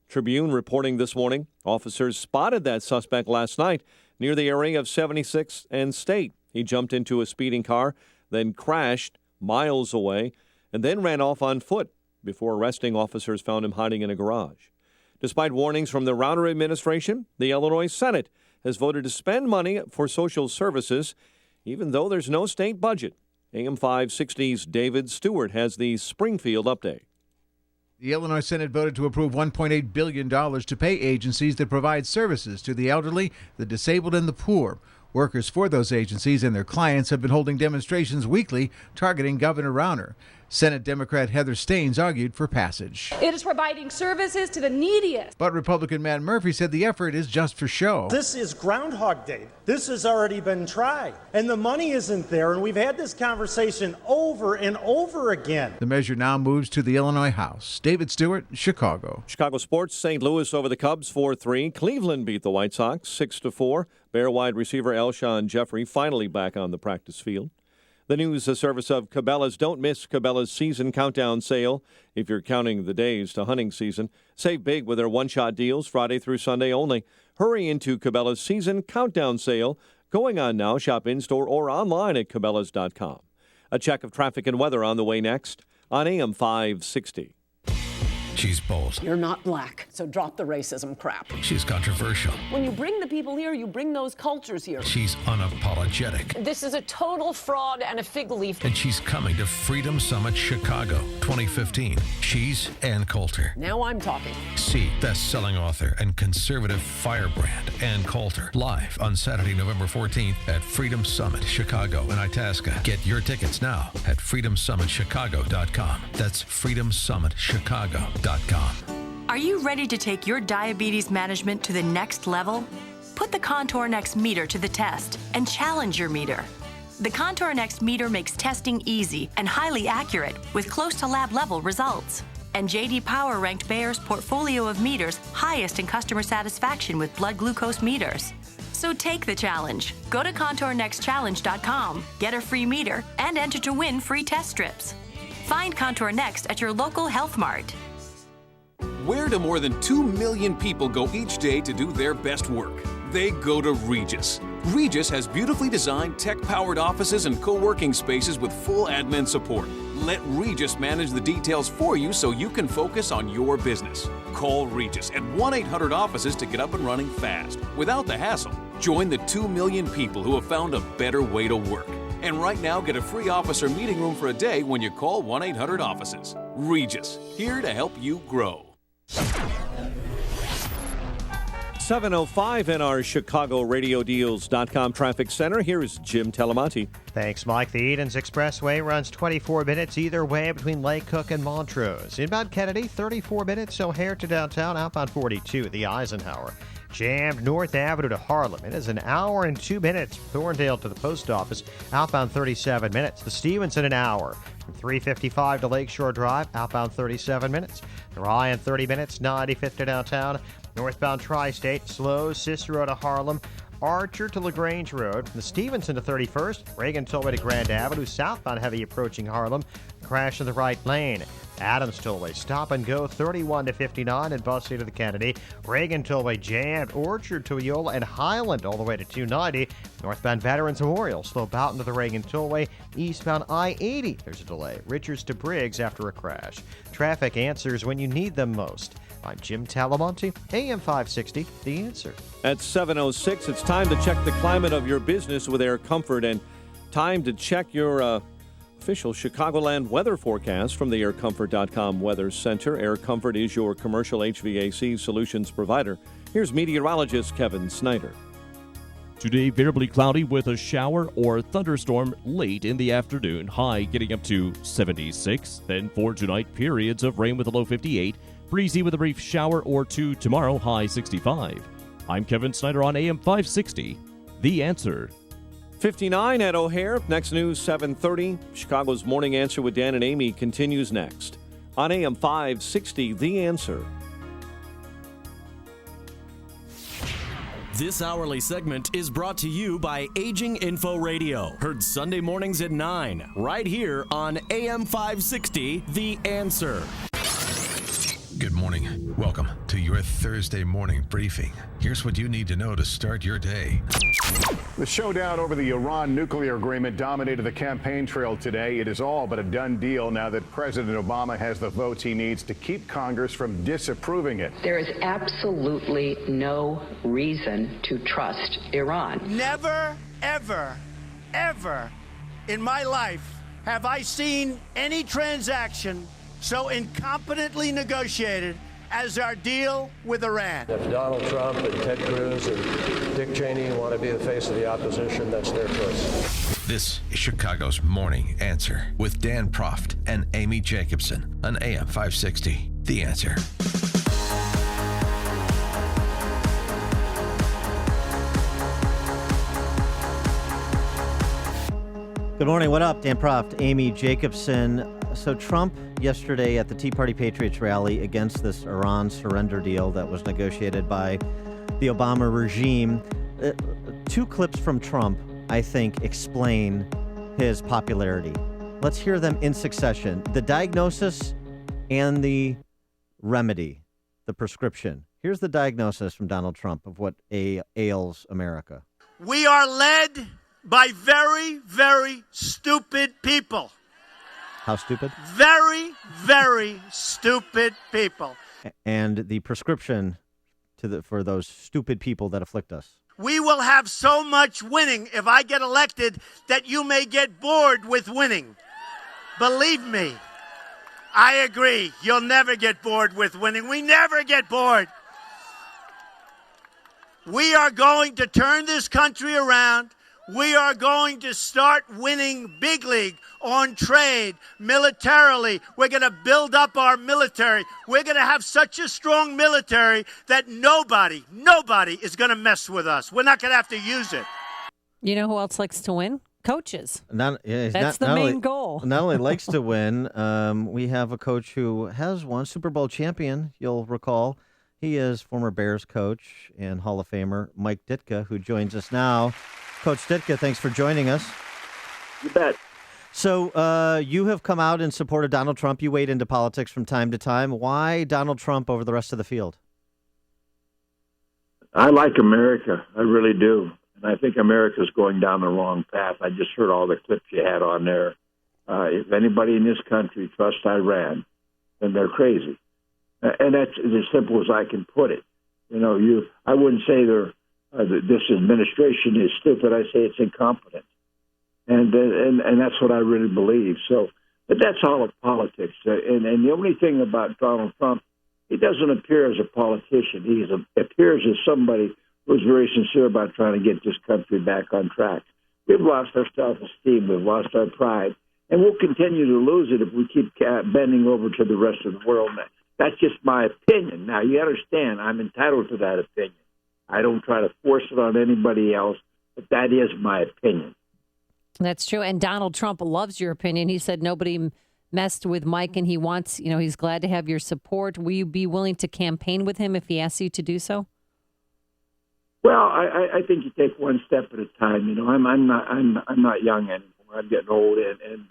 Tribune reporting this morning, officers spotted that suspect last night near the area of 76th and State. He jumped into a speeding car, then crashed miles away, and then ran off on foot. Before arresting, officers found him hiding in a garage. Despite warnings from the Rauner administration, the Illinois Senate has voted to spend money for social services, even though there's no state budget. AM 560's David Stewart has the Springfield update. The Illinois Senate voted to approve $1.8 billion to pay agencies that provide services to the elderly, the disabled, and the poor. Workers for those agencies and their clients have been holding demonstrations weekly targeting Governor Rauner. Senate Democrat Heather Staines argued for passage. It is providing services to the neediest. But Republican Matt Murphy said the effort is just for show. This is Groundhog Day. This has already been tried, and the money isn't there, and we've had this conversation over and over again. The measure now moves to the Illinois House. David Stewart, Chicago. Chicago sports, St. Louis over the Cubs 4-3. Cleveland beat the White Sox 6-4. Bear wide receiver Alshon Jeffrey finally back on the practice field. The news, a service of Cabela's. Don't miss Cabela's season countdown sale. If you're counting the days to hunting season, save big with their one-shot deals Friday through Sunday only. Hurry into Cabela's season countdown sale. Going on now. Shop in-store or online at Cabela's.com. A check of traffic and weather on the way next on AM 560. She's bold. You're not black, so drop the racism crap. She's controversial. When you bring the people here, you bring those cultures here. She's unapologetic. This is a total fraud and a fig leaf. And she's coming to Freedom Summit Chicago 2015. She's Ann Coulter. Now I'm talking. See best-selling author and conservative firebrand Ann Coulter live on Saturday, November 14th at Freedom Summit Chicago in Itasca. Get your tickets now at freedomsummitchicago.com. That's freedomsummitchicago.com. Are you ready to take your diabetes management to the next level? Put the Contour Next meter to the test and challenge your meter. The Contour Next meter makes testing easy and highly accurate with close to lab level results. And J.D. Power ranked Bayer's portfolio of meters highest in customer satisfaction with blood glucose meters. So take the challenge. Go to ContourNextChallenge.com, get a free meter, and enter to win free test strips. Find Contour Next at your local Health Mart. Where do more than 2 million people go each day to do their best work? They go to Regis. Regis has beautifully designed tech-powered offices and co-working spaces with full admin support. Let Regis manage the details for you so you can focus on your business. Call Regis at 1-800-OFFICES to get up and running fast, without the hassle. Join the 2 million people who have found a better way to work. And right now, get a free office or meeting room for a day when you call 1-800-OFFICES. Regis, here to help you grow. 7:05 in our ChicagoRadioDeals.com traffic center. Here is Jim Telemonti. Thanks, Mike. The Edens Expressway runs 24 minutes either way between Lake Cook and Montrose. Inbound Kennedy, 34 minutes. O'Hare to downtown. Outbound 42, the Eisenhower. Jammed North Avenue to Harlem. It is an hour and 2 minutes. Thorndale to the post office. Outbound 37 minutes. The Stevenson, an hour. From 355 to Lakeshore Drive. Outbound 37 minutes. The Ryan, 30 minutes. 95th to downtown. Northbound Tri-State, slow, Cicero to Harlem, Archer to LaGrange Road, the Stevenson to 31st, Reagan Tollway to Grand Avenue, southbound heavy approaching Harlem, crash in the right lane. Adams Tollway, stop and go 31 to 59 and Bussey to the Kennedy. Reagan Tollway jammed, Orchard to Eola and Highland all the way to 290. Northbound Veterans Memorial, slow Boughton to the Reagan Tollway. Eastbound I-80, there's a delay. Richards to Briggs after a crash. Traffic answers when you need them most. I'm Jim Talamonte, AM 560, The Answer. At 7:06, it's time to check the climate of your business with Air Comfort and time to check your official Chicagoland weather forecast from the aircomfort.com Weather Center. Air Comfort is your commercial HVAC solutions provider. Here's meteorologist Kevin Snyder. Today, variably cloudy with a shower or thunderstorm late in the afternoon. High getting up to 76. Then for tonight, periods of rain with a low 58. Breezy with a brief shower or two tomorrow, high 65. I'm Kevin Snyder on AM 560, The Answer. 59 at O'Hare. Next news, 7:30. Chicago's Morning Answer with Dan and Amy continues next on AM 560, The Answer. This hourly segment is brought to you by Aging Info Radio. Heard Sunday mornings at 9, right here on AM 560, The Answer. Good morning. Welcome to your Thursday morning briefing. Here's what you need to know to start your day. The showdown over the Iran nuclear agreement dominated the campaign trail today. It is all but a done deal now that President Obama has the votes he needs to keep Congress from disapproving it. There is absolutely no reason to trust Iran. Never, ever, ever in my life have I seen any transaction so incompetently negotiated as our deal with Iran. If Donald Trump and Ted Cruz and Dick Cheney want to be the face of the opposition, that's their choice. This is Chicago's Morning Answer with Dan Proft and Amy Jacobson on AM 560, The Answer. Good morning. What up? Dan Proft, Amy Jacobson. So Trump yesterday at the Tea Party Patriots rally against this Iran surrender deal that was negotiated by the Obama regime. Two clips from Trump, I think, explain his popularity. Let's hear them in succession. The diagnosis and the remedy, the prescription. Here's the diagnosis from Donald Trump of what ails America. We are led by very, very stupid people. How stupid? Very, very stupid people. And the prescription for those stupid people that afflict us. We will have so much winning if I get elected that you may get bored with winning. Believe me, I agree. You'll never get bored with winning. We never get bored. We are going to turn this country around. We are going to start winning big league on trade, militarily. We're going to build up our military. We're going to have such a strong military that nobody is going to mess with us. We're not going to have to use it. You know who else likes to win? Coaches. That's the not main only, goal. Not only likes to win, we have a coach who has won, Super Bowl champion, you'll recall. He is former Bears coach and Hall of Famer Mike Ditka, who joins us now. Coach Ditka, thanks for joining us. You bet. So you have come out in support of Donald Trump. You wade into politics from time to time. Why Donald Trump over the rest of the field? I like America. I really do. And I think America's going down the wrong path. I just heard all the clips you had on there. If anybody in this country trusts Iran, then they're crazy. And that's as simple as I can put it. I wouldn't say this administration is stupid. I say it's incompetent. And that's what I really believe. So But that's all of politics. And the only thing about Donald Trump, he doesn't appear as a politician. He appears as somebody who's very sincere about trying to get this country back on track. We've lost our self-esteem. We've lost our pride. And we'll continue to lose it if we keep bending over to the rest of the world. That's just my opinion. Now, you understand, I'm entitled to that opinion. I don't try to force it on anybody else, but that is my opinion. That's true. And Donald Trump loves your opinion. He said nobody messed with Mike, and he wants, he's glad to have your support. Will you be willing to campaign with him if he asks you to do so? Well, I think you take one step at a time. I'm not young anymore. I'm getting old, and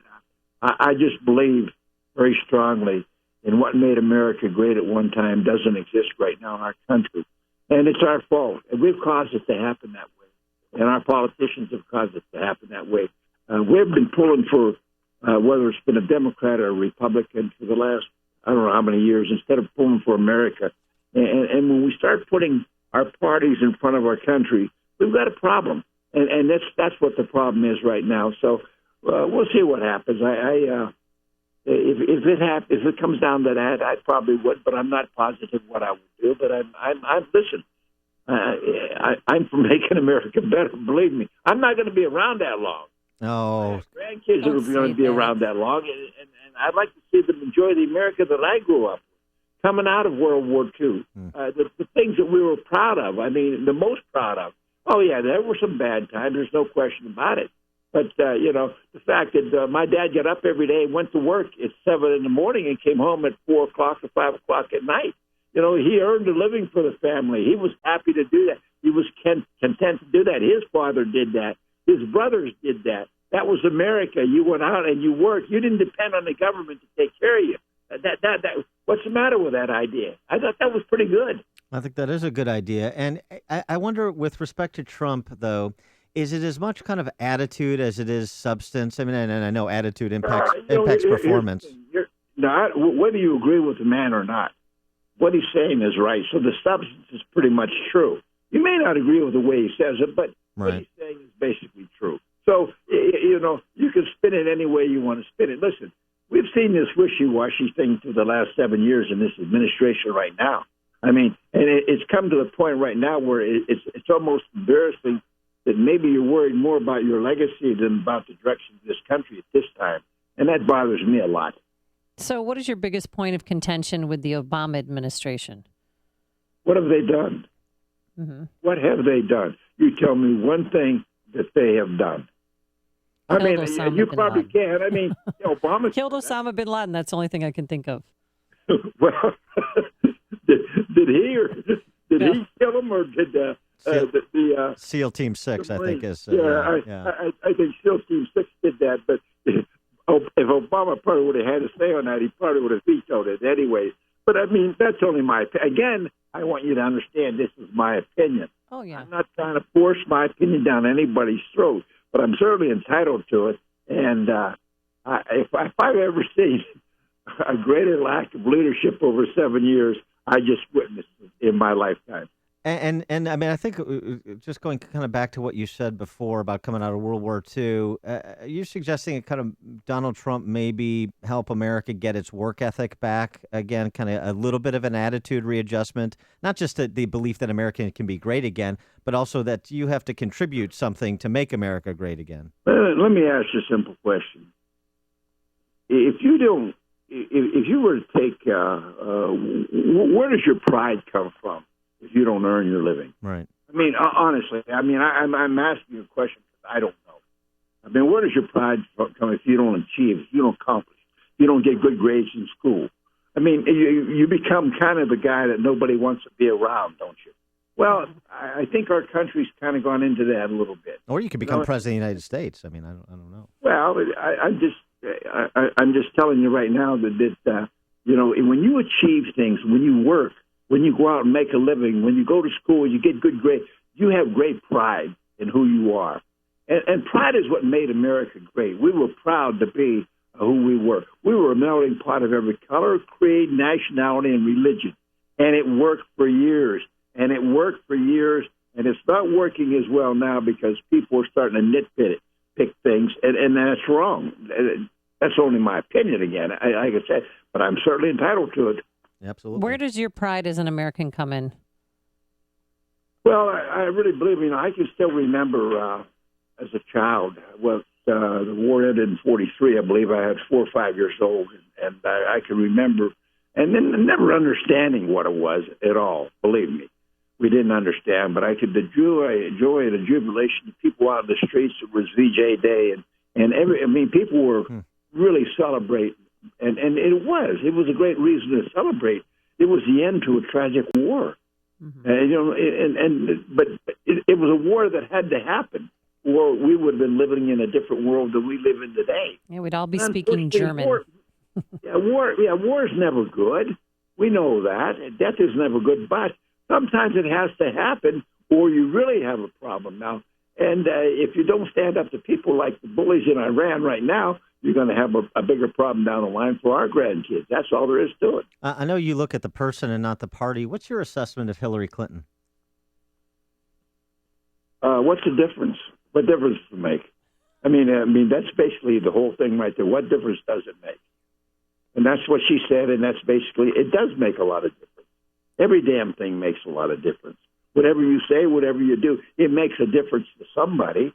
I just believe very strongly in what made America great at one time doesn't exist right now in our country, and it's our fault. And we've caused it to happen that way, and our politicians have caused it to happen that way. We've been pulling for whether it's been a Democrat or a Republican for the last I don't know how many years instead of pulling for America. And when we start putting our parties in front of our country, we've got a problem, and that's what the problem is right now. So we'll see what happens. If it comes down to that, I probably would, but I'm not positive what I would do. But listen. I'm for making America better. Believe me, I'm not going to be around that long. No, grandkids are going to be around that long, and I'd like to see them enjoy the America that I grew up with. Coming out of World War II, the things that we were proud of, the most proud of. Oh, yeah, there were some bad times. There's no question about it. But, the fact that my dad got up every day and went to work at 7 in the morning and came home at 4 o'clock or 5 o'clock at night. He earned a living for the family. He was happy to do that. He was content to do that. His father did that. His brothers did that. That was America. You went out and you worked. You didn't depend on the government to take care of you. What's the matter with that idea? I thought that was pretty good. I think that is a good idea. And I wonder, with respect to Trump, though, is it as much kind of attitude as it is substance? And I know attitude impacts performance. Whether you agree with the man or not, what he's saying is right. So the substance is pretty much true. You may not agree with the way he says it, but what he's saying is basically true. So, you can spin it any way you want to spin it. Listen, we've seen this wishy-washy thing through the last 7 years in this administration right now. And it's come to the point right now where it's almost embarrassing that maybe you're worried more about your legacy than about the direction of this country at this time. And that bothers me a lot. So what is your biggest point of contention with the Obama administration? What have they done? Mm-hmm. What have they done? You tell me one thing that they have done. You probably can. Obama killed Osama bin Laden. That's the only thing I can think of. Well, did he kill him, or did the SEAL Team 6? I think is. I think SEAL Team 6 did that. But if Obama probably would have had a say on that, he probably would have vetoed it anyway. But that's only my opinion. Again, I want you to understand this is my opinion. Oh yeah. I'm not trying to force my opinion down anybody's throat, but I'm certainly entitled to it. And if I've ever seen a greater lack of leadership over 7 years, I just witnessed it in my lifetime. And I think just going kind of back to what you said before about coming out of World War II, you're suggesting kind of Donald Trump maybe help America get its work ethic back again, kind of a little bit of an attitude readjustment, not just the belief that America can be great again, but also that you have to contribute something to make America great again. Let me ask you a simple question. If you were to take, where does your pride come from if you don't earn your living? Right. Honestly, I'm asking you a question because I don't know. Where does your pride come if you don't achieve, if you don't accomplish, if you don't get good grades in school? You become kind of the guy that nobody wants to be around, don't you? Well, I think our country's kind of gone into that a little bit. Or you could become president of the United States. I don't know. Well, I'm just telling you right now that when you achieve things, when you work, when you go out and make a living, when you go to school, you get good grades, you have great pride in who you are. And pride is what made America great. We were proud to be who we were. We were a melting pot of every color, creed, nationality, and religion. And it worked for years. And it's not working as well now because people are starting to pick things, and that's wrong. That's only my opinion again. Like I said, but I'm certainly entitled to it. Absolutely. Where does your pride as an American come in? Well, I really believe, I can still remember as a child, the war ended in 43, I believe. I was 4 or 5 years old, and I can remember, and then never understanding what it was at all, believe me. We didn't understand, but the joy and the jubilation of people out in the streets. It was VJ Day, and people were really celebrating, and it was a great reason to celebrate. It was the end to a tragic war. But it was a war that had to happen, or we would have been living in a different world than we live in today. Yeah, we'd all be speaking German. War is never good. We know that. Death is never good, but sometimes it has to happen, or you really have a problem now. And if you don't stand up to people like the bullies in Iran right now, you're going to have a bigger problem down the line for our grandkids. That's all there is to it. I know you look at the person and not the party. What's your assessment of Hillary Clinton? What's the difference? What difference does it make? I mean, that's basically the whole thing right there. What difference does it make? And that's what she said, and that's basically, it does make a lot of difference. Every damn thing makes a lot of difference. Whatever you say, whatever you do, it makes a difference to somebody.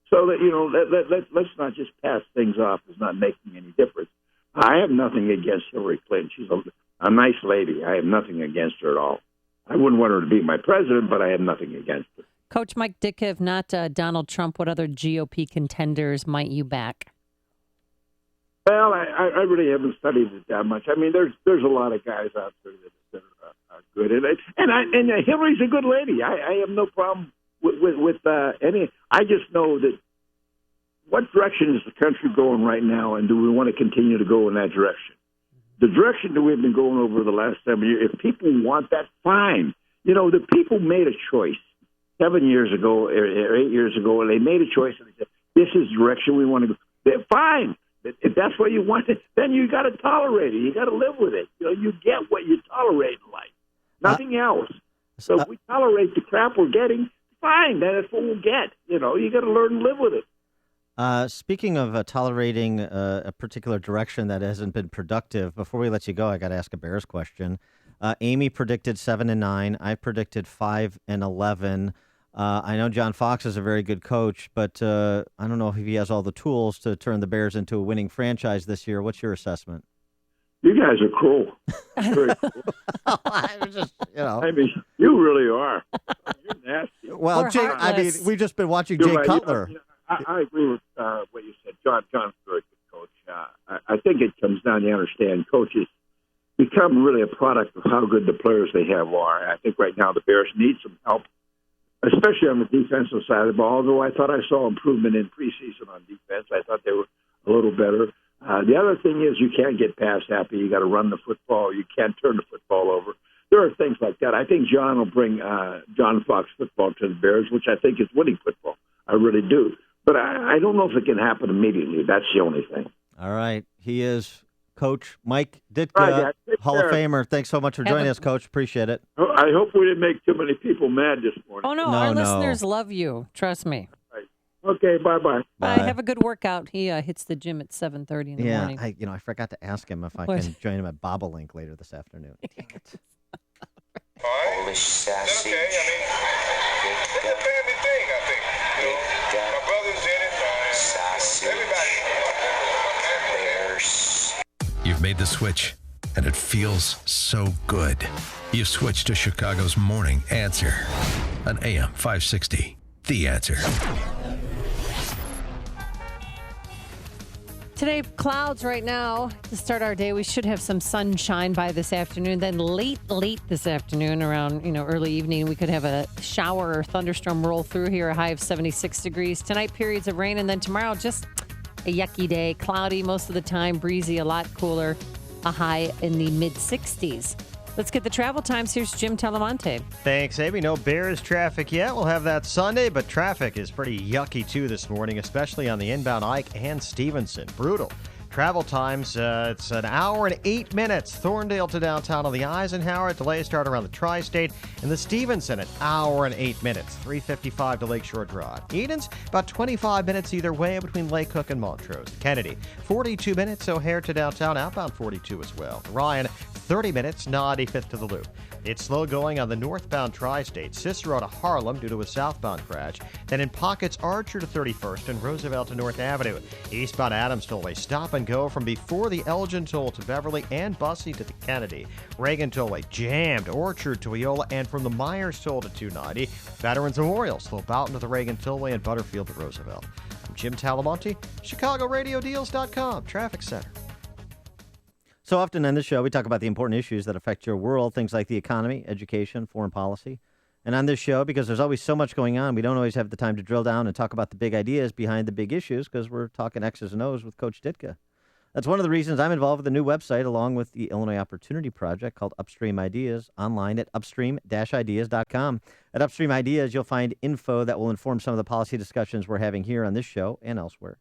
So that, let's not just pass things off as not making any difference. I have nothing against Hillary Clinton. She's a nice lady. I have nothing against her at all. I wouldn't want her to be my president, but I have nothing against her. Coach Mike Ditka, if not Donald Trump, what other GOP contenders might you back? Well, I really haven't studied it that much. I mean, there's a lot of guys out there that are good, and Hillary's a good lady. I have no problem with any. I just know that what direction is the country going right now, and do we want to continue to go in that direction? The direction that we've been going over the last 7 years, if people want that, fine. The people made a choice 7 years ago or 8 years ago, and they made a choice, and they said, this is the direction we want to go. They're fine. If that's what you want, then you got to tolerate it. You got to live with it. You get what you tolerate in life, nothing else. So if we tolerate the crap we're getting, fine. That's what we'll get. You got to learn to live with it. Speaking of tolerating a particular direction that hasn't been productive, before we let you go, I got to ask a Bears question. Amy predicted 7-9. I predicted 5-11. I know John Fox is a very good coach, but I don't know if he has all the tools to turn the Bears into a winning franchise this year. What's your assessment? You guys are cruel. Very cruel. I mean, you really are. You're nasty. Well, Jake, we've just been watching Jay Cutler. I agree with what you said. John's a very good coach. I think it comes down to understand coaches become really a product of how good the players they have are. I think right now the Bears need some help, especially on the defensive side of the ball, although I thought I saw improvement in preseason on defense. I thought they were a little better. The other thing is you can't get pass happy. You got to run the football. You can't turn the football over. There are things like that. I think John will bring John Fox football to the Bears, which I think is winning football. I really do. But I don't know if it can happen immediately. That's the only thing. All right. He is Coach Mike Ditka, Hall of Famer. Thanks so much for joining us, Coach. Appreciate it. I hope we didn't make too many people mad this morning. Oh, no. Our listeners love you. Trust me. Right. Okay, bye-bye. Bye. Have a good workout. He hits the gym at 7:30 in the morning. I forgot to ask him if I can join him at Bobolink later this afternoon. Dang it. Polish sausage. Okay, it's a family thing, I think. My brother's in it. Sausage. Bears. You've made the switch, and it feels so good. You've switched to Chicago's Morning Answer on AM 560. The Answer. Today, clouds right now to start our day. We should have some sunshine by this afternoon. Then late this afternoon, around early evening, we could have a shower or thunderstorm roll through here. A high of 76 degrees. Tonight, periods of rain, and then tomorrow, just a yucky day. Cloudy most of the time, breezy, a lot cooler. A high in the mid-60s. Let's get the travel times. Here's Jim Telemonte. Thanks, Amy. No Bears traffic yet. We'll have that Sunday, but traffic is pretty yucky, too, this morning, especially on the inbound Ike and Stevenson. Brutal. Travel times, it's an hour and 8 minutes. Thorndale to downtown on the Eisenhower. Delays start around the Tri-State. And the Stevenson, an hour and 8 minutes. 3:55 to Lakeshore Drive. Edens, about 25 minutes either way between Lake Cook and Montrose. Kennedy, 42 minutes. O'Hare to downtown, outbound 42 as well. Ryan, 30 minutes, 95th to the Loop. It's slow going on the northbound Tri-State, Cicero to Harlem due to a southbound crash. Then in pockets, Archer to 31st and Roosevelt to North Avenue. Eastbound Adams Tollway, stop and go from before the Elgin Toll to Beverly and Bussey to the Kennedy. Reagan Tollway jammed, Orchard to Eola and from the Myers Toll to 290. Veterans Memorial, slow Boughton to the Reagan Tollway and Butterfield to Roosevelt. I'm Jim Talamonte, ChicagoRadioDeals.com, Traffic Center. So often on this show, we talk about the important issues that affect your world, things like the economy, education, foreign policy. And on this show, because there's always so much going on, we don't always have the time to drill down and talk about the big ideas behind the big issues because we're talking X's and O's with Coach Ditka. That's one of the reasons I'm involved with a new website along with the Illinois Opportunity Project called Upstream Ideas, online at upstream-ideas.com. At Upstream Ideas, you'll find info that will inform some of the policy discussions we're having here on this show and elsewhere.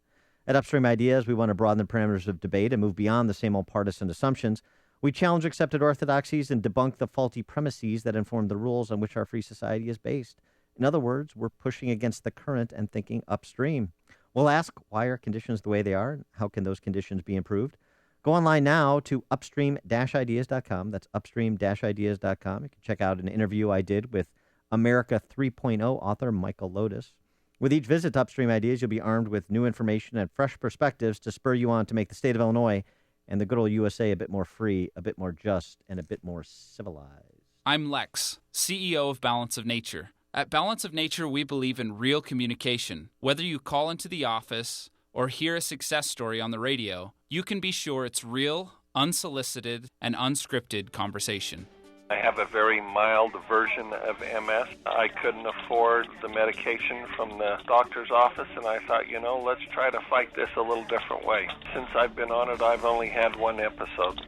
At Upstream Ideas, we want to broaden the parameters of debate and move beyond the same old partisan assumptions. We challenge accepted orthodoxies and debunk the faulty premises that inform the rules on which our free society is based. In other words, we're pushing against the current and thinking upstream. We'll ask, why are conditions the way they are? How can those conditions be improved? Go online now to upstream-ideas.com. That's upstream-ideas.com. You can check out an interview I did with America 3.0 author Michael Lotus. With each visit to Upstream Ideas, you'll be armed with new information and fresh perspectives to spur you on to make the state of Illinois and the good old USA a bit more free, a bit more just, and a bit more civilized. I'm Lex, CEO of Balance of Nature. At Balance of Nature, we believe in real communication. Whether you call into the office or hear a success story on the radio, you can be sure it's real, unsolicited, and unscripted conversation. I have a very mild version of MS. I couldn't afford the medication from the doctor's office, and I thought, let's try to fight this a little different way. Since I've been on it, I've only had one episode.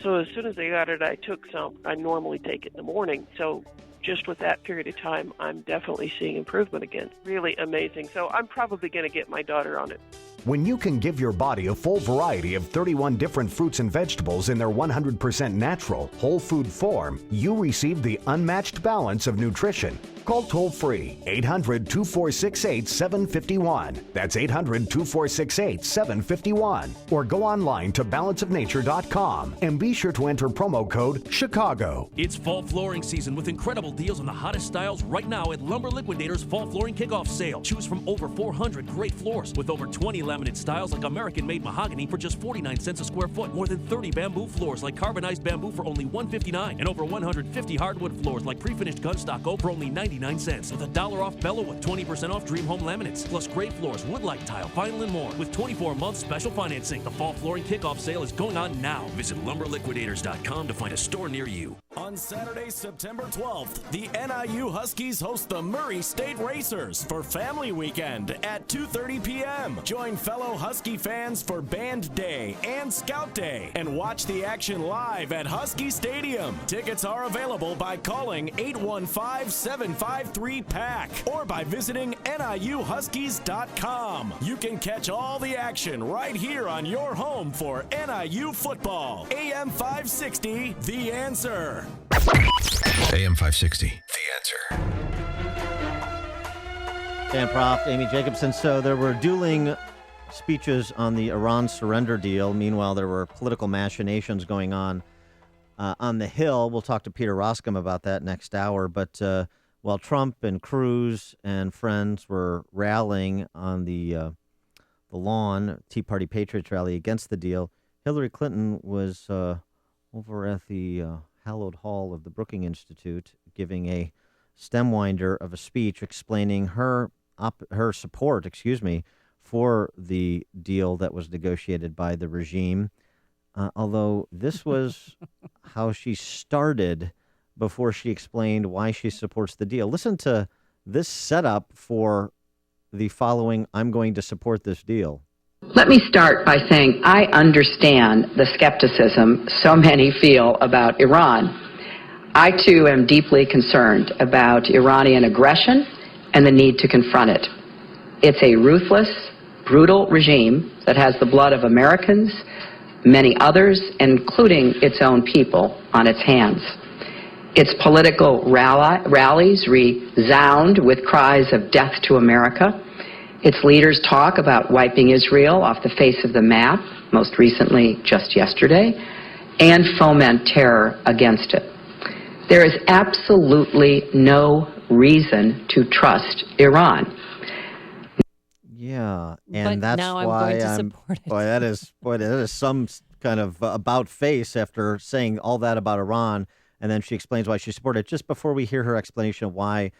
So as soon as I got it, I took some. I normally take it in the morning, so just with that period of time, I'm definitely seeing improvement again. Really amazing. So I'm probably going to get my daughter on it. When you can give your body a full variety of 31 different fruits and vegetables in their 100% natural, whole food form, you receive the unmatched balance of nutrition. Call toll-free 800-2468-751. That's 800-2468-751. Or go online to balanceofnature.com and be sure to enter promo code CHICAGO. It's fall flooring season with incredible deals on the hottest styles right now at Lumber Liquidators Fall Flooring Kickoff Sale. Choose from over 400 great floors with over 20 laminate styles like American-made mahogany for just 49 cents a square foot. More than 30 bamboo floors like carbonized bamboo for only $159. And over 150 hardwood floors like pre-finished gunstock oak for only 99 cents, with $1 off Bella with 20% off Dream Home laminates, plus great floors, wood-like tile, vinyl, and more with 24-month special financing. The Fall Flooring Kickoff Sale is going on now. Visit lumberliquidators.com to find a store near you. On Saturday, September 12th, the NIU Huskies host the Murray State Racers for Family Weekend at 2:30 p.m. Join fellow Husky fans for Band Day and Scout Day and watch the action live at Husky Stadium. Tickets are available by calling 815-753-PACK or by visiting NIUHuskies.com. You can catch all the action right here on your home for NIU football. AM 560, The Answer. AM 560, The Answer. Dan Proft, Amy Jacobson. So there were dueling speeches on the Iran surrender deal. Meanwhile, there were political machinations going on the Hill. We'll talk to Peter Roskam about that next hour. But while Trump and Cruz and friends were rallying on the lawn, Tea Party Patriots rally against the deal, Hillary Clinton was over at the hallowed hall of the Brookings Institute giving a stem winder of a speech explaining her support, for the deal that was negotiated by the regime. Although this was how she started before she explained why she supports the deal. Listen to this setup for the following, I'm going to support this deal. Let me start by saying I understand the skepticism so many feel about Iran. I, too, am deeply concerned about Iranian aggression and the need to confront it. It's a ruthless, brutal regime that has the blood of Americans, many others, including its own people, on its hands. Its political rallies resound with cries of death to America. Its leaders talk about wiping Israel off the face of the map, most recently just yesterday, and foment terror against it. There is absolutely no reason to trust Iran. Yeah, and But that's now I'm why going to I'm. support it. Boy, that is some kind of about face after saying all that about Iran, and then she explains why she supported it. Just before we hear her explanation of why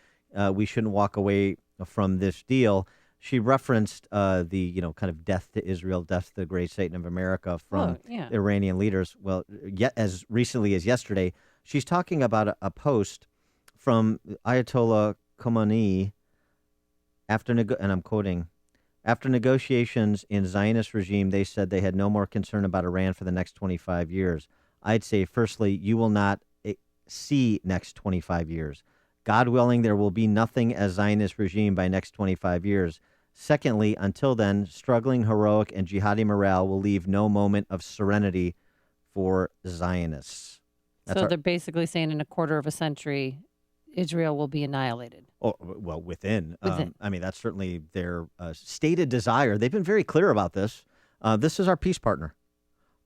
we shouldn't walk away from this deal, she referenced the kind of death to Israel, death to the great Satan of America from Iranian leaders. Well, yet as recently as yesterday, she's talking about a post from Ayatollah Khomeini and I'm quoting. After negotiations in Zionist regime, they said they had no more concern about Iran for the next 25 years. I'd say, firstly, you will not see next 25 years. God willing, there will be nothing as Zionist regime by next 25 years. Secondly, until then, struggling, heroic, and jihadi morale will leave no moment of serenity for Zionists. So they're basically saying in a quarter of a century, Israel will be annihilated. Oh, well, within. I mean, that's certainly their stated desire. They've been very clear about this. This is our peace partner.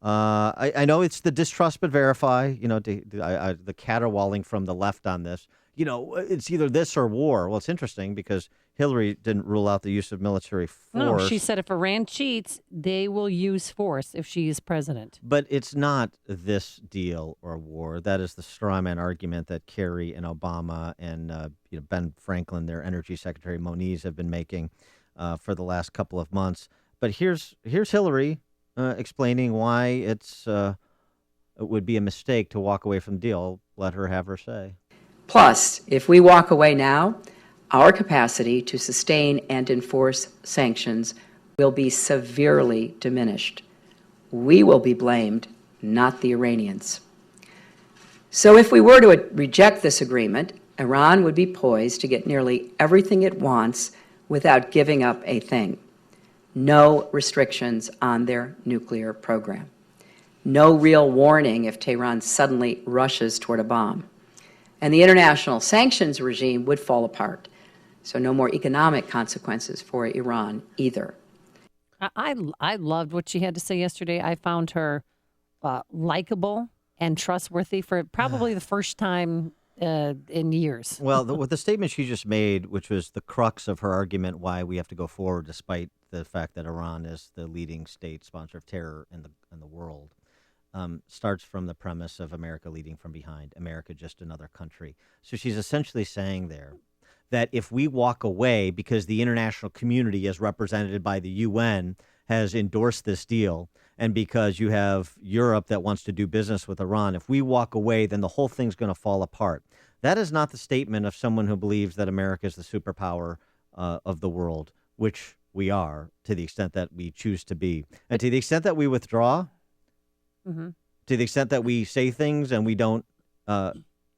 I know it's the distrust but verify, the caterwauling from the left on this. It's either this or war. Well, it's interesting because Hillary didn't rule out the use of military force. No, she said if Iran cheats, they will use force if she is president. But it's not this deal or war. That is the straw man argument that Kerry and Obama and Ben Franklin, their energy secretary, Moniz, have been making for the last couple of months. But here's Hillary explaining why it would be a mistake to walk away from the deal. Let her have her say. Plus, if we walk away now, our capacity to sustain and enforce sanctions will be severely diminished. We will be blamed, not the Iranians. So if we were to reject this agreement, Iran would be poised to get nearly everything it wants without giving up a thing. No restrictions on their nuclear program. No real warning if Tehran suddenly rushes toward a bomb. And the international sanctions regime would fall apart. So no more economic consequences for Iran either. I loved what she had to say yesterday. I found her likable and trustworthy for probably the first time in years. Well, with the statement she just made, which was the crux of her argument why we have to go forward despite the fact that Iran is the leading state sponsor of terror in the world, starts from the premise of America leading from behind, America just another country. So she's essentially saying there that if we walk away because the international community, as represented by the UN, has endorsed this deal, and because you have Europe that wants to do business with Iran, if we walk away, then the whole thing's going to fall apart. That is not the statement of someone who believes that America is the superpower of the world, which we are to the extent that we choose to be. And to the extent that we withdraw, to the extent that we say things and we don't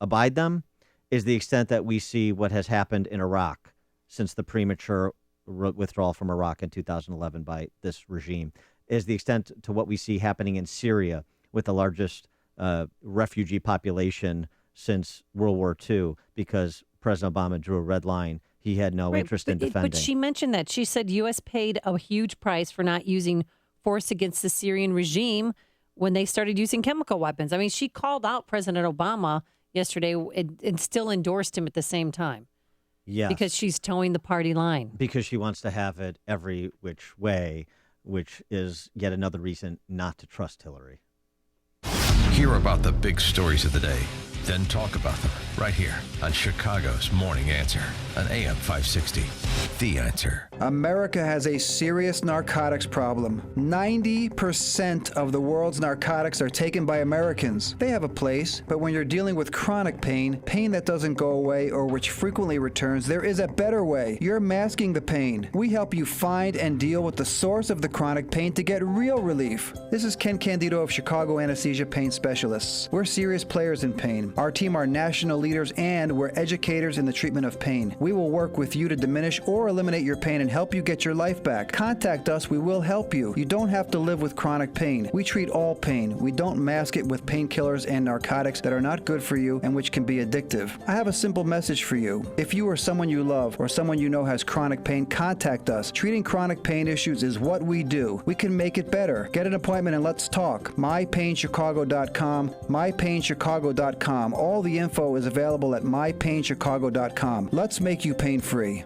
abide them, is the extent that we see what has happened in Iraq since the premature withdrawal from Iraq in 2011 by this regime, is the extent to what we see happening in Syria with the largest refugee population since World War II, because President Obama drew a red line. He had no interest in defending. But she mentioned that. She said U.S. paid a huge price for not using force against the Syrian regime when they started using chemical weapons. I mean, she called out President Obama yesterday and still endorsed him at the same time. Yes. Because she's towing the party line. Because she wants to have it every which way, which is yet another reason not to trust Hillary. Hear about the big stories of the day, then talk about them right here on Chicago's Morning Answer on AM 560. The Answer. America has a serious narcotics problem. 90% of the world's narcotics are taken by Americans. They have a place, but when you're dealing with chronic pain that doesn't go away or which frequently returns, there is a better way. You're masking the pain. We help you find and deal with the source of the chronic pain to get real relief. This is Ken Candido of Chicago Anesthesia Pain Specialists. We're serious players in pain. Our team are national leaders leaders, and we're educators in the treatment of pain. We will work with you to diminish or eliminate your pain and help you get your life back. Contact us. We will help you. You don't have to live with chronic pain. We treat all pain. We don't mask it with painkillers and narcotics that are not good for you and which can be addictive. I have a simple message for you. If you or someone you love or someone you know has chronic pain, contact us. Treating chronic pain issues is what we do. We can make it better. Get an appointment and let's talk. MyPainChicago.com. MyPainChicago.com. All the info is available at MyPainChicago.com. Let's make you pain-free.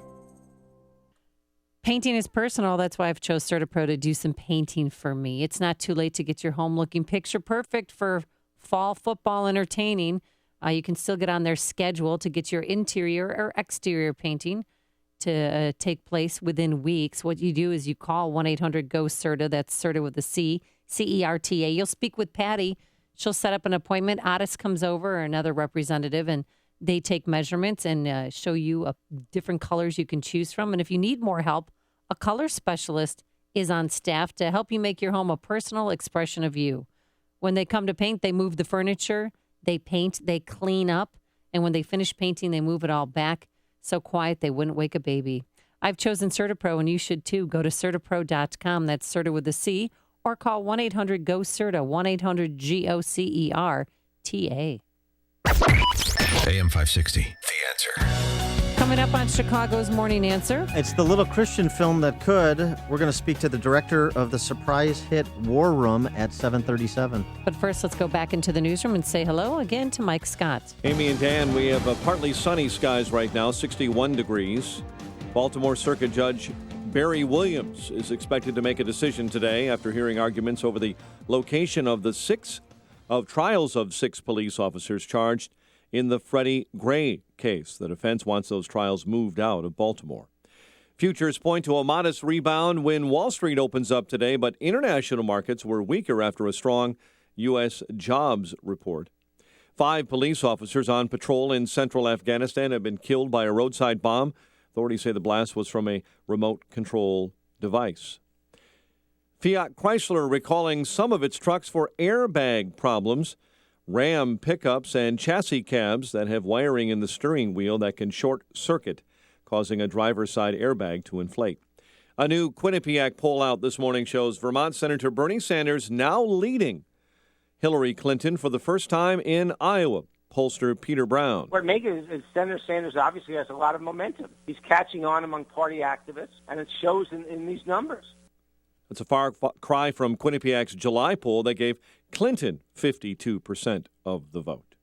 Painting is personal. That's why I've chose CertaPro to do some painting for me. It's not too late to get your home looking picture perfect for fall football entertaining. You can still get on their schedule to get your interior or exterior painting to take place within weeks. What you do is you call 1-800-GO-CERTA. That's CERTA with a C, C-E-R-T-A. You'll speak with Patty. She'll set up an appointment. Otis comes over, or another representative, and they take measurements and show you different colors you can choose from. And if you need more help, a color specialist is on staff to help you make your home a personal expression of you. When they come to paint, they move the furniture, they paint, they clean up, and when they finish painting, they move it all back so quiet they wouldn't wake a baby. I've chosen CertaPro, and you should too. Go to CertaPro.com, that's Certa with a C, or call 1-800-GO-CERTA, 1-800-GOCERTA. AM 560, The Answer. Coming up on Chicago's Morning Answer. It's the little Christian film that could. We're going to speak to the director of the surprise hit War Room at 7:37. But first, let's go back into the newsroom and say hello again to Mike Scott. Amy and Dan, we have partly sunny skies right now, 61 degrees. Baltimore Circuit Judge Barry Williams is expected to make a decision today after hearing arguments over the location of trials of six police officers charged in the Freddie Gray case. The defense wants those trials moved out of Baltimore. Futures point to a modest rebound when Wall Street opens up today, but international markets were weaker after a strong U.S. jobs report. 5 police officers on patrol in central Afghanistan have been killed by a roadside bomb. Authorities say the blast was from a remote control device. Fiat Chrysler recalling some of its trucks for airbag problems. Ram pickups and chassis cabs that have wiring in the steering wheel that can short circuit, causing a driver's side airbag to inflate. A new Quinnipiac poll out this morning shows Vermont Senator Bernie Sanders now leading Hillary Clinton for the first time in Iowa. Pollster Peter Brown. What makes it is Senator Sanders obviously has a lot of momentum. He's catching on among party activists, and it shows in these numbers. It's a far cry from Quinnipiac's July poll that gave Clinton 52% of the vote.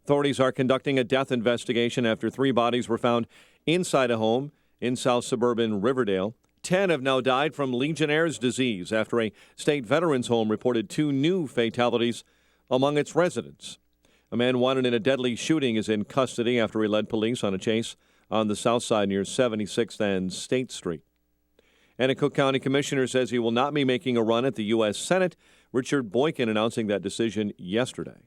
Authorities are conducting a death investigation after 3 bodies were found inside a home in south suburban Riverdale. 10 have now died from Legionnaire's disease after a state veterans home reported 2 new fatalities among its residents. A man wanted in a deadly shooting is in custody after he led police on a chase on the south side near 76th and State Street. And a Cook County commissioner says he will not be making a run at the U.S. Senate. Richard Boykin announcing that decision yesterday.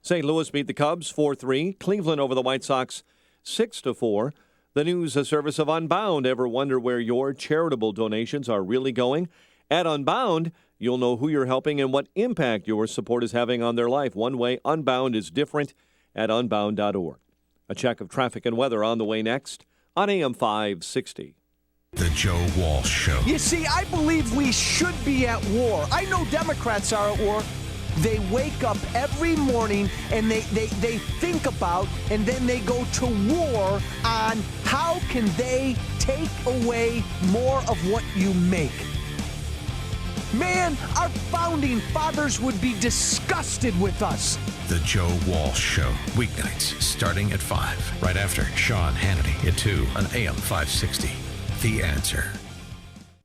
St. Louis beat the Cubs 4-3. Cleveland over the White Sox 6-4. The news service of Unbound. Ever wonder where your charitable donations are really going? At Unbound, you'll know who you're helping and what impact your support is having on their life. One way Unbound is different at unbound.org. A check of traffic and weather on the way next on AM 560. The Joe Walsh Show. You see, I believe we should be at war. I know Democrats are at war. They wake up every morning and they think about and then they go to war on how can they take away more of what you make. Man, our founding fathers would be disgusted with us. The Joe Walsh Show. Weeknights starting at 5. Right after Sean Hannity at 2 on AM 560. The Answer.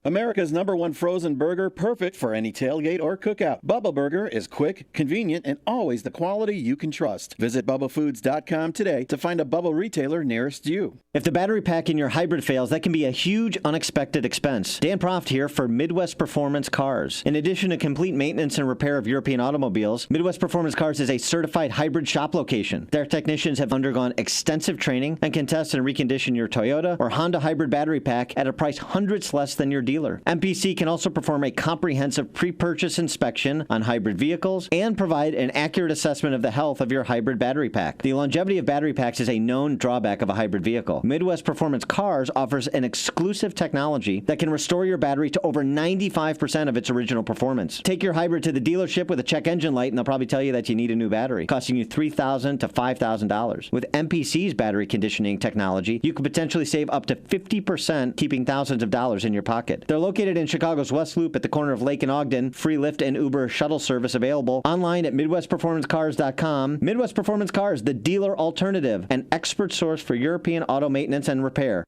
America's #1 frozen burger, perfect for any tailgate or cookout. Bubba Burger is quick, convenient, and always the quality you can trust. Visit BubbaFoods.com today to find a Bubba retailer nearest you. If the battery pack in your hybrid fails, that can be a huge unexpected expense. Dan Proft here for Midwest Performance Cars. In addition to complete maintenance and repair of European automobiles, Midwest Performance Cars is a certified hybrid shop location. Their technicians have undergone extensive training and can test and recondition your Toyota or Honda hybrid battery pack at a price hundreds less than your dealer dealer. MPC can also perform a comprehensive pre-purchase inspection on hybrid vehicles and provide an accurate assessment of the health of your hybrid battery pack. The longevity of battery packs is a known drawback of a hybrid vehicle. Midwest Performance Cars offers an exclusive technology that can restore your battery to over 95% of its original performance. Take your hybrid to the dealership with a check engine light and they'll probably tell you that you need a new battery, costing you $3,000 to $5,000. With MPC's battery conditioning technology, you could potentially save up to 50%, keeping thousands of dollars in your pocket. They're located in Chicago's West Loop at the corner of Lake and Ogden. Free Lyft and Uber shuttle service available. Online at MidwestPerformanceCars.com. Midwest Performance Cars, the dealer alternative, an expert source for European auto maintenance and repair.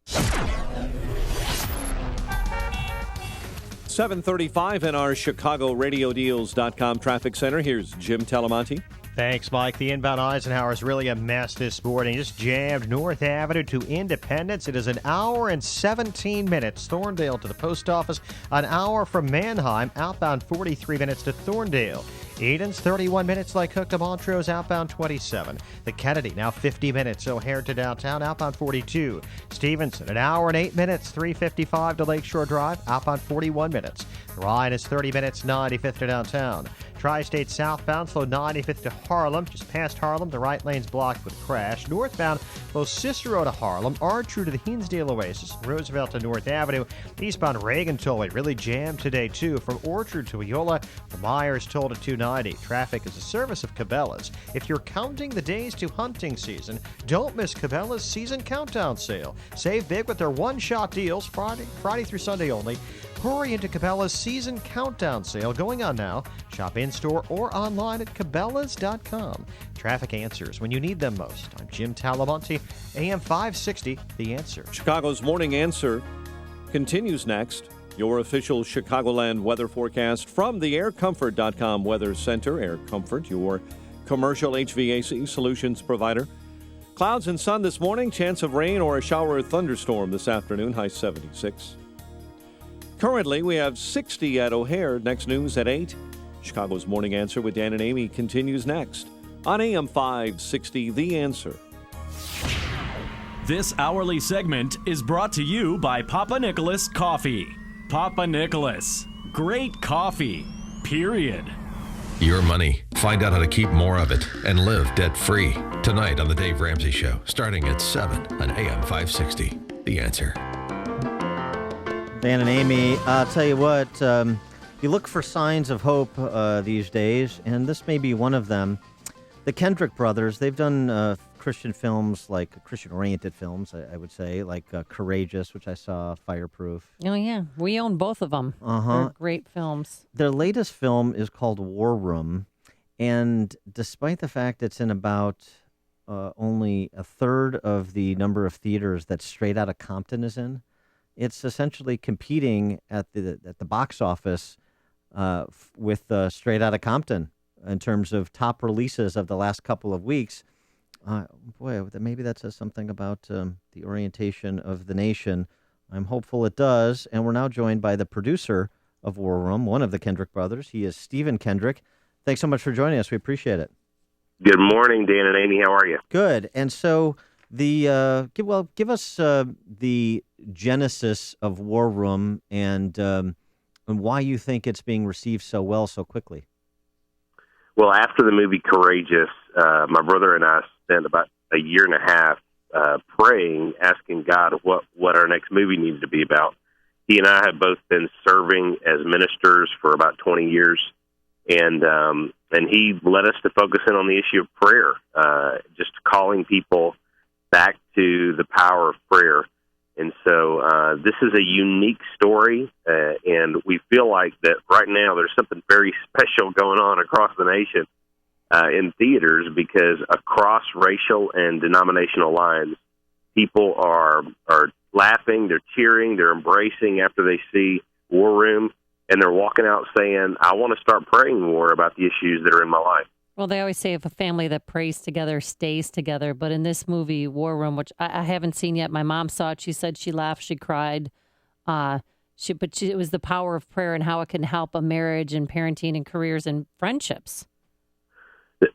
7:35 in our ChicagoRadioDeals.com traffic center. Here's Jim Talamonte. Thanks, Mike. The inbound Eisenhower is really a mess this morning. Just jammed North Avenue to Independence. It is an hour and 17 minutes. Thorndale to the post office. An hour from Manheim. Outbound 43 minutes to Thorndale. Edens, 31 minutes. Like Cook to Montrose, outbound 27. The Kennedy, now 50 minutes. O'Hare to downtown, outbound 42. Stevenson, an hour and 8 minutes. 3:55 to Lakeshore Drive, outbound 41 minutes. The Ryan is 30 minutes. 95th to downtown. Tri-State southbound, slow 95th to Harlem. Just past Harlem, the right lane's blocked with crash. Northbound, slow Cicero to Harlem. Archer to the Hinsdale Oasis. Roosevelt to North Avenue. Eastbound Reagan tollway really jammed today, too. From Orchard to Eola. The Myers toll to 290. Traffic is a service of Cabela's. If you're counting the days to hunting season, don't miss Cabela's season countdown sale. Save big with their one-shot deals Friday through Sunday only. Hurry into Cabela's season countdown sale going on now. Shop in-store or online at Cabela's.com. Traffic answers when you need them most. I'm Jim Talamonte, AM 560, The Answer. Chicago's Morning Answer continues next. Your official Chicagoland weather forecast from the AirComfort.com Weather Center. Air Comfort, your commercial HVAC solutions provider. Clouds and sun this morning. Chance of rain or a shower or thunderstorm this afternoon. High 76. Currently, we have 60 at O'Hare. Next news at 8. Chicago's Morning Answer with Dan and Amy continues next on AM 560, The Answer. This hourly segment is brought to you by Papa Nicholas Coffee. Papa Nicholas. Great coffee. Period. Your money. Find out how to keep more of it and live debt-free. Tonight on The Dave Ramsey Show, starting at 7 on AM 560. The Answer. Dan and Amy, I'll tell you what, you look for signs of hope these days, and this may be one of them. The Kendrick brothers, they've done Christian films, like Christian-oriented films, I would say, like Courageous, which I saw, Fireproof. Oh, yeah. We own both of them. They're great films. Their latest film is called War Room, and despite the fact it's in about only a third of the number of theaters that Straight Outta Compton is in, it's essentially competing at the box office with Straight Outta Compton in terms of top releases of the last couple of weeks. Boy, maybe that says something about the orientation of the nation. I'm hopeful it does. And we're now joined by the producer of War Room, one of the Kendrick brothers. He is Stephen Kendrick. Thanks so much for joining us. We appreciate it. Good morning, Dan and Amy. How are you? Good. And so give us the genesis of War Room and why you think it's being received so well so quickly. Well, after the movie Courageous, my brother and I spent about a year and a half praying, asking God what our next movie needed to be about. He and I have both been serving as ministers for about 20 years, and he led us to focus in on the issue of prayer, just calling people back to the power of prayer. And so this is a unique story, and we feel like that right now there's something very special going on across the nation in theaters, because across racial and denominational lines, people are laughing, they're cheering, they're embracing after they see War Room, and they're walking out saying, I want to start praying more about the issues that are in my life. Well, they always say if a family that prays together stays together. But in this movie, War Room, which I haven't seen yet, my mom saw it. She said she laughed, she cried. It was the power of prayer and how it can help a marriage and parenting and careers and friendships.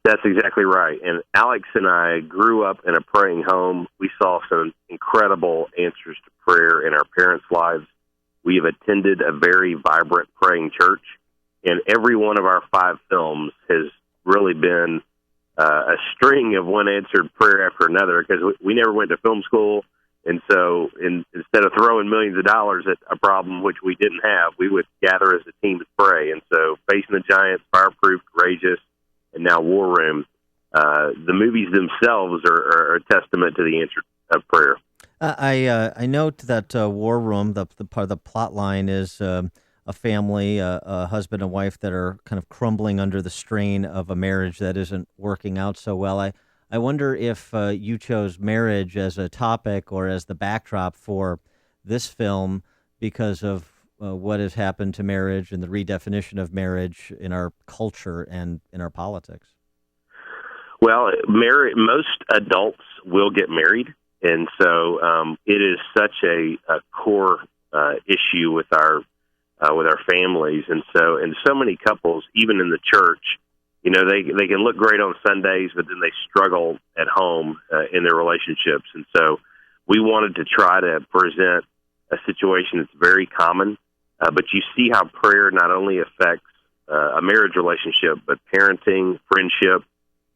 That's exactly right. And Alex and I grew up in a praying home. We saw some incredible answers to prayer in our parents' lives. we have attended a very vibrant praying church, and every one of our 5 films has really been a string of one answered prayer after another, because we never went to film school. And so instead of throwing millions of dollars at a problem which we didn't have, we would gather as a team to pray. And so Facing the Giants, Fireproof, Courageous, and now War Room, the movies themselves are a testament to the answer of prayer. I note that War Room, the part of the plot line is a family, a husband and wife that are kind of crumbling under the strain of a marriage that isn't working out so well. I wonder if you chose marriage as a topic or as the backdrop for this film because of what has happened to marriage and the redefinition of marriage in our culture and in our politics. Well, most adults will get married, and so it is such a core issue with our families, and so many couples, even in the church, you know, they can look great on Sundays, but then they struggle at home in their relationships. And so we wanted to try to present a situation that's very common, but you see how prayer not only affects a marriage relationship, but parenting, friendship.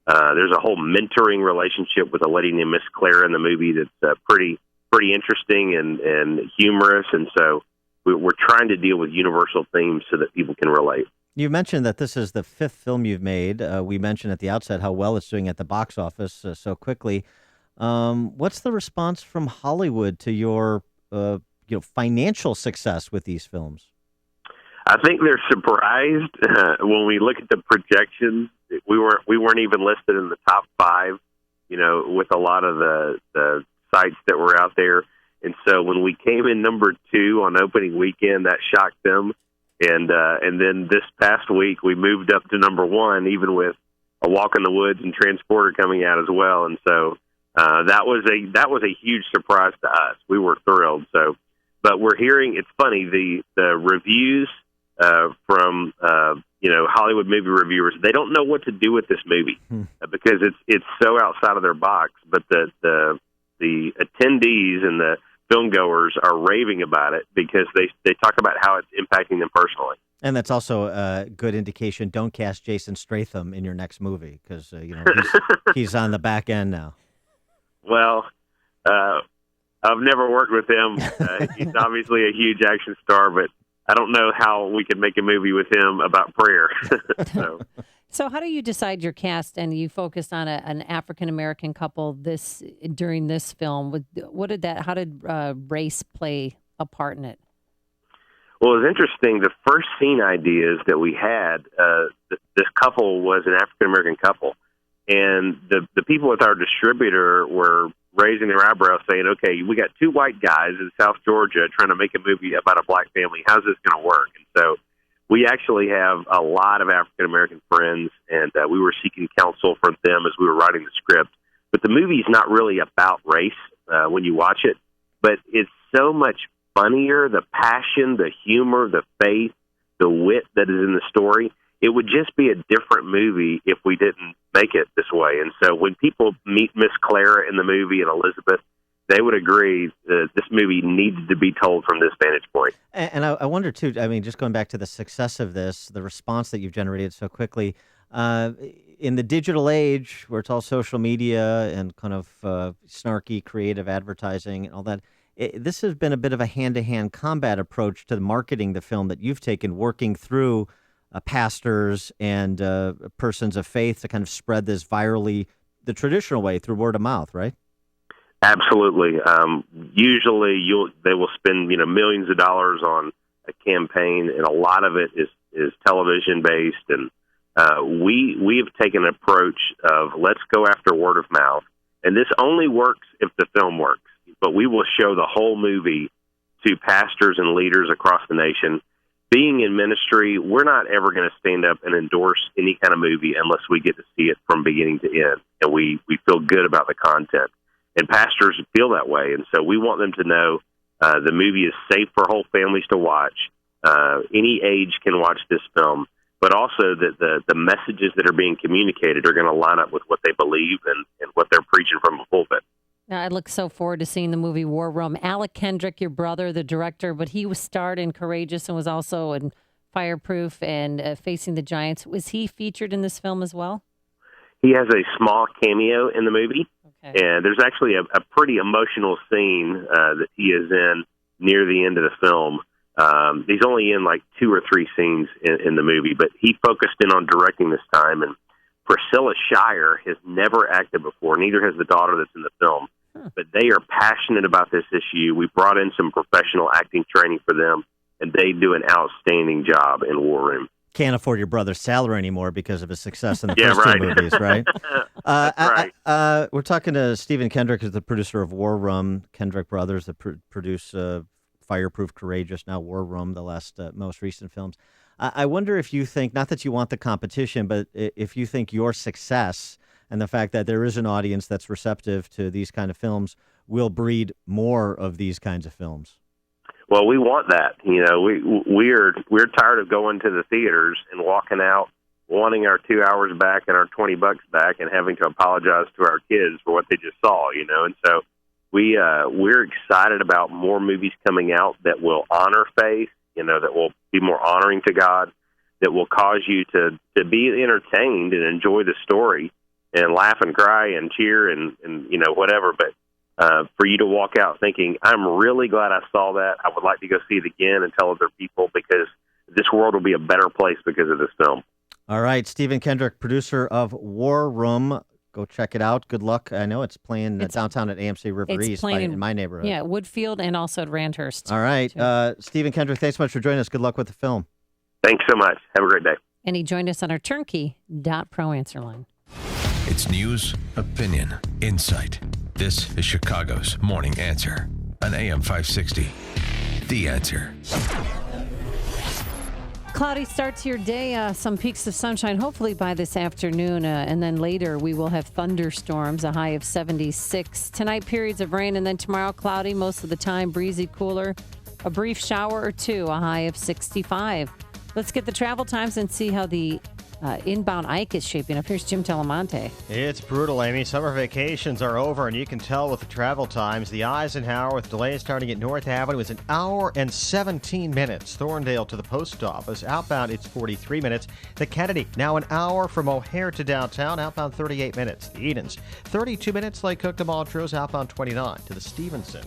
There's a whole mentoring relationship with a lady named Miss Clara in the movie that's pretty interesting and humorous. And so we're trying to deal with universal themes so that people can relate. You mentioned that this is the 5th film you've made. We mentioned at the outset how well it's doing at the box office so quickly. What's the response from Hollywood to your financial success with these films? I think they're surprised when we look at the projections. We weren't even listed in the top 5, you know, with a lot of the sites that were out there. And so when we came in number 2 on opening weekend, that shocked them. And then this past week we moved up to number 1, even with A Walk in the Woods and Transporter coming out as well. And so that was a huge surprise to us. We were thrilled. So, but we're hearing, it's funny, the reviews from Hollywood movie reviewers, they don't know what to do with this movie because it's so outside of their box. But the attendees and the film goers are raving about it because they talk about how it's impacting them personally. And that's also a good indication. Don't cast Jason Statham in your next movie because he's on the back end now. Well, I've never worked with him. He's obviously a huge action star, but I don't know how we could make a movie with him about prayer. So how do you decide your cast? And you focused on an African-American couple during this film. How did race play a part in it? Well, it was interesting. The first scene ideas that we had, this couple was an African-American couple. And the people with our distributor were raising their eyebrows saying, okay, we got 2 white guys in South Georgia trying to make a movie about a black family. How's this going to work? And so we actually have a lot of African-American friends, and we were seeking counsel from them as we were writing the script. But the movie's not really about race when you watch it, but it's so much funnier, the passion, the humor, the faith, the wit that is in the story. It would just be a different movie if we didn't make it this way. And so when people meet Miss Clara in the movie and Elizabeth, they would agree that this movie needs to be told from this vantage point. And I wonder, too, I mean, just going back to the success of this, the response that you've generated so quickly, in the digital age where it's all social media and kind of snarky, creative advertising and all that, this has been a bit of a hand-to-hand combat approach to marketing the film that you've taken, working through pastors and persons of faith to kind of spread this virally the traditional way through word of mouth, right? Absolutely. Usually they will spend millions of dollars on a campaign, and a lot of it is television based. And we have taken an approach of let's go after word of mouth, and this only works if the film works. But we will show the whole movie to pastors and leaders across the nation. Being in ministry, we're not ever going to stand up and endorse any kind of movie unless we get to see it from beginning to end, and we feel good about the content. And pastors feel that way, and so we want them to know the movie is safe for whole families to watch. Any age can watch this film, but also that the messages that are being communicated are going to line up with what they believe and what they're preaching from the pulpit. Now, I look so forward to seeing the movie War Room. Alec Kendrick, your brother, the director, but he was starred in Courageous and was also in Fireproof and Facing the Giants. Was he featured in this film as well? He has a small cameo in the movie, and there's actually a pretty emotional scene that he is in near the end of the film. He's only in like 2 or 3 scenes in the movie, but he focused in on directing this time. And Priscilla Shire has never acted before, neither has the daughter that's in the film. But they are passionate about this issue. We brought in some professional acting training for them, and they do an outstanding job in War Room. Can't afford your brother's salary anymore because of his success in the first 2 movies, right? Right. We're talking to Stephen Kendrick, who's the producer of War Room. Kendrick Brothers that produce Fireproof, Courageous, now War Room, the last most recent films. I wonder if you think, not that you want the competition, but if you think your success and the fact that there is an audience that's receptive to these kind of films will breed more of these kinds of films. Well, we want that. You know, we're tired of going to the theaters and walking out wanting our 2 hours back and our $20 back and having to apologize to our kids for what they just saw, you know. And so we're excited about more movies coming out that will honor faith, you know, that will be more honoring to God, that will cause you to be entertained and enjoy the story and laugh and cry and cheer and you know, whatever. But for you to walk out thinking, I'm really glad I saw that. I would like to go see it again and tell other people, because this world will be a better place because of this film. All right, Stephen Kendrick, producer of War Room. Go check it out. Good luck. I know it's playing downtown at AMC River East in my neighborhood. Yeah, Woodfield and also at Randhurst. All right. Stephen Kendrick, thanks so much for joining us. Good luck with the film. Thanks so much. Have a great day. And he joined us on our turnkey.pro answer line. It's news, opinion, insight. This is Chicago's Morning Answer on AM 560. The Answer. Cloudy start to your day. Some peaks of sunshine, hopefully by this afternoon. And then later we will have thunderstorms, a high of 76. Tonight, periods of rain. And then tomorrow, cloudy most of the time, breezy, cooler. A brief shower or two, a high of 65. Let's get the travel times and see how the inbound Ike is shaping up. Here's Jim Telemonte. It's brutal, Amy. Summer vacations are over, and you can tell with the travel times. The Eisenhower, with delays starting at North Avenue, is an hour and 17 minutes. Thorndale to the post office. Outbound, it's 43 minutes. The Kennedy, now an hour from O'Hare to downtown. Outbound, 38 minutes. The Edens, 32 minutes. Lake Cook to Montrose. Outbound, 29. To the Stevenson,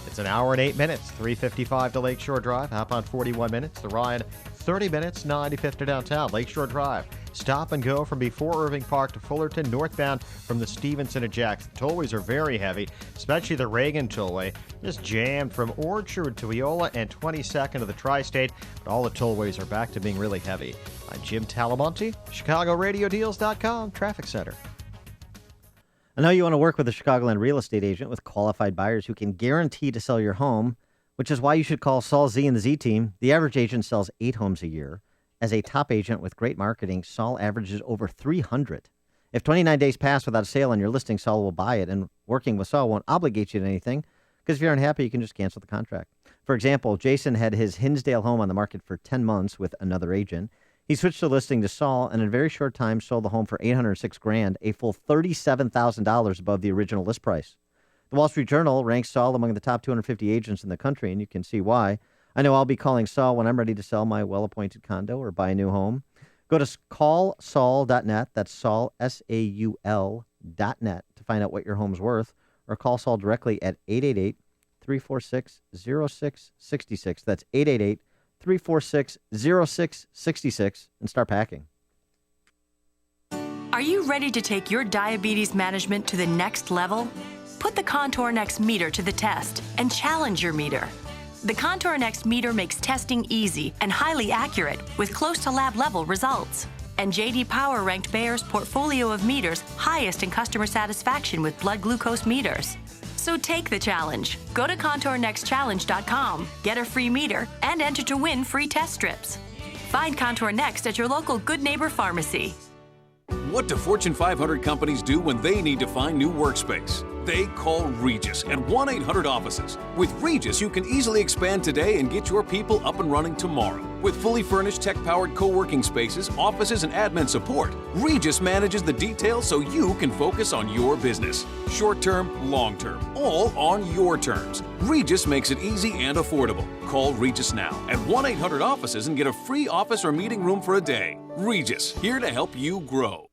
it's an hour and 8 minutes. 355 to Lakeshore Drive. Outbound, 41 minutes. The Ryan, 30 minutes. 95th to downtown. Lakeshore Drive. Stop and go from before Irving Park to Fullerton, northbound from the Stevenson to Jackson. Tollways are very heavy, especially the Reagan Tollway. Just jammed from Orchard to Eola and 22nd to the Tri-State, but all the tollways are back to being really heavy. I'm Jim Talamonte, ChicagoRadioDeals.com, Traffic Center. I know you want to work with a Chicagoland real estate agent with qualified buyers who can guarantee to sell your home, which is why you should call Saul Z and the Z team. The average agent sells 8 homes a year. As a top agent with great marketing, Saul averages over 300. If 29 days pass without a sale on your listing, Saul will buy it, and working with Saul won't obligate you to anything, because if you're unhappy, you can just cancel the contract. For example, Jason had his Hinsdale home on the market for 10 months with another agent. He switched the listing to Saul, and in a very short time sold the home for $806,000, a full $37,000 above the original list price. The Wall Street Journal ranks Saul among the top 250 agents in the country, and you can see why. I know I'll be calling Saul when I'm ready to sell my well-appointed condo or buy a new home. Go to callsaul.net. That's Saul, SAUL.net, to find out what your home's worth, or call Saul directly at 888-346-0666. That's 888-346-0666, and start packing. Are you ready to take your diabetes management to the next level? Put the Contour Next meter to the test and challenge your meter. The Contour Next meter makes testing easy and highly accurate with close to lab level results. And J.D. Power ranked Bayer's portfolio of meters highest in customer satisfaction with blood glucose meters. So take the challenge. Go to ContourNextChallenge.com, get a free meter, and enter to win free test strips. Find Contour Next at your local Good Neighbor pharmacy. What do Fortune 500 companies do when they need to find new workspace? They call Regis at 1-800-OFFICES. With Regis, you can easily expand today and get your people up and running tomorrow. With fully furnished, tech-powered co-working spaces, offices, and admin support, Regis manages the details so you can focus on your business. Short-term, long-term, all on your terms. Regis makes it easy and affordable. Call Regis now at 1-800-OFFICES and get a free office or meeting room for a day. Regis, here to help you grow.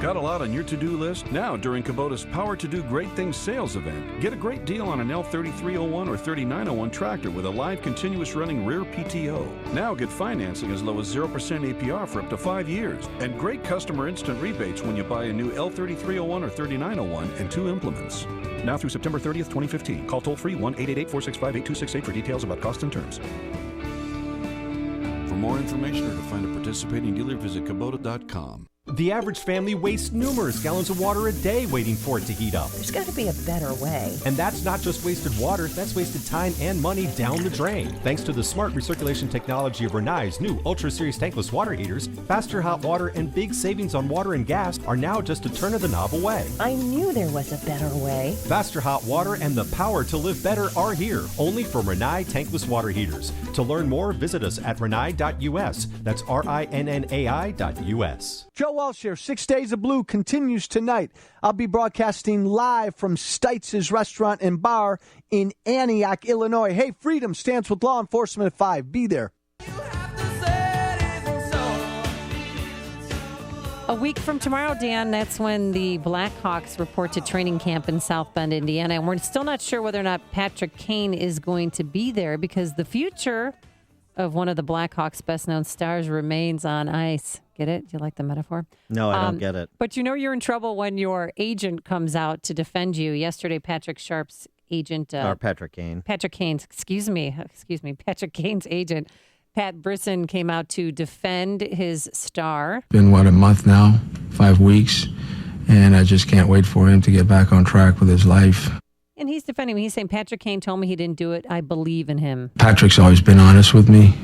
Got a lot on your to-do list? Now, during Kubota's Power to Do Great Things sales event, get a great deal on an L3301 or 3901 tractor with a live continuous running rear PTO. Now get financing as low as 0% APR for up to 5 years. And great customer instant rebates when you buy a new L3301 or 3901 and 2 implements. Now through September 30th, 2015. Call toll-free 1-888-465-8268 for details about cost and terms. For more information or to find a participating dealer, visit Kubota.com. The average family wastes numerous gallons of water a day waiting for it to heat up. There's got to be a better way. And that's not just wasted water, that's wasted time and money down the drain. Thanks to the smart recirculation technology of Rinnai's new Ultra Series tankless water heaters, faster hot water and big savings on water and gas are now just a turn of the knob away. I knew there was a better way. Faster hot water and the power to live better are here, only from Rinnai tankless water heaters. To learn more, visit us at rinnai.us. That's RINNAI.us. Joe Walsh here. 6 Days of Blue continues tonight. I'll be broadcasting live from Stites' Restaurant and Bar in Antioch, Illinois. Hey, Freedom stands with law enforcement at 5. Be there. A week from tomorrow, Dan, that's when the Blackhawks report to training camp in South Bend, Indiana. And we're still not sure whether or not Patrick Kane is going to be there because the future of one of the Blackhawks' best-known stars remains on ice. Get it? Do you like the metaphor? No, I don't get it. But you know you're in trouble when your agent comes out to defend you. Yesterday, Patrick Sharp's agent... or Patrick Kane. Patrick Kane's, excuse me, Patrick Kane's agent, Pat Brisson, came out to defend his star. Been, a month now, 5 weeks, and I just can't wait for him to get back on track with his life. And he's defending me. He's saying, Patrick Kane told me he didn't do it. I believe in him. Patrick's always been honest with me,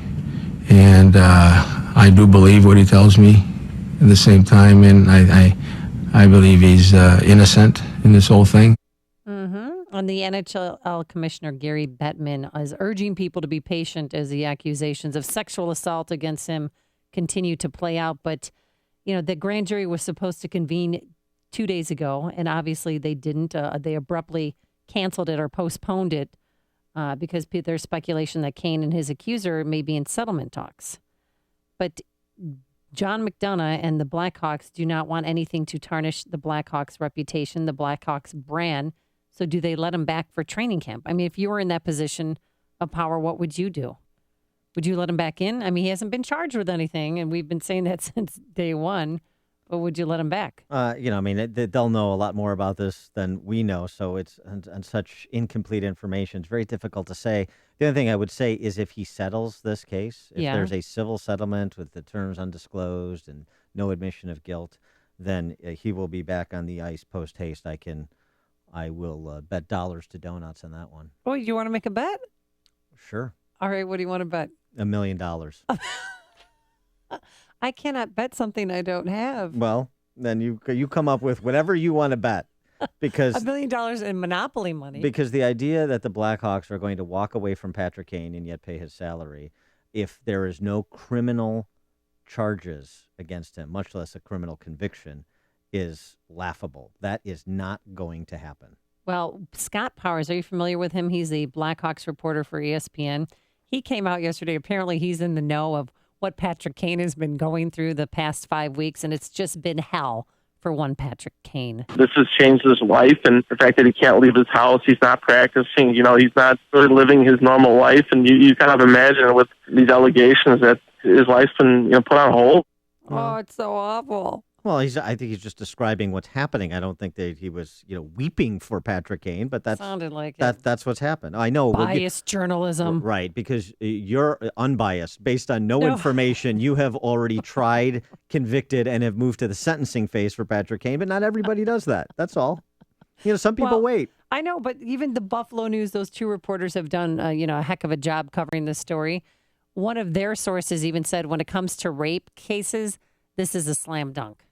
and I do believe what he tells me at the same time, and I believe he's innocent in this whole thing. And the NHL commissioner, Gary Bettman, is urging people to be patient as the accusations of sexual assault against him continue to play out. But, you know, the grand jury was supposed to convene 2 days ago, and obviously they didn't. They abruptly canceled it or postponed it because there's speculation that Kane and his accuser may be in settlement talks. But John McDonough and the Blackhawks do not want anything to tarnish the Blackhawks' reputation, the Blackhawks brand. So do they let him back for training camp? I mean, if you were in that position of power, what would you do? Would you let him back in? I mean, he hasn't been charged with anything, and we've been saying that since day one. But would you let him back? They'll know a lot more about this than we know, so it's and such incomplete information. It's very difficult to say. The other thing I would say is if he settles this case, if there's a civil settlement with the terms undisclosed and no admission of guilt, then he will be back on the ice post-haste. I will bet dollars to donuts on that one. Oh, you want to make a bet? Sure. All right, what do you want to bet? $1 million. I cannot bet something I don't have. Well, then you come up with whatever you want to bet. Because $1 million in Monopoly money. Because the idea that the Blackhawks are going to walk away from Patrick Kane and yet pay his salary, if there is no criminal charges against him, much less a criminal conviction, is laughable. That is not going to happen. Well, Scott Powers, are you familiar with him? He's a Blackhawks reporter for ESPN. He came out yesterday. Apparently, he's in the know of what Patrick Kane has been going through the past 5 weeks, and it's just been hell for one Patrick Kane. This has changed his life, and the fact that he can't leave his house, he's not practicing, he's not really living his normal life, and you kind of imagine with these allegations that his life's been put on hold. Oh, it's so awful. Well, I think he's just describing what's happening. I don't think that he was, weeping for Patrick Kane, but sounded like it. That's what's happened. I know. Biased journalism. Right, because you're unbiased. Based on no information, you have already tried, convicted, and have moved to the sentencing phase for Patrick Kane, but not everybody does that. That's all. Some people wait. I know, but even the Buffalo News, those two reporters have done, a heck of a job covering this story. One of their sources even said when it comes to rape cases, this is a slam dunk.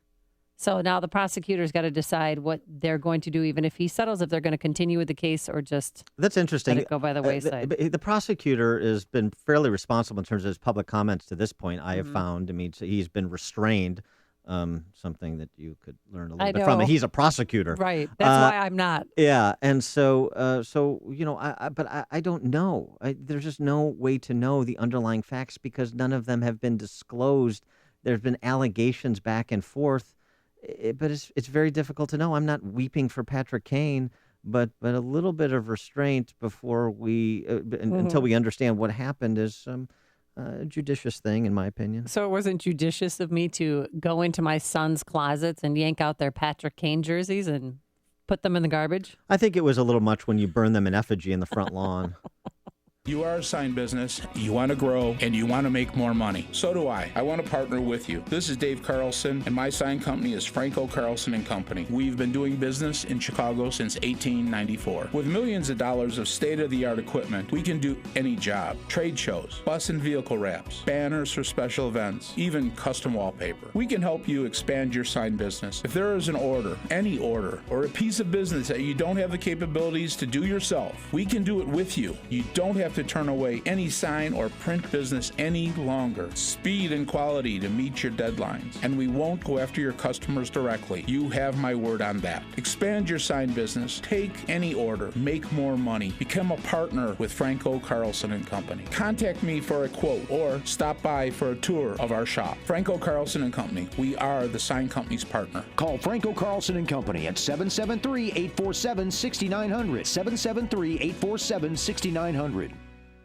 So now the prosecutor's got to decide what they're going to do, even if he settles, if they're going to continue with the case or just That's interesting. let it go by the wayside. The prosecutor has been fairly responsible in terms of his public comments to this point, I have found. I mean, so he's been restrained, something that you could learn a little bit from. He's a prosecutor. Right. That's why I'm not. Yeah. And so I don't know. There's just no way to know the underlying facts because none of them have been disclosed. There's been allegations back and forth. But it's very difficult to know. I'm not weeping for Patrick Kane, but a little bit of restraint before we until we understand what happened is a judicious thing, in my opinion. So it wasn't judicious of me to go into my son's closets and yank out their Patrick Kane jerseys and put them in the garbage? I think it was a little much when you burn them in effigy in the front lawn. You are a sign business, you want to grow, and you want to make more money. So do I. I want to partner with you. This is Dave Carlson, and my sign company is Franco Carlson & Company. We've been doing business in Chicago since 1894. With millions of dollars of state-of-the-art equipment, we can do any job. Trade shows, bus and vehicle wraps, banners for special events, even custom wallpaper. We can help you expand your sign business. If there is an order, any order, or a piece of business that you don't have the capabilities to do yourself, we can do it with you. You don't have to turn away any sign or print business any longer. Speed and quality to meet your deadlines. And we won't go after your customers directly. You have my word on that. Expand your sign business. Take any order. Make more money. Become a partner with Franco Carlson & Company. Contact me for a quote or stop by for a tour of our shop. Franco Carlson & Company. We are the sign company's partner. Call Franco Carlson & Company at 773-847-6900. 773-847-6900.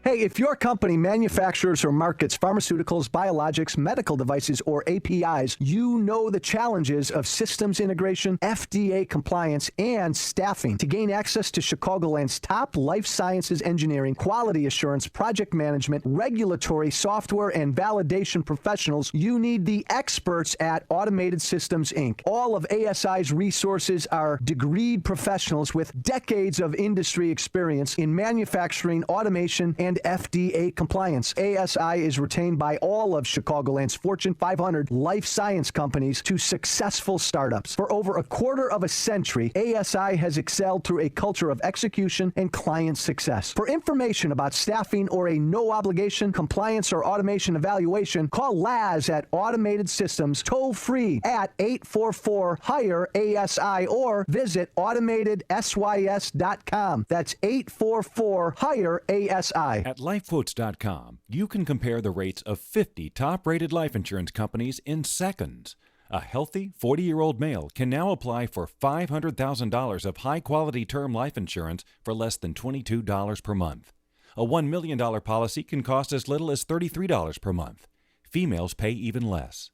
Hey, if your company manufactures or markets pharmaceuticals, biologics, medical devices, or APIs, you know the challenges of systems integration, FDA compliance, and staffing. To gain access to Chicagoland's top life sciences engineering, quality assurance, project management, regulatory, software, and validation professionals, you need the experts at Automated Systems, Inc. All of ASI's resources are degreed professionals with decades of industry experience in manufacturing, automation, and FDA compliance. ASI is retained by all of Chicagoland's Fortune 500 life science companies to successful startups. For over a quarter of a century, ASI has excelled through a culture of execution and client success. For information about staffing or a no-obligation compliance or automation evaluation, call Laz at Automated Systems toll-free at 844-HIRE-ASI or visit AutomatedSYS.com. That's 844-HIRE-ASI. At LifeQuotes.com, you can compare the rates of 50 top-rated life insurance companies in seconds. A healthy 40-year-old male can now apply for $500,000 of high-quality term life insurance for less than $22 per month. A $1 million policy can cost as little as $33 per month. Females pay even less.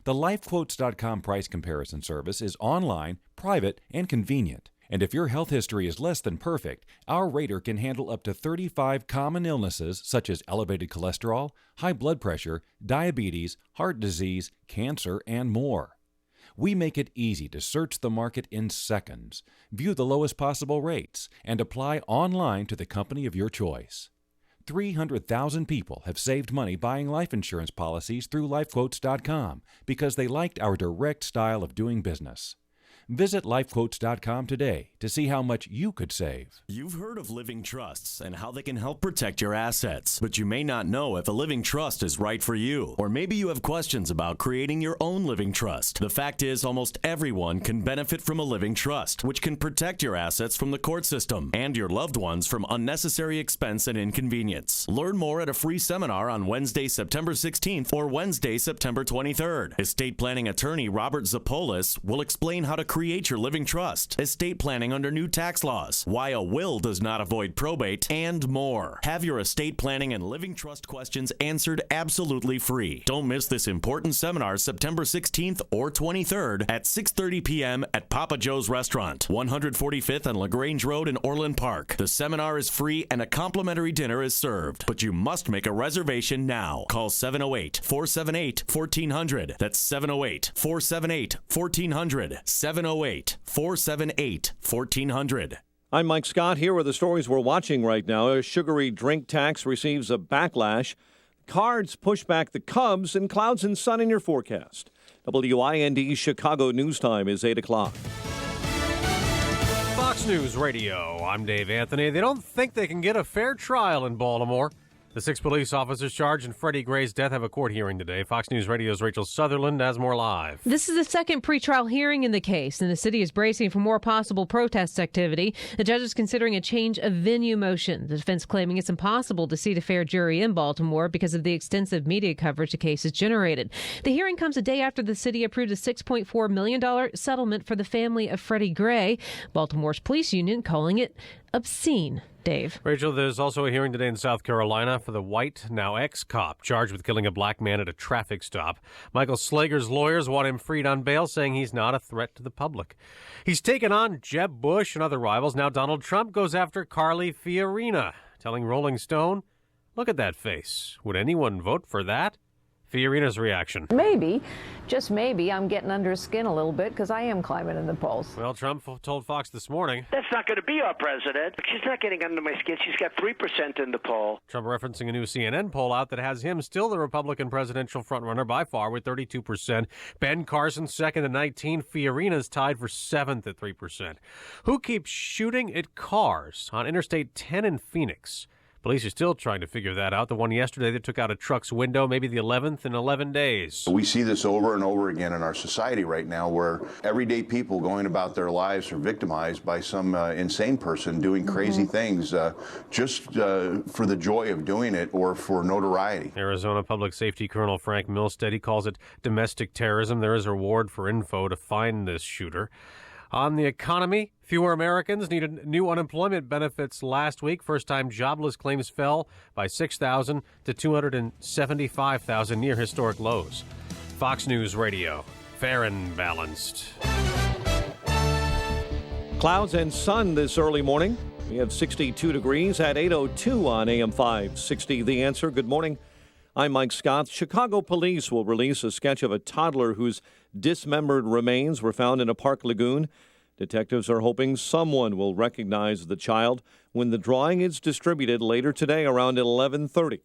The LifeQuotes.com price comparison service is online, private, and convenient. And if your health history is less than perfect, our rater can handle up to 35 common illnesses such as elevated cholesterol, high blood pressure, diabetes, heart disease, cancer, and more. We make it easy to search the market in seconds, view the lowest possible rates, and apply online to the company of your choice. 300,000 people have saved money buying life insurance policies through LifeQuotes.com because they liked our direct style of doing business. Visit LifeQuotes.com today to see how much you could save. You've heard of living trusts and how they can help protect your assets, but you may not know if a living trust is right for you. Or maybe you have questions about creating your own living trust. The fact is, almost everyone can benefit from a living trust, which can protect your assets from the court system and your loved ones from unnecessary expense and inconvenience. Learn more at a free seminar on Wednesday, September 16th or Wednesday, September 23rd. Estate planning attorney Robert Zapolis will explain how to create your living trust, estate planning under new tax laws, why a will does not avoid probate, and more. Have your estate planning and living trust questions answered absolutely free. Don't miss this important seminar September 16th or 23rd at 6:30 p.m. at Papa Joe's Restaurant, 145th and LaGrange Road in Orland Park. The seminar is free and a complimentary dinner is served, but you must make a reservation now. Call 708-478-1400. That's 708-478-1400. 708-478-1400. I'm Mike Scott here with the stories we're watching right now. A sugary drink tax receives a backlash. Cards push back the Cubs, and clouds and sun in your forecast. WIND Chicago News Time is 8 o'clock. Fox News Radio, I'm Dave Anthony. They don't think they can get a fair trial in Baltimore. The 6 police officers charged in Freddie Gray's death have a court hearing today. Fox News Radio's Rachel Sutherland has more live. This is the second pretrial hearing in the case, and the city is bracing for more possible protest activity. The judge is considering a change of venue motion. The defense claiming it's impossible to seat a fair jury in Baltimore because of the extensive media coverage the case has generated. The hearing comes a day after the city approved a $6.4 million settlement for the family of Freddie Gray. Baltimore's police union calling it obscene. Dave. Rachel, there's also a hearing today in South Carolina for the white, now ex-cop, charged with killing a black man at a traffic stop. Michael Slager's lawyers want him freed on bail, saying he's not a threat to the public. He's taken on Jeb Bush and other rivals. Now Donald Trump goes after Carly Fiorina, telling Rolling Stone, "Look at that face. Would anyone vote for that?" Fiorina's reaction. Maybe, just maybe, I'm getting under his skin a little bit because I am climbing in the polls. Well, Trump told Fox this morning. That's not going to be our president. She's not getting under my skin. She's got 3% in the poll. Trump referencing a new CNN poll out that has him still the Republican presidential frontrunner by far with 32%. Ben Carson second at 19%. Fiorina's tied for 7th at 3%. Who keeps shooting at cars on Interstate 10 in Phoenix? Police are still trying to figure that out. The one yesterday that took out a truck's window, maybe the 11th in 11 days. We see this over and over again in our society right now, where everyday people going about their lives are victimized by some insane person doing crazy things just for the joy of doing it or for notoriety. Arizona Public Safety Colonel Frank Milstead, he calls it domestic terrorism. There is a reward for info to find this shooter. On the economy, fewer Americans needed new unemployment benefits last week. First-time jobless claims fell by 6,000 to 275,000, near historic lows. Fox News Radio, fair and balanced. Clouds and sun this early morning. We have 62 degrees at 8:02 on AM 560. The Answer. Good morning. I'm Mike Scott. Chicago police will release a sketch of a toddler whose dismembered remains were found in a park lagoon. Detectives are hoping someone will recognize the child when the drawing is distributed later today around 11:30.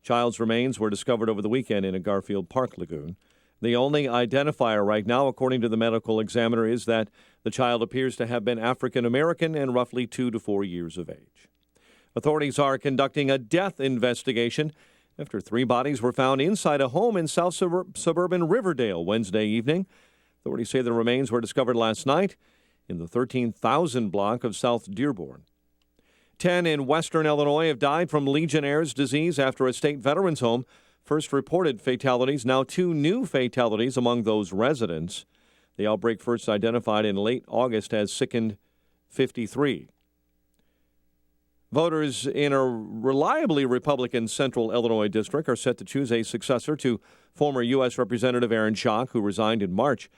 Child's remains were discovered over the weekend in a Garfield Park lagoon. The only identifier right now, according to the medical examiner, is that the child appears to have been African American and roughly 2 to 4 years of age. Authorities are conducting a death investigation after 3 bodies were found inside a home in south suburban Riverdale Wednesday evening. Authorities say the remains were discovered last night in the 13,000 block of South Dearborn. 10 in western Illinois have died from Legionnaire's disease after a state veterans home first reported fatalities. Now 2 new fatalities among those residents. The outbreak first identified in late August has sickened 53. Voters in a reliably Republican central Illinois district are set to choose a successor to former U.S. Representative Aaron Schock, who resigned in March.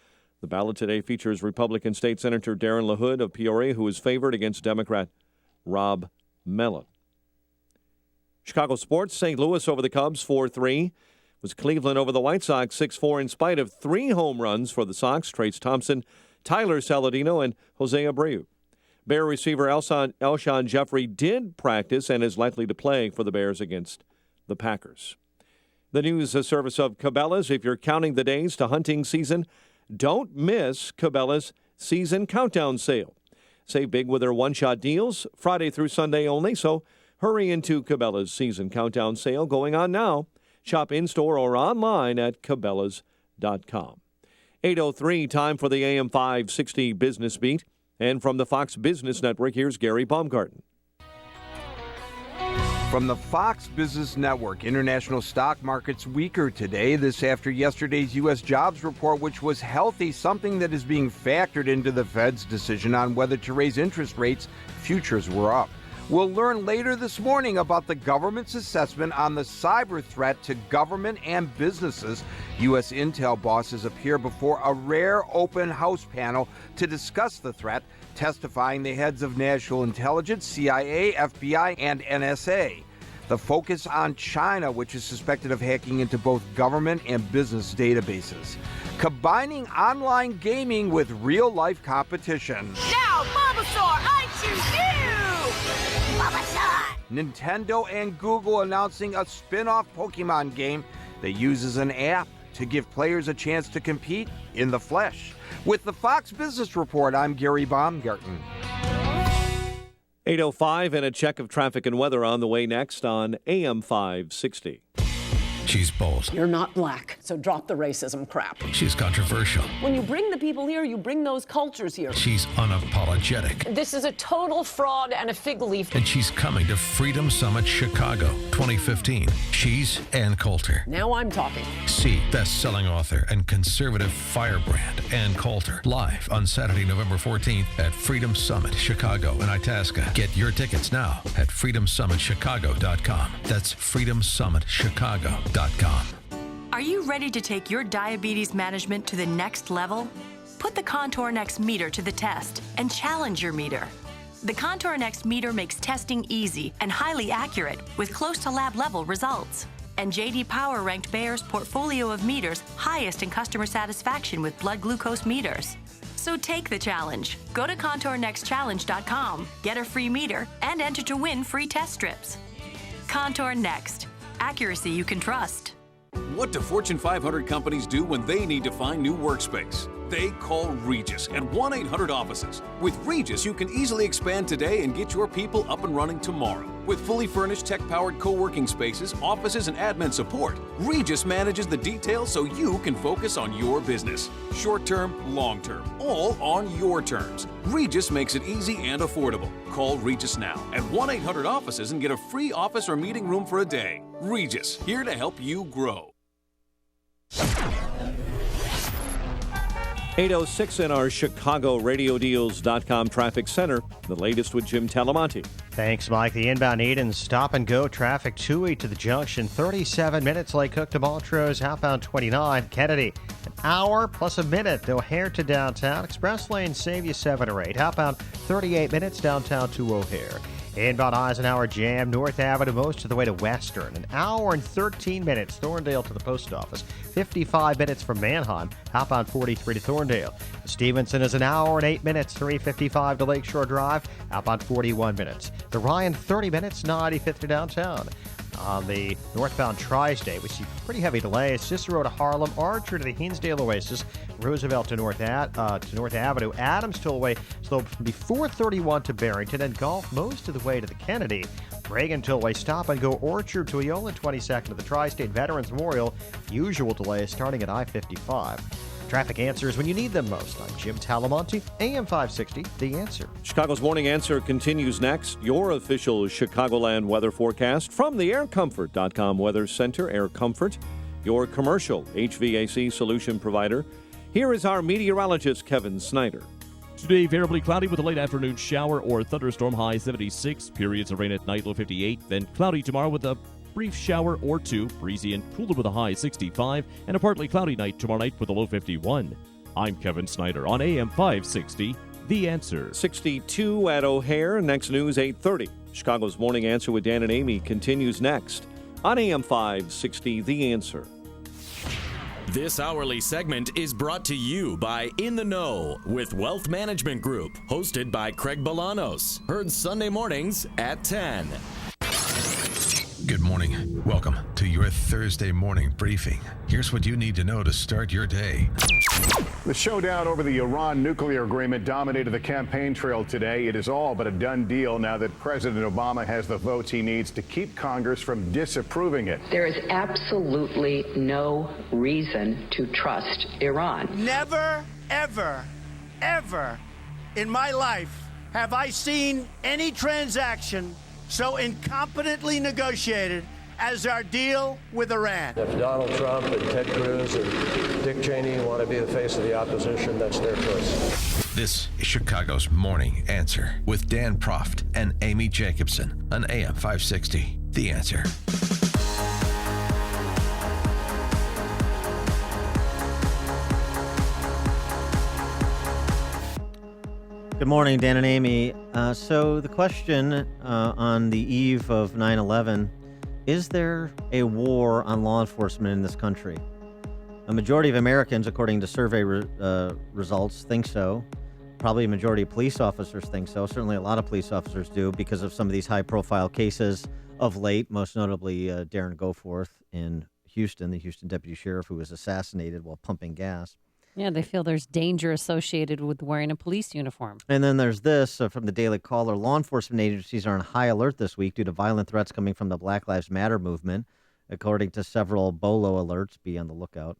The ballot today features Republican State Senator Darren LaHood of Peoria, who is favored against Democrat Rob Mellon. Chicago sports, St. Louis over the Cubs 4-3. Was Cleveland over the White Sox 6-4 in spite of 3 home runs for the Sox, Trace Thompson, Tyler Saladino, and Jose Abreu. Bear receiver Alshon Jeffrey did practice and is likely to play for the Bears against the Packers. The news service of Cabela's. If you're counting the days to hunting season, don't miss Cabela's season countdown sale. Save big with their one-shot deals, Friday through Sunday only, so hurry into Cabela's season countdown sale going on now. Shop in-store or online at Cabela's.com. 8:03, time for the AM 560 Business Beat. And from the Fox Business Network, here's Gary Baumgarten. From the Fox Business Network, international stock markets weaker today. This after yesterday's U.S. jobs report, which was healthy, something that is being factored into the Fed's decision on whether to raise interest rates. Futures were up. We'll learn later this morning about the government's assessment on the cyber threat to government and businesses. U.S. Intel bosses appear before a rare open house panel to discuss the threat, testifying the heads of national intelligence, CIA, FBI, and NSA. The focus on China, which is suspected of hacking into both government and business databases. Combining online gaming with real-life competition. Now, Bulbasaur, I choose you! Nintendo and Google announcing a spin-off Pokemon game that uses an app to give players a chance to compete in the flesh. With the Fox Business Report, I'm Gary Baumgarten. 8:05 and a check of traffic and weather on the way next on AM 560. She's bold. You're not black, so drop the racism crap. She's controversial. When you bring the people here, you bring those cultures here. She's unapologetic. This is a total fraud and a fig leaf. And she's coming to Freedom Summit Chicago 2015. She's Ann Coulter. Now I'm talking. See best-selling author and conservative firebrand Ann Coulter live on Saturday, November 14th at Freedom Summit Chicago in Itasca. Get your tickets now at freedomsummitchicago.com. That's freedomsummitchicago.com. Are you ready to take your diabetes management to the next level? Put the Contour Next meter to the test and challenge your meter. The Contour Next meter makes testing easy and highly accurate with close to lab level results. And J.D. Power ranked Bayer's portfolio of meters highest in customer satisfaction with blood glucose meters. So take the challenge. Go to ContourNextChallenge.com, get a free meter, and enter to win free test strips. Contour Next. Accuracy you can trust. What do Fortune 500 companies do when they need to find new workspace? They call Regis at 1-800-OFFICES. With Regis, you can easily expand today and get your people up and running tomorrow. With fully furnished tech-powered co-working spaces, offices, and admin support, Regis manages the details so you can focus on your business. Short-term, long-term, all on your terms. Regis makes it easy and affordable. Call Regis now at 1-800-OFFICES and get a free office or meeting room for a day. Regis, here to help you grow. 8:06 in our ChicagoRadioDeals.com traffic center. The latest with Jim Talamonte. Thanks, Mike. The inbound Eden stop-and-go traffic 2-8 to the junction. 37 minutes. Lake Cook to Montrose. Outbound 29. Kennedy. An hour plus a minute. The O'Hare to downtown. Express lanes save you 7 or 8. Outbound 38 minutes. Downtown to O'Hare. Inbound Eisenhower Jam, North Avenue most of the way to Western. An hour and 13 minutes, Thorndale to the post office. 55 minutes from Manheim, outbound 43 to Thorndale. Stevenson is an hour and 8 minutes, 3:55 to Lakeshore Drive, outbound 41 minutes. The Ryan, 30 minutes, 95th to downtown. On the northbound Tri-State, we see pretty heavy delays. Cicero to Harlem, Archer to the Hinsdale Oasis, Roosevelt to North Avenue, Adams Tollway slow before 31 to Barrington, and Gulf most of the way to the Kennedy. Reagan Tollway stop and go Orchard to Eola, 22nd to the Tri-State Veterans Memorial. Usual delays starting at I-55. Traffic answers when you need them most. I'm Jim Talamonte, AM 560, The Answer. Chicago's Morning Answer continues next. Your official Chicagoland weather forecast from the AirComfort.com Weather Center. Air Comfort, your commercial HVAC solution provider. Here is our meteorologist, Kevin Snyder. Today, variably cloudy with a late afternoon shower or thunderstorm, high 76. Periods of rain at night, low 58. Then cloudy tomorrow with a brief shower or two, breezy and cooler with a high 65, and a partly cloudy night tomorrow night with a low 51. I'm Kevin Snyder on AM 560, The Answer. 62 at O'Hare. Next news, 8:30. Chicago's Morning Answer with Dan and Amy continues next on AM 560, The Answer. This hourly segment is brought to you by In the Know with Wealth Management Group, hosted by Craig Bolanos. Heard Sunday mornings at 10. Good morning. Welcome to your Thursday morning briefing. Here's what you need to know to start your day. The showdown over the Iran nuclear agreement dominated the campaign trail today. It is all but a done deal now that President Obama has the votes he needs to keep Congress from disapproving it. There is absolutely no reason to trust Iran. Never, ever, ever in my life have I seen any transaction so incompetently negotiated as our deal with Iran. If Donald Trump and Ted Cruz and Dick Cheney want to be the face of the opposition, that's their choice. This is Chicago's Morning Answer with Dan Proft and Amy Jacobson on AM 560, The Answer. Good morning, Dan and Amy. So the question on the eve of 9/11, is there a war on law enforcement in this country? A majority of Americans, according to survey results, think so. Probably a majority of police officers think so. Certainly a lot of police officers do because of some of these high-profile cases of late, most notably Darren Goforth in Houston, the Houston deputy sheriff who was assassinated while pumping gas. Yeah, they feel there's danger associated with wearing a police uniform. And then there's this from the Daily Caller. Law enforcement agencies are on high alert this week due to violent threats coming from the Black Lives Matter movement. According to several BOLO alerts, be on the lookout,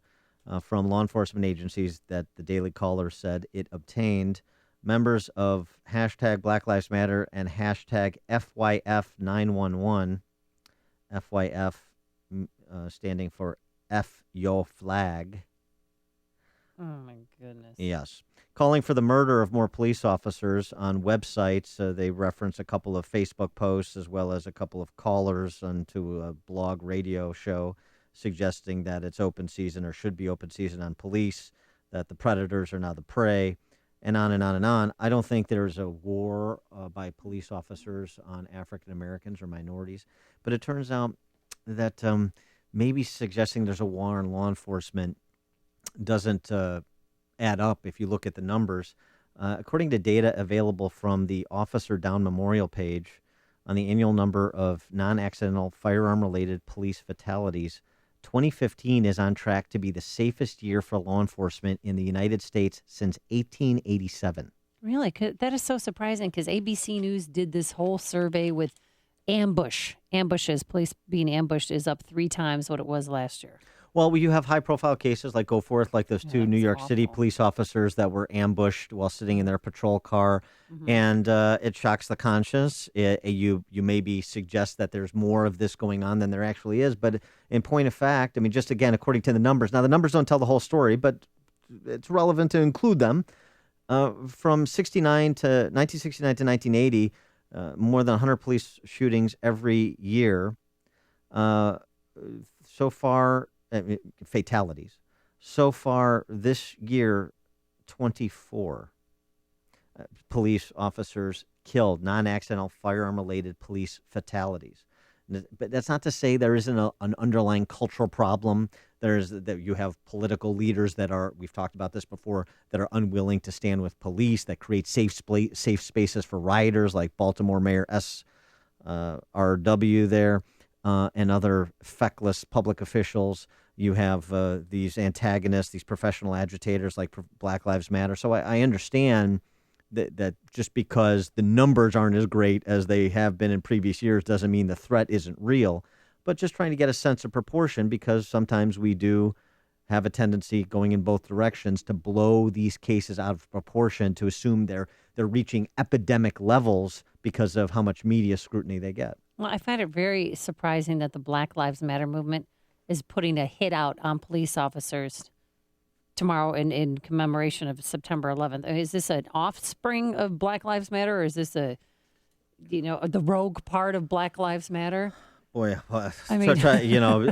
from law enforcement agencies that the Daily Caller said it obtained. Members of hashtag Black Lives Matter and hashtag FYF911, FYF standing for F Yo Flag. Oh, my goodness. Yes. Calling for the murder of more police officers on websites. They reference a couple of Facebook posts as well as a couple of callers onto a blog radio show suggesting that it's open season or should be open season on police, that the predators are now the prey, and on and on and on. I don't think there's a war by police officers on African Americans or minorities, but it turns out that maybe suggesting there's a war on law enforcement doesn't add up if you look at the numbers. According to data available from the Officer Down Memorial page on the annual number of non-accidental firearm-related police fatalities, 2015 is on track to be the safest year for law enforcement in the United States since 1887. Really? That is so surprising because ABC News did this whole survey with ambushes. Police being ambushed is up 3 times what it was last year. Well, you have high-profile cases like Goforth, like those two New York City police officers that were ambushed while sitting in their patrol car, and it shocks the conscience. You maybe suggest that there's more of this going on than there actually is, but in point of fact, I mean, just again, according to the numbers. Now, the numbers don't tell the whole story, but it's relevant to include them. From 1969 to 1980, more than 100 police shootings every year. So far. Fatalities. So far this year, 24 police officers killed, non-accidental firearm-related police fatalities. But that's not to say there isn't an underlying cultural problem. There's that you have political leaders that are, we've talked about this before, that are unwilling to stand with police, that create safe spaces for rioters, like Baltimore Mayor SRW there. And other feckless public officials. You have these antagonists, these professional agitators like Black Lives Matter. So I understand that just because the numbers aren't as great as they have been in previous years doesn't mean the threat isn't real. But just trying to get a sense of proportion, because sometimes we do have a tendency going in both directions to blow these cases out of proportion, to assume they're reaching epidemic levels because of how much media scrutiny they get. Well, I find it very surprising that the Black Lives Matter movement is putting a hit out on police officers tomorrow in commemoration of September 11th. Is this an offspring of Black Lives Matter, or is this the rogue part of Black Lives Matter? Boy, I mean,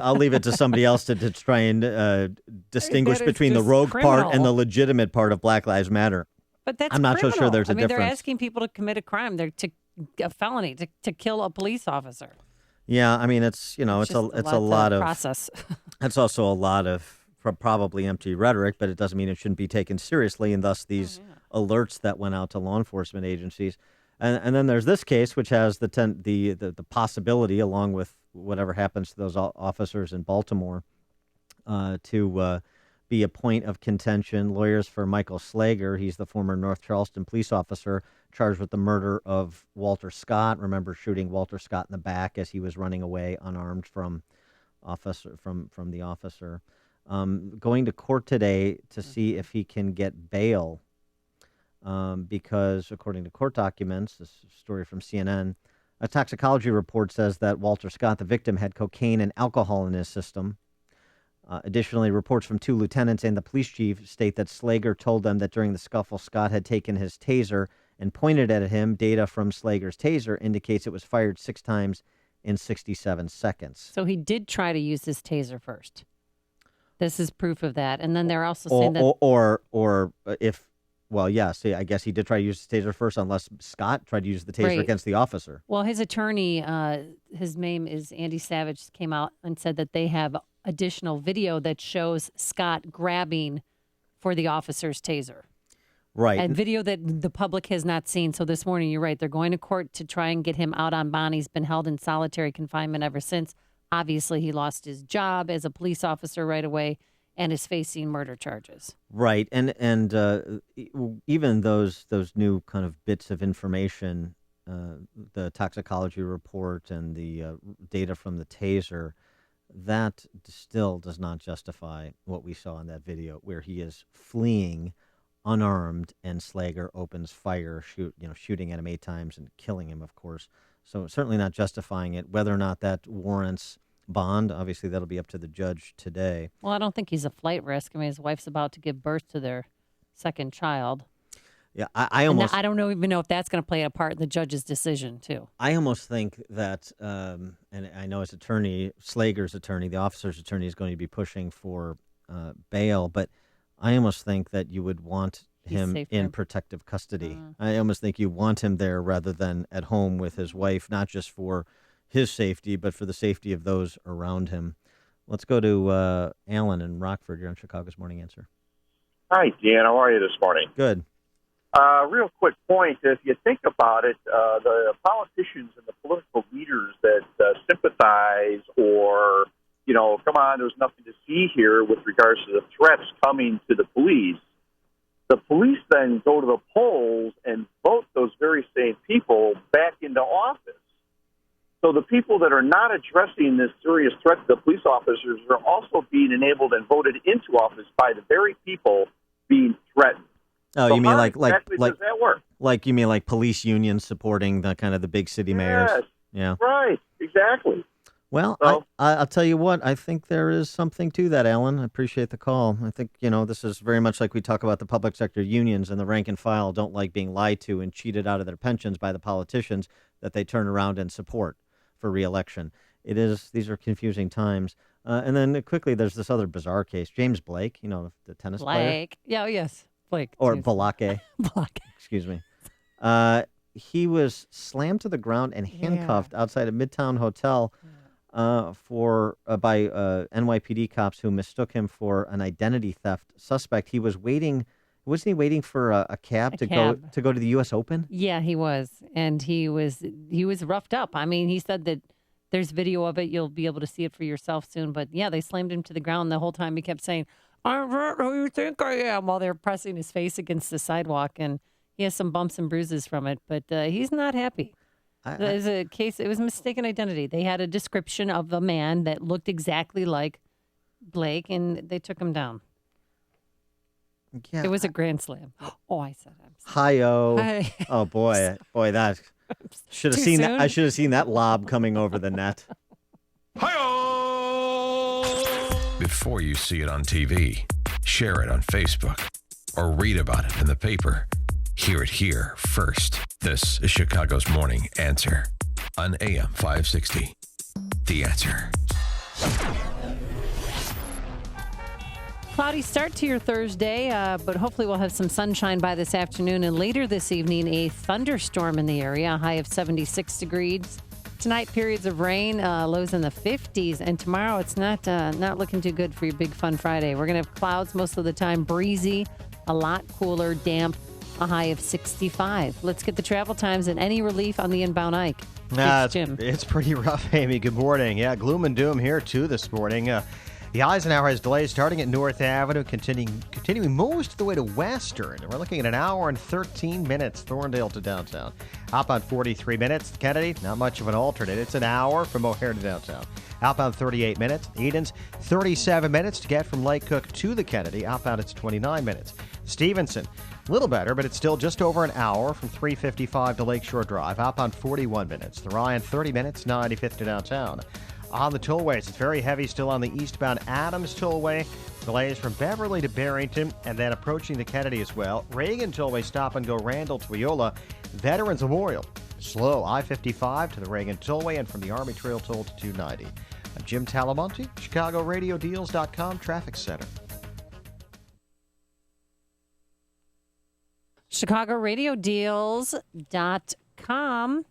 I'll leave it to somebody else to try and distinguish between the rogue part and the legitimate part of Black Lives Matter. But that's I'm not so sure there's a difference. They're asking people to commit a crime. A felony to kill a police officer. Yeah, I mean it's a lot of process. It's also a lot of probably empty rhetoric, but it doesn't mean it shouldn't be taken seriously, and thus these alerts that went out to law enforcement agencies. And then there's this case, which has the possibility, along with whatever happens to those officers in Baltimore, to be a point of contention. Lawyers for Michael Slager, he's the former North Charleston police officer charged with the murder of Walter Scott. Remember shooting Walter Scott in the back as he was running away unarmed from the officer. Going to court today to see if he can get bail, because according to court documents, this story from CNN, a toxicology report says that Walter Scott, the victim, had cocaine and alcohol in his system. Additionally, reports from 2 lieutenants and the police chief state that Slager told them that during the scuffle, Scott had taken his taser and pointed at him. Data from Slager's taser indicates it was fired 6 times in 67 seconds. So he did try to use his taser first. This is proof of that. And then they're also saying that... I guess he did try to use his taser first, unless Scott tried to use the taser against the officer. Well, his attorney, his name is Andy Savage, came out and said that they have additional video that shows Scott grabbing for the officer's taser. Right. And video that the public has not seen. So this morning, you're right, they're going to court to try and get him out on bond. He's been held in solitary confinement ever since. Obviously, he lost his job as a police officer right away and is facing murder charges. Right, and even those new kind of bits of information, the toxicology report and the data from the taser, that still does not justify what we saw in that video, where he is fleeing unarmed and Slager opens fire, shooting at him 8 times and killing him, of course. So certainly not justifying it. Whether or not that warrants bond, obviously that'll be up to the judge today. Well, I don't think he's a flight risk. I mean, his wife's about to give birth to their second child. Yeah, I almost... I don't even know if that's going to play a part in the judge's decision, too. I almost think that, and I know his attorney, Slager's attorney, the officer's attorney, is going to be pushing for bail, but I almost think that you would want him in protective custody. I almost think you want him there rather than at home with his wife, not just for his safety, but for the safety of those around him. Let's go to Alan in Rockford. You're on Chicago's Morning Answer. Hi, Dan. How are you this morning? Good. Real quick point. If you think about it, the politicians and the political leaders that sympathize or, come on, there's nothing to see here with regards to the threats coming to the police then go to the polls and vote those very same people back into office. So the people that are not addressing this serious threat to the police officers are also being enabled and voted into office by the very people being threatened. Oh, so you mean how like exactly does that work? Like you mean like police unions supporting the kind of the big city mayors? Yes. Yeah. Right. Exactly. Well, So- I'll tell you what. I think there is something to that, Alan. I appreciate the call. I think this is very much like we talk about the public sector unions, and the rank and file don't like being lied to and cheated out of their pensions by the politicians that they turn around and support for re-election. These are confusing times. And then quickly, there's this other bizarre case, James Blake. The tennis player. Blake. Yeah, yes. Blake. Or Balake. Balake. Excuse me. He was slammed to the ground and handcuffed outside a Midtown hotel by NYPD cops who mistook him for an identity theft suspect. He was waiting. Wasn't he waiting for a cab to go to the U.S. Open? Yeah, he was, and he was roughed up. I mean, he said that there's video of it. You'll be able to see it for yourself soon. But yeah, they slammed him to the ground the whole time. He kept saying, "I'm not who you think I am," while they're pressing his face against the sidewalk, and he has some bumps and bruises from it. But he's not happy. There's a case. It was mistaken identity. They had a description of a man that looked exactly like Blake, and they took him down. Yeah, it was a grand slam. Oh, I said it. Hi-oh. Hi. Oh, boy, that should have Too seen soon? that. I should have seen that lob coming over the net. Before you see it on TV, share it on Facebook, or read about it in the paper. Hear it here first. This is Chicago's Morning Answer on AM 560. The Answer. Cloudy start to your Thursday, but hopefully we'll have some sunshine by this afternoon. And later this evening, a thunderstorm in the area, a high of 76 degrees. Tonight, periods of rain, lows in the 50s. And tomorrow, it's not looking too good for your Big Fun Friday. We're going to have clouds most of the time, breezy, a lot cooler, damp, a high of 65. Let's get the travel times and any relief on the inbound Ike. It's Jim. It's pretty rough, Amy. Good morning. Yeah, gloom and doom here, too, this morning. The Eisenhower has delays starting at North Avenue, continuing most of the way to Western. We're looking at an hour and 13 minutes, Thorndale to downtown. Outbound 43 minutes. Kennedy, not much of an alternate. It's an hour from O'Hare to downtown. Outbound 38 minutes. Edens, 37 minutes to get from Lake Cook to the Kennedy. Outbound, it's 29 minutes. Stevenson, a little better, but it's still just over an hour from 355 to Lakeshore Drive. Outbound 41 minutes. The Ryan, 30 minutes, 95th to downtown. On the tollways, it's very heavy still on the eastbound Adams Tollway. Delays from Beverly to Barrington and then approaching the Kennedy as well. Reagan Tollway stop and go Randall to Wiola. Veterans Memorial, slow I-55 to the Reagan Tollway and from the Army Trail Toll to 290. I'm Jim Talamonte, ChicagoRadioDeals.com Traffic Center. ChicagoRadioDeals.com.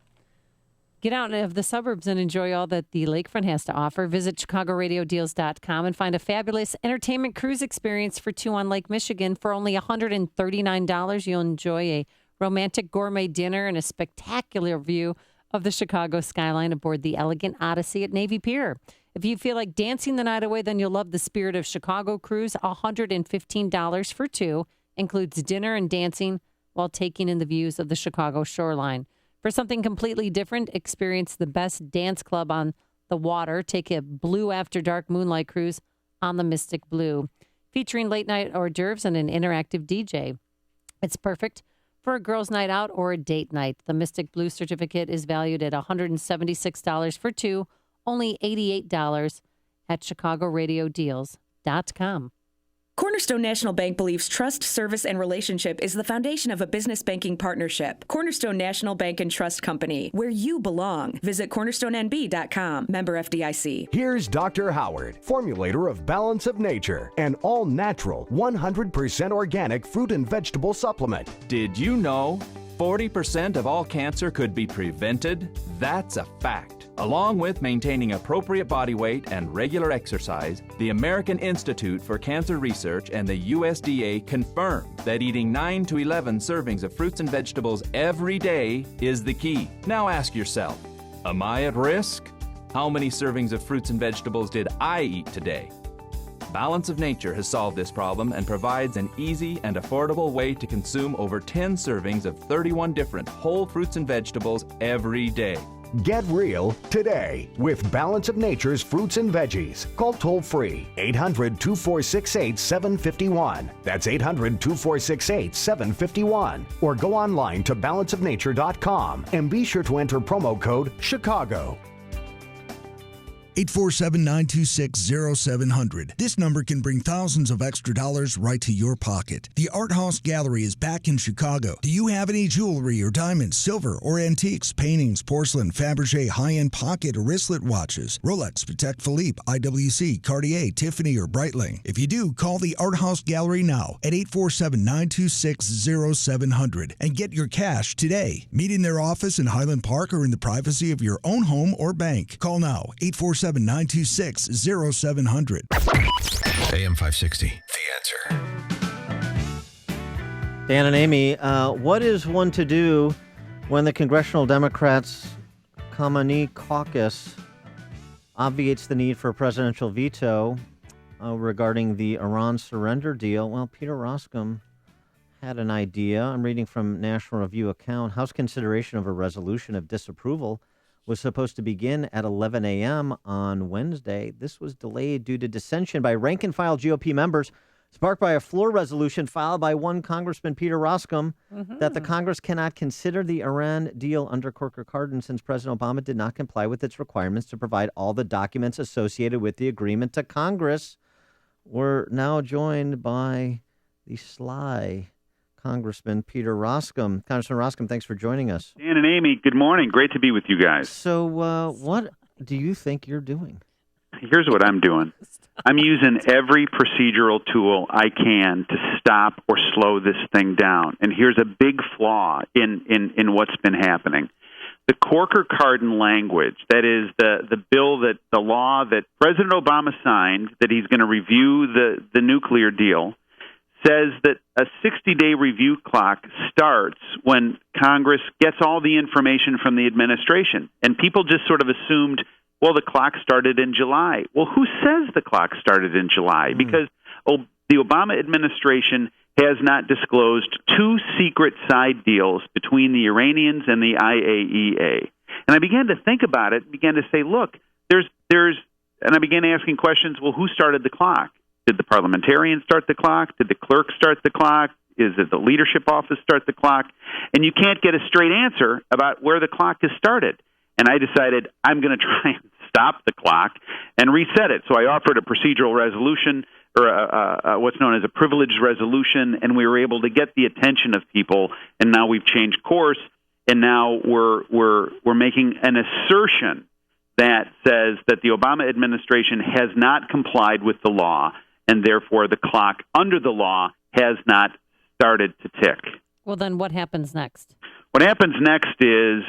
Get out of the suburbs and enjoy all that the lakefront has to offer. Visit ChicagoRadioDeals.com and find a fabulous entertainment cruise experience for two on Lake Michigan. For only $139, you'll enjoy a romantic gourmet dinner and a spectacular view of the Chicago skyline aboard the Elegant Odyssey at Navy Pier. If you feel like dancing the night away, then you'll love the Spirit of Chicago cruise. $115 for two. Includes dinner and dancing while taking in the views of the Chicago shoreline. For something completely different, experience the best dance club on the water. Take a blue after dark moonlight cruise on the Mystic Blue, featuring late night hors d'oeuvres and an interactive DJ. It's perfect for a girls' night out or a date night. The Mystic Blue certificate is valued at $176 for two, only $88 at ChicagoRadioDeals.com. Cornerstone National Bank believes trust, service, and relationship is the foundation of a business banking partnership. Cornerstone National Bank and Trust Company, where you belong. Visit cornerstonenb.com. Member FDIC. Here's Dr. Howard, formulator of Balance of Nature, an all-natural, 100% organic fruit and vegetable supplement. Did you know 40% of all cancer could be prevented? That's a fact. Along with maintaining appropriate body weight and regular exercise, the American Institute for Cancer Research and the USDA confirm that eating 9 to 11 servings of fruits and vegetables every day is the key. Now ask yourself, am I at risk? How many servings of fruits and vegetables did I eat today? Balance of Nature has solved this problem and provides an easy and affordable way to consume over 10 servings of 31 different whole fruits and vegetables every day. Get real today with Balance of Nature's fruits and veggies. Call toll-free 800-2468-751. That's 800-2468-751. Or go online to balanceofnature.com and be sure to enter promo code CHICAGO. 847-926-0700. This number can bring thousands of extra dollars right to your pocket. The Art House Gallery is back in Chicago. Do you have any jewelry or diamonds, silver, or antiques, paintings, porcelain, Fabergé, high-end pocket or wristlet watches, Rolex, Patek Philippe, IWC, Cartier, Tiffany, or Breitling? If you do, call the Art House Gallery now at 847-926-0700 and get your cash today. Meet in their office in Highland Park or in the privacy of your own home or bank. Call now, 847-926-0700. AM 560, The Answer. Dan and Amy, what is one to do when the Congressional Democrats' Khamenei caucus obviates the need for a presidential veto regarding the Iran surrender deal? Well, Peter Roskam had an idea. I'm reading from National Review account. House consideration of a resolution of disapproval was supposed to begin at 11 a.m. on Wednesday. This was delayed due to dissension by rank-and-file GOP members, sparked by a floor resolution filed by one Congressman, Peter Roskam, that the Congress cannot consider the Iran deal under Corker-Cardin since President Obama did not comply with its requirements to provide all the documents associated with the agreement to Congress. We're now joined by the sly Congressman Peter Roskam. Congressman Roskam, thanks for joining us. Dan and Amy, good morning. Great to be with you guys. So what do you think you're doing? Here's what I'm doing. I'm using every procedural tool I can to stop or slow this thing down. And here's a big flaw in what's been happening. The Corker-Cardin language, that is the law that President Obama signed, that he's going to review the nuclear deal, says that a 60-day review clock starts when Congress gets all the information from the administration. And people just sort of assumed, well, the clock started in July. Well, who says the clock started in July? Because the Obama administration has not disclosed two secret side deals between the Iranians and the IAEA. And I began to think about it, began to say, look, and I began asking questions, well, who started the clock? Did the parliamentarians start the clock? Did the clerk start the clock? Is it the leadership office start the clock? And you can't get a straight answer about where the clock has started. And I decided I'm going to try and stop the clock and reset it. So I offered a procedural resolution, or what's known as a privileged resolution, and we were able to get the attention of people. And now we've changed course, and now we're making an assertion that says that the Obama administration has not complied with the law, and therefore the clock under the law has not started to tick. Well, then what happens next? What happens next is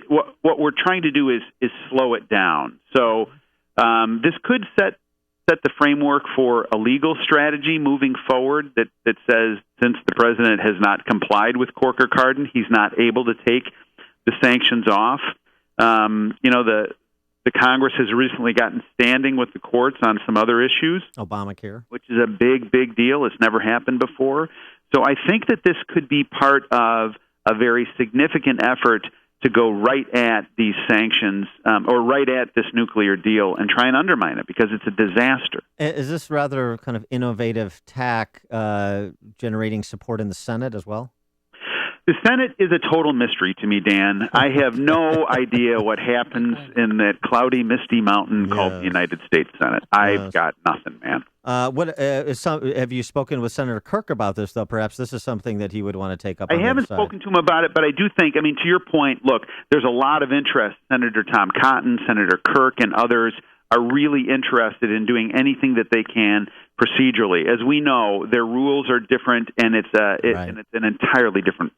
what we're trying to do is slow it down. So this could set the framework for a legal strategy moving forward that says since the president has not complied with Corker-Cardin, he's not able to take the sanctions off. The The Congress has recently gotten standing with the courts on some other issues. Obamacare. Which is a big, big deal. It's never happened before. So I think that this could be part of a very significant effort to go right at these sanctions or right at this nuclear deal and try and undermine it because it's a disaster. Is this rather kind of innovative tack generating support in the Senate as well? The Senate is a total mystery to me, Dan. I have no idea what happens in that cloudy, misty mountain called the United States Senate. I've got nothing, man. Have you spoken with Senator Kirk about this, though? Perhaps this is something that he would want to take up on I haven't the other side. spoken to him about it, but I do think, to your point, look, there's a lot of interest. Senator Tom Cotton, Senator Kirk, and others are really interested in doing anything that they can procedurally. As we know, their rules are different, and it's an entirely different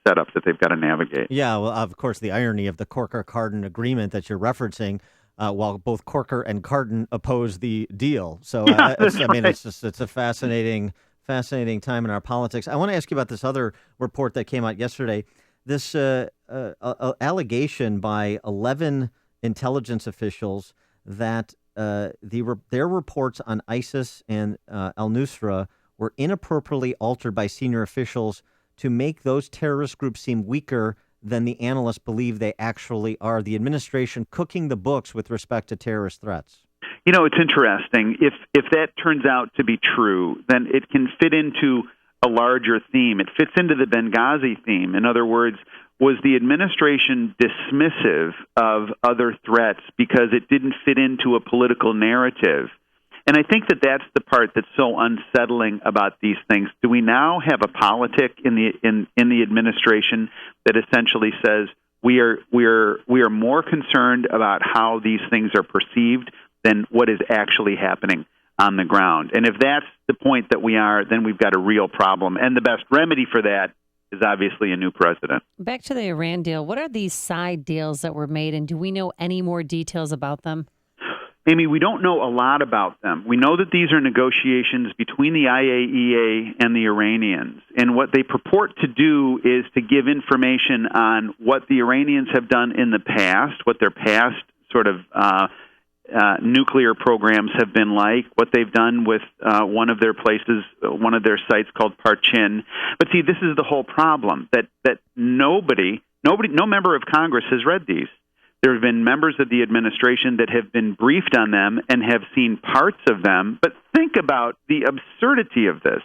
setup that they've got to navigate. Yeah, well, of course, the irony of the Corker-Cardin agreement that you're referencing, while both Corker and Cardin oppose the deal. So, it's a fascinating time in our politics. I want to ask you about this other report that came out yesterday. This allegation by 11 intelligence officials that their reports on ISIS and al-Nusra were inappropriately altered by senior officials to make those terrorist groups seem weaker than the analysts believe they actually are. The administration cooking the books with respect to terrorist threats. It's interesting. If that turns out to be true, then it can fit into a larger theme. It fits into the Benghazi theme. In other words, was the administration dismissive of other threats because it didn't fit into a political narrative? And I think that that's the part that's so unsettling about these things. Do we now have a politic in the administration that essentially says we are more concerned about how these things are perceived than what is actually happening on the ground? And if that's the point that we are, then we've got a real problem. And the best remedy for that is obviously a new president. Back to the Iran deal. What are these side deals that were made, and do we know any more details about them? Amy, we don't know a lot about them. We know that these are negotiations between the IAEA and the Iranians. And what they purport to do is to give information on what the Iranians have done in the past, what their past sort of nuclear programs have been like, what they've done with one of their places, one of their sites called Parchin. But see, this is the whole problem, that no member of Congress has read these. There have been members of the administration that have been briefed on them and have seen parts of them. But think about the absurdity of this.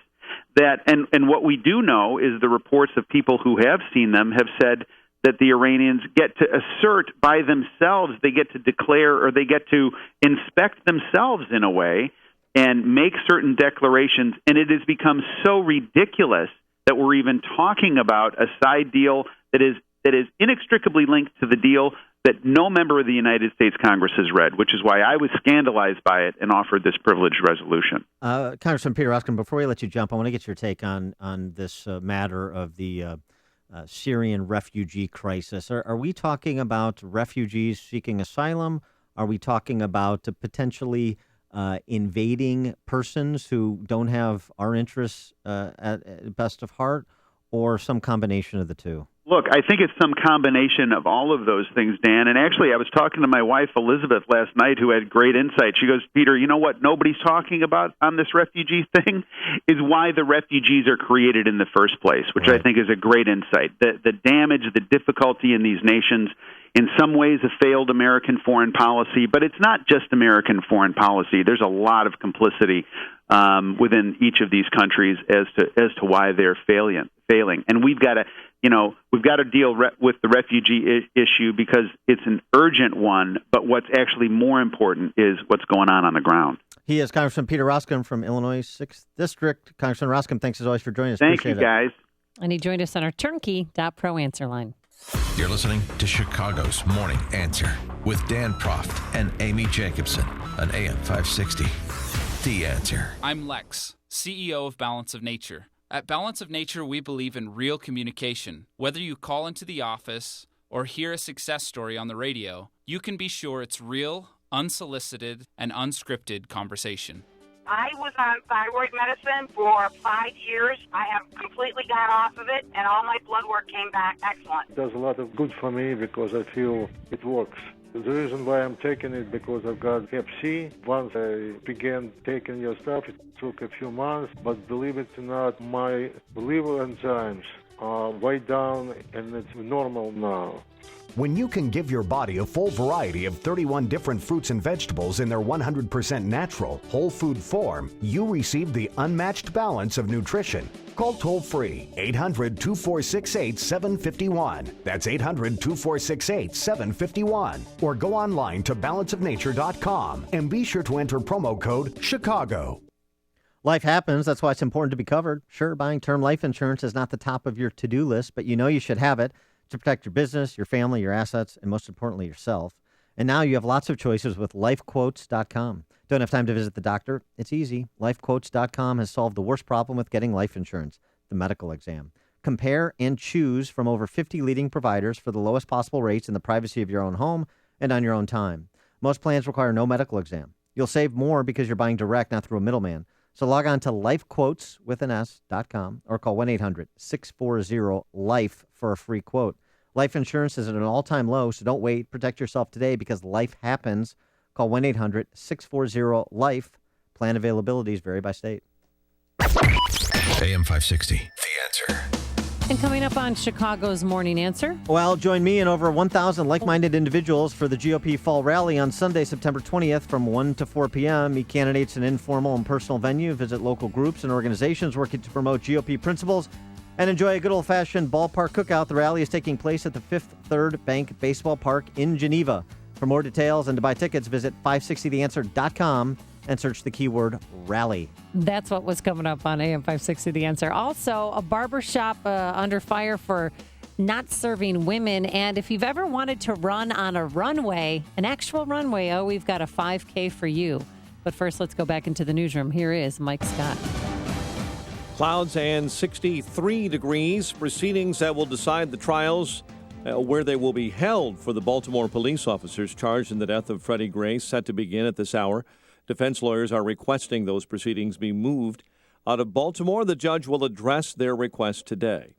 And what we do know is the reports of people who have seen them have said that the Iranians get to assert by themselves, they get to declare or they get to inspect themselves in a way and make certain declarations. And it has become so ridiculous that we're even talking about a side deal that is inextricably linked to the deal that no member of the United States Congress has read, which is why I was scandalized by it and offered this privileged resolution. Congressman Peter Roskam, before we let you jump, I want to get your take on this matter of the Syrian refugee crisis. Are we talking about refugees seeking asylum? Are we talking about potentially invading persons who don't have our interests at best of heart, or some combination of the two? Look, I think it's some combination of all of those things, Dan. And actually, I was talking to my wife, Elizabeth, last night, who had great insight. She goes, Peter, you know what nobody's talking about on this refugee thing is why the refugees are created in the first place, which I think is a great insight. The damage, the difficulty in these nations, in some ways a failed American foreign policy, but it's not just American foreign policy. There's a lot of complicity within each of these countries as to why they're failing. And we've got to deal with the refugee issue because it's an urgent one, but what's actually more important is what's going on the ground. He is Congressman Peter Roskam from Illinois' 6th District. Congressman Roskam, thanks as always for joining us. Thank you, guys. And he joined us on our Turnkey.pro answer line. You're listening to Chicago's Morning Answer with Dan Proft and Amy Jacobson on AM 560. The Answer. I'm Lex, CEO of Balance of Nature. At Balance of Nature, we believe in real communication. Whether you call into the office or hear a success story on the radio, you can be sure it's real, unsolicited, and unscripted conversation. I was on thyroid medicine for 5 years. I have completely got off of it, and all my blood work came back excellent. It does a lot of good for me because I feel it works. The reason why I'm taking it because I've got Hep C. Once I began taking your stuff, it took a few months, but believe it or not, my liver enzymes are way down and it's normal now. When you can give your body a full variety of 31 different fruits and vegetables in their 100% natural, whole food form, you receive the unmatched balance of nutrition. Call toll-free 800-2468-751. That's 800-2468-751. Or go online to balanceofnature.com and be sure to enter promo code CHICAGO. Life happens. That's why it's important to be covered. Sure, buying term life insurance is not the top of your to-do list, but you know you should have it to protect your business, your family, your assets, and most importantly, yourself. And now you have lots of choices with lifequotes.com. Don't have time to visit the doctor? It's easy. Lifequotes.com has solved the worst problem with getting life insurance, the medical exam. Compare and choose from over 50 leading providers for the lowest possible rates in the privacy of your own home and on your own time. Most plans require no medical exam. You'll save more because you're buying direct, not through a middleman. So log on to lifequotes.com or call 1-800-640-LIFE for a free quote. Life insurance is at an all-time low, so don't wait. Protect yourself today because life happens. Call 1-800-640-LIFE. Plan availabilities vary by state. AM 560, The Answer. And coming up on Chicago's Morning Answer. Well, join me and over 1,000 like-minded individuals for the GOP Fall Rally on Sunday, September 20th from 1 to 4 p.m. Meet candidates in informal and personal venue, visit local groups and organizations working to promote GOP principles, and enjoy a good old-fashioned ballpark cookout. The rally is taking place at the Fifth Third Bank Baseball Park in Geneva. For more details and to buy tickets, visit 560theanswer.com and search the keyword rally. That's what was coming up on AM 560 The Answer. Also, a barbershop under fire for not serving women. And if you've ever wanted to run on a runway, an actual runway, we've got a 5K for you. But first, let's go back into the newsroom. Here is Mike Scott. Clouds and 63 degrees. Proceedings that will decide the trials where they will be held for the Baltimore police officers charged in the death of Freddie Gray set to begin at this hour. Defense lawyers are requesting those proceedings be moved out of Baltimore. The judge will address their request today.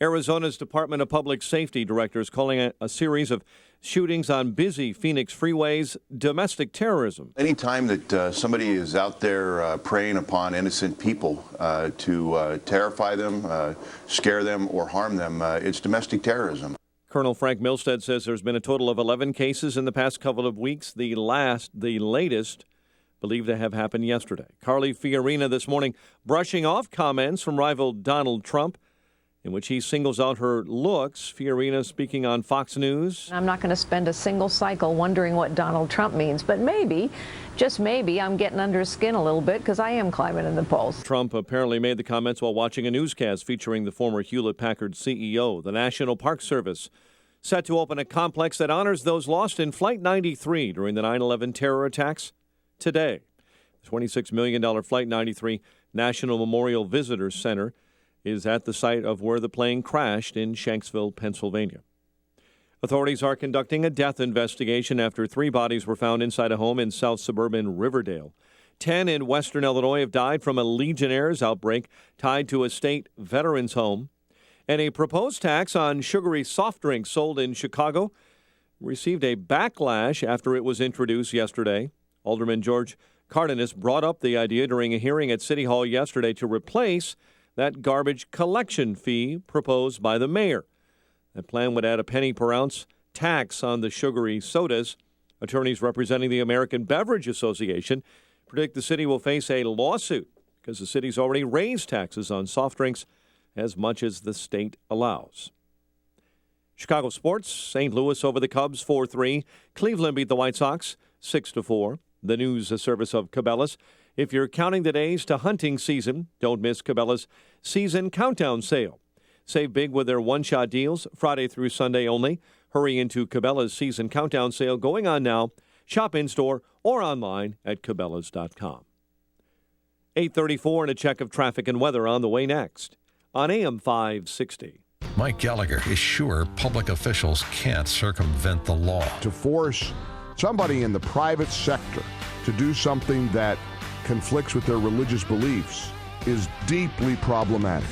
Arizona's Department of Public Safety director is calling it a series of shootings on busy Phoenix freeways domestic terrorism. Anytime that somebody is out there preying upon innocent people to terrify them, scare them, or harm them, it's domestic terrorism. Colonel Frank Milstead says there's been a total of 11 cases in the past couple of weeks. The latest, believed to have happened yesterday. Carly Fiorina this morning brushing off comments from rival Donald Trump, in which he singles out her looks. Fiorina speaking on Fox News. I'm not going to spend a single cycle wondering what Donald Trump means, but maybe, just maybe, I'm getting under his skin a little bit because I am climbing in the polls. Trump apparently made the comments while watching a newscast featuring the former Hewlett-Packard CEO. The National Park Service set to open a complex that honors those lost in Flight 93 during the 9/11 terror attacks today. The $26 million Flight 93 National Memorial Visitor Center is at the site of where the plane crashed in Shanksville, Pennsylvania. Authorities are conducting a death investigation after 3 bodies were found inside a home in south suburban Riverdale. 10 in western Illinois have died from a Legionnaire's outbreak tied to a state veterans home. And a proposed tax on sugary soft drinks sold in Chicago received a backlash after it was introduced yesterday. Alderman George Cardenas brought up the idea during a hearing at City Hall yesterday to replace that garbage collection fee proposed by the mayor. That plan would add a penny per ounce tax on the sugary sodas. Attorneys representing the American Beverage Association predict the city will face a lawsuit because the city's already raised taxes on soft drinks as much as the state allows. Chicago sports, St. Louis over the Cubs 4-3. Cleveland beat the White Sox 6-4. The news, a service of Cabela's. If you're counting the days to hunting season, don't miss Cabela's season countdown sale. Save big with their one-shot deals, Friday through Sunday only. Hurry into Cabela's season countdown sale going on now. Shop in-store or online at Cabela's.com. 8:34 and a check of traffic and weather on the way next on AM 560. Mike Gallagher is sure public officials can't circumvent the law. To force somebody in the private sector to do something that conflicts with their religious beliefs is deeply problematic.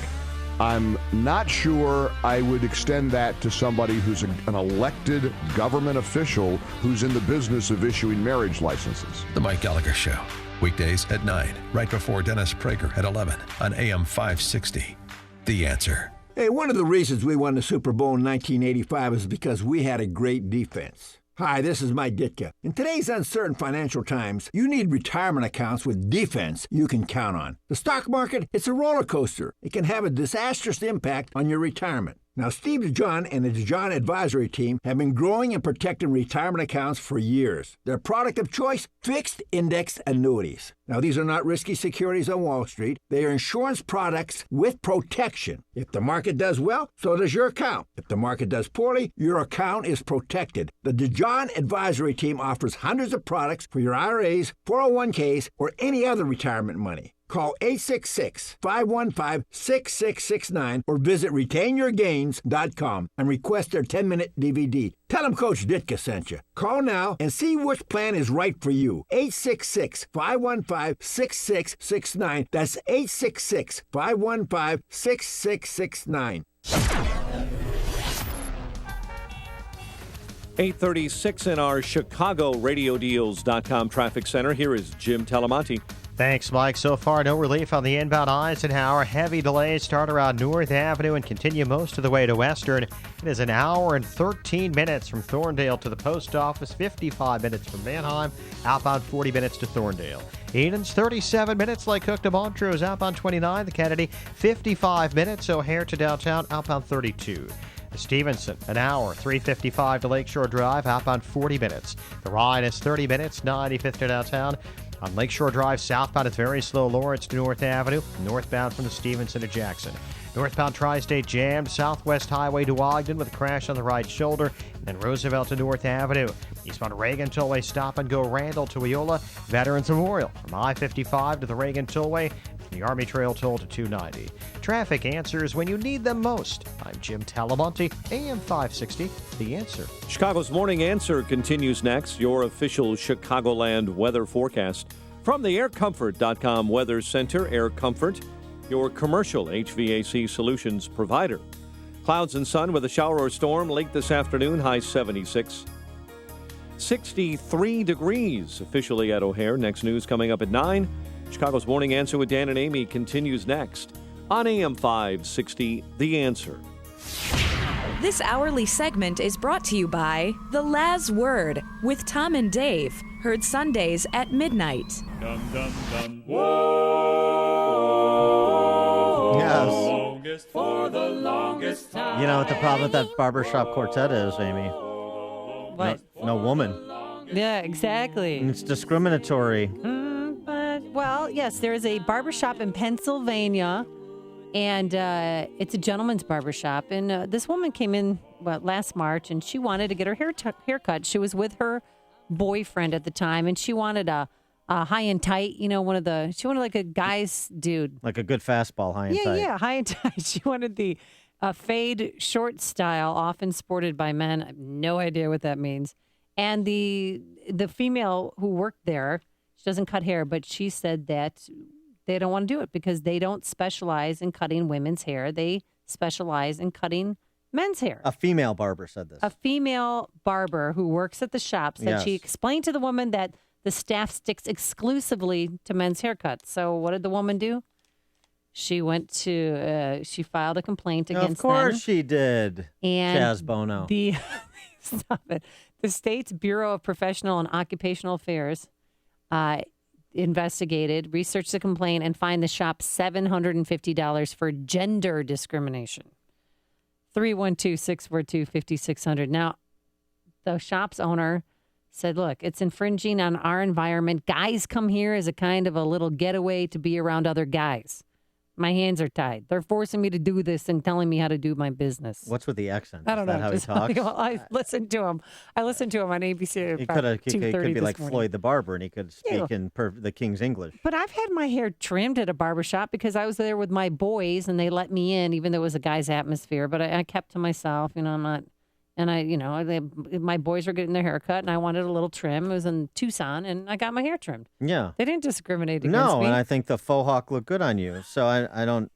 I'm not sure I would extend that to somebody who's an elected government official who's in the business of issuing marriage licenses. The Mike Gallagher Show, weekdays at 9, right before Dennis Prager at 11 on AM 560. The Answer. Hey, one of the reasons we won the Super Bowl in 1985 is because we had a great defense. Hi, this is Mike Ditka. In today's uncertain financial times, you need retirement accounts with defense you can count on. The stock market, it's a roller coaster. It can have a disastrous impact on your retirement. Now, Steve DeJohn and the DeJohn Advisory Team have been growing and protecting retirement accounts for years. Their product of choice, fixed indexed annuities. Now, these are not risky securities on Wall Street. They are insurance products with protection. If the market does well, so does your account. If the market does poorly, your account is protected. The DeJohn Advisory Team offers hundreds of products for your IRAs, 401ks, or any other retirement money. Call 866-515-6669 or visit retainyourgains.com and request their 10-minute DVD. Tell them Coach Ditka sent you. Call now and see which plan is right for you. 866-515-6669. That's 866-515-6669. 8:36 in our Chicago RadioDeals.com traffic center. Here is Jim Talamonte. Thanks, Mike. So far, no relief on the inbound Eisenhower. Heavy delays start around North Avenue and continue most of the way to Western. It is an hour and 13 minutes from Thorndale to the post office, 55 minutes from Manheim, outbound 40 minutes to Thorndale. Eden's 37 minutes, Lake Cook to Montrose, outbound 29, the Kennedy, 55 minutes, O'Hare to downtown, outbound 32. Stevenson, an hour, 3:55 to Lakeshore Drive, outbound 40 minutes. The ride is 30 minutes, 95th to downtown. On Lakeshore Drive, southbound, it's very slow, Lawrence to North Avenue. Northbound from the Stevenson to Jackson. Northbound Tri-State jammed, Southwest Highway to Ogden with a crash on the right shoulder. And then Roosevelt to North Avenue. Eastbound Reagan Tollway, stop and go Randall to Wiola. Veterans Memorial from I-55 to the Reagan Tollway. The Army Trail toll to 290. Traffic answers when you need them most. I'm Jim Talamonte, AM 560, The Answer. Chicago's Morning Answer continues next. Your official Chicagoland weather forecast from the AirComfort.com Weather Center. Air Comfort, your commercial HVAC solutions provider. Clouds and sun with a shower or storm late this afternoon, high 76. 63 degrees officially at O'Hare. Next news coming up at 9. Chicago's Morning Answer with Dan and Amy continues next on AM 560, The Answer. This hourly segment is brought to you by The Laz Word with Tom and Dave. Heard Sundays at midnight. Dum, dum, dum. Whoa. Yes. For the longest time. You know what the problem with that barbershop quartet is, Amy? What? No woman. Yeah, exactly. And it's discriminatory. Well, yes, there is a barbershop in Pennsylvania, and it's a gentleman's barbershop. And this woman came in last March, and she wanted to get her haircut. She was with her boyfriend at the time, and she wanted a high and tight, she wanted like a guy's dude. Like a good fastball, high and tight. Yeah, high and tight. She wanted the fade short style, often sported by men. I have no idea what that means. And the female who worked there, she doesn't cut hair, but she said that they don't want to do it because they don't specialize in cutting women's hair. They specialize in cutting men's hair. A female barber said this. A female barber who works at the shop said she explained to the woman that the staff sticks exclusively to men's haircuts. So what did the woman do? She went to, she filed a complaint against them. Of course she did. And Chaz Bono. Stop it. The state's Bureau of Professional and Occupational Affairs investigated, researched the complaint, and fined the shop $750 for gender discrimination. 312-642-5600. Now, the shop's owner said, look, it's infringing on our environment. Guys come here as a kind of a little getaway to be around other guys. My hands are tied. They're forcing me to do this and telling me how to do my business. What's with the accent? I don't Is know. that how he talks? Well, I listened to him. I listened to him on ABC. He could be like Floyd the Barber, and he could speak in the King's English. But I've had my hair trimmed at a barbershop because I was there with my boys, and they let me in, even though it was a guy's atmosphere. But I kept to myself. I'm not. And my boys were getting their hair cut, and I wanted a little trim. It was in Tucson, and I got my hair trimmed. Yeah. They didn't discriminate against me. No, and I think the faux hawk looked good on you. So I don't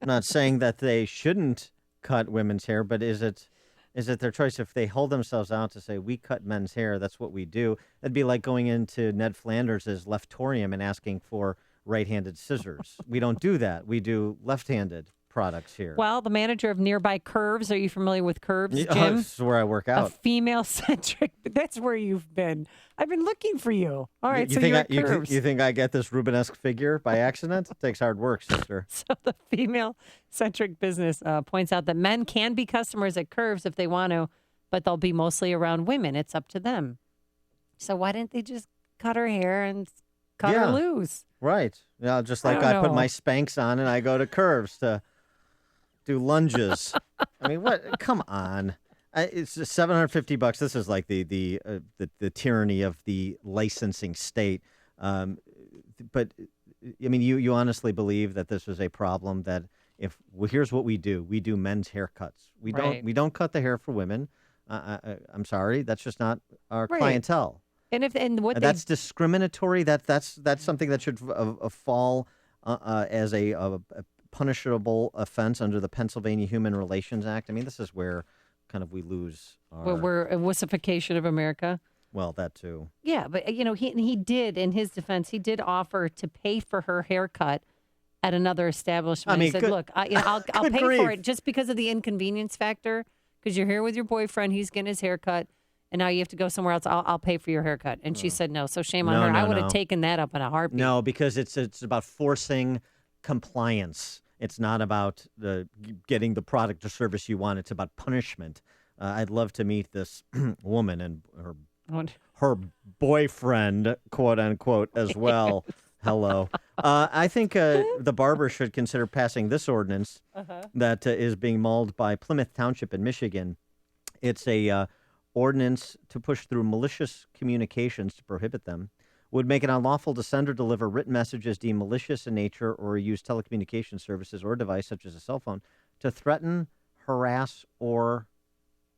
not saying that they shouldn't cut women's hair, but is it their choice? If they hold themselves out to say, we cut men's hair, that's what we do, it'd be like going into Ned Flanders' leftorium and asking for right-handed scissors. We don't do that. We do left-handed products here. Well, the manager of Nearby Curves, are you familiar with Curves, Jim? This is where I work out. A female-centric, that's where you've been. I've been looking for you. All right, you so think you're at Curves. you think I get this Rubenesque figure by accident? It takes hard work, sister. So the female-centric business points out that men can be customers at Curves if they want to, but they'll be mostly around women. It's up to them. So why didn't they just cut her hair and cut her loose? Right. Yeah, just like I put my Spanx on and I go to Curves to do lunges. I mean, what? Come on. It's $750. This is like the tyranny of the licensing state. But I mean, you honestly believe that this is a problem? That here's what we do: we do men's haircuts. We don't cut the hair for women. I'm sorry, that's just not our clientele. And that's discriminatory. That's something that should fall as a punishable offense under the Pennsylvania Human Relations Act. I mean, this is where kind of we lose our... We're a wussification of America. Well, that too. Yeah, but, he did, in his defense, he did offer to pay for her haircut at another establishment. I mean, he said, look, I'll pay for it just because of the inconvenience factor, because you're here with your boyfriend, he's getting his haircut, and now you have to go somewhere else. I'll pay for your haircut. And she said no, so shame on her. I would have taken that up in a heartbeat. No, because it's about forcing compliance. It's not about getting the product or service you want. It's about punishment. I'd love to meet this woman and her boyfriend, quote unquote, as well. Hello. I think the barber should consider passing this ordinance that is being mulled by Plymouth Township in Michigan. It's a ordinance to push through malicious communications to prohibit them. Would make it unlawful to send or deliver written messages deemed malicious in nature or use telecommunication services or device such as a cell phone to threaten, harass, or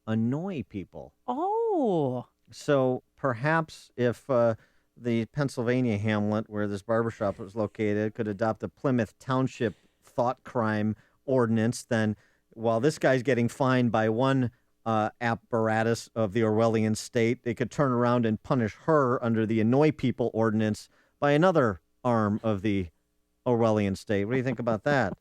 annoy people. Oh. So perhaps if the Pennsylvania hamlet where this barbershop was located could adopt a Plymouth Township thought crime ordinance, then while this guy's getting fined by one apparatus of the Orwellian state, they could turn around and punish her under the Annoy People ordinance by another arm of the Orwellian state. What do you think about that?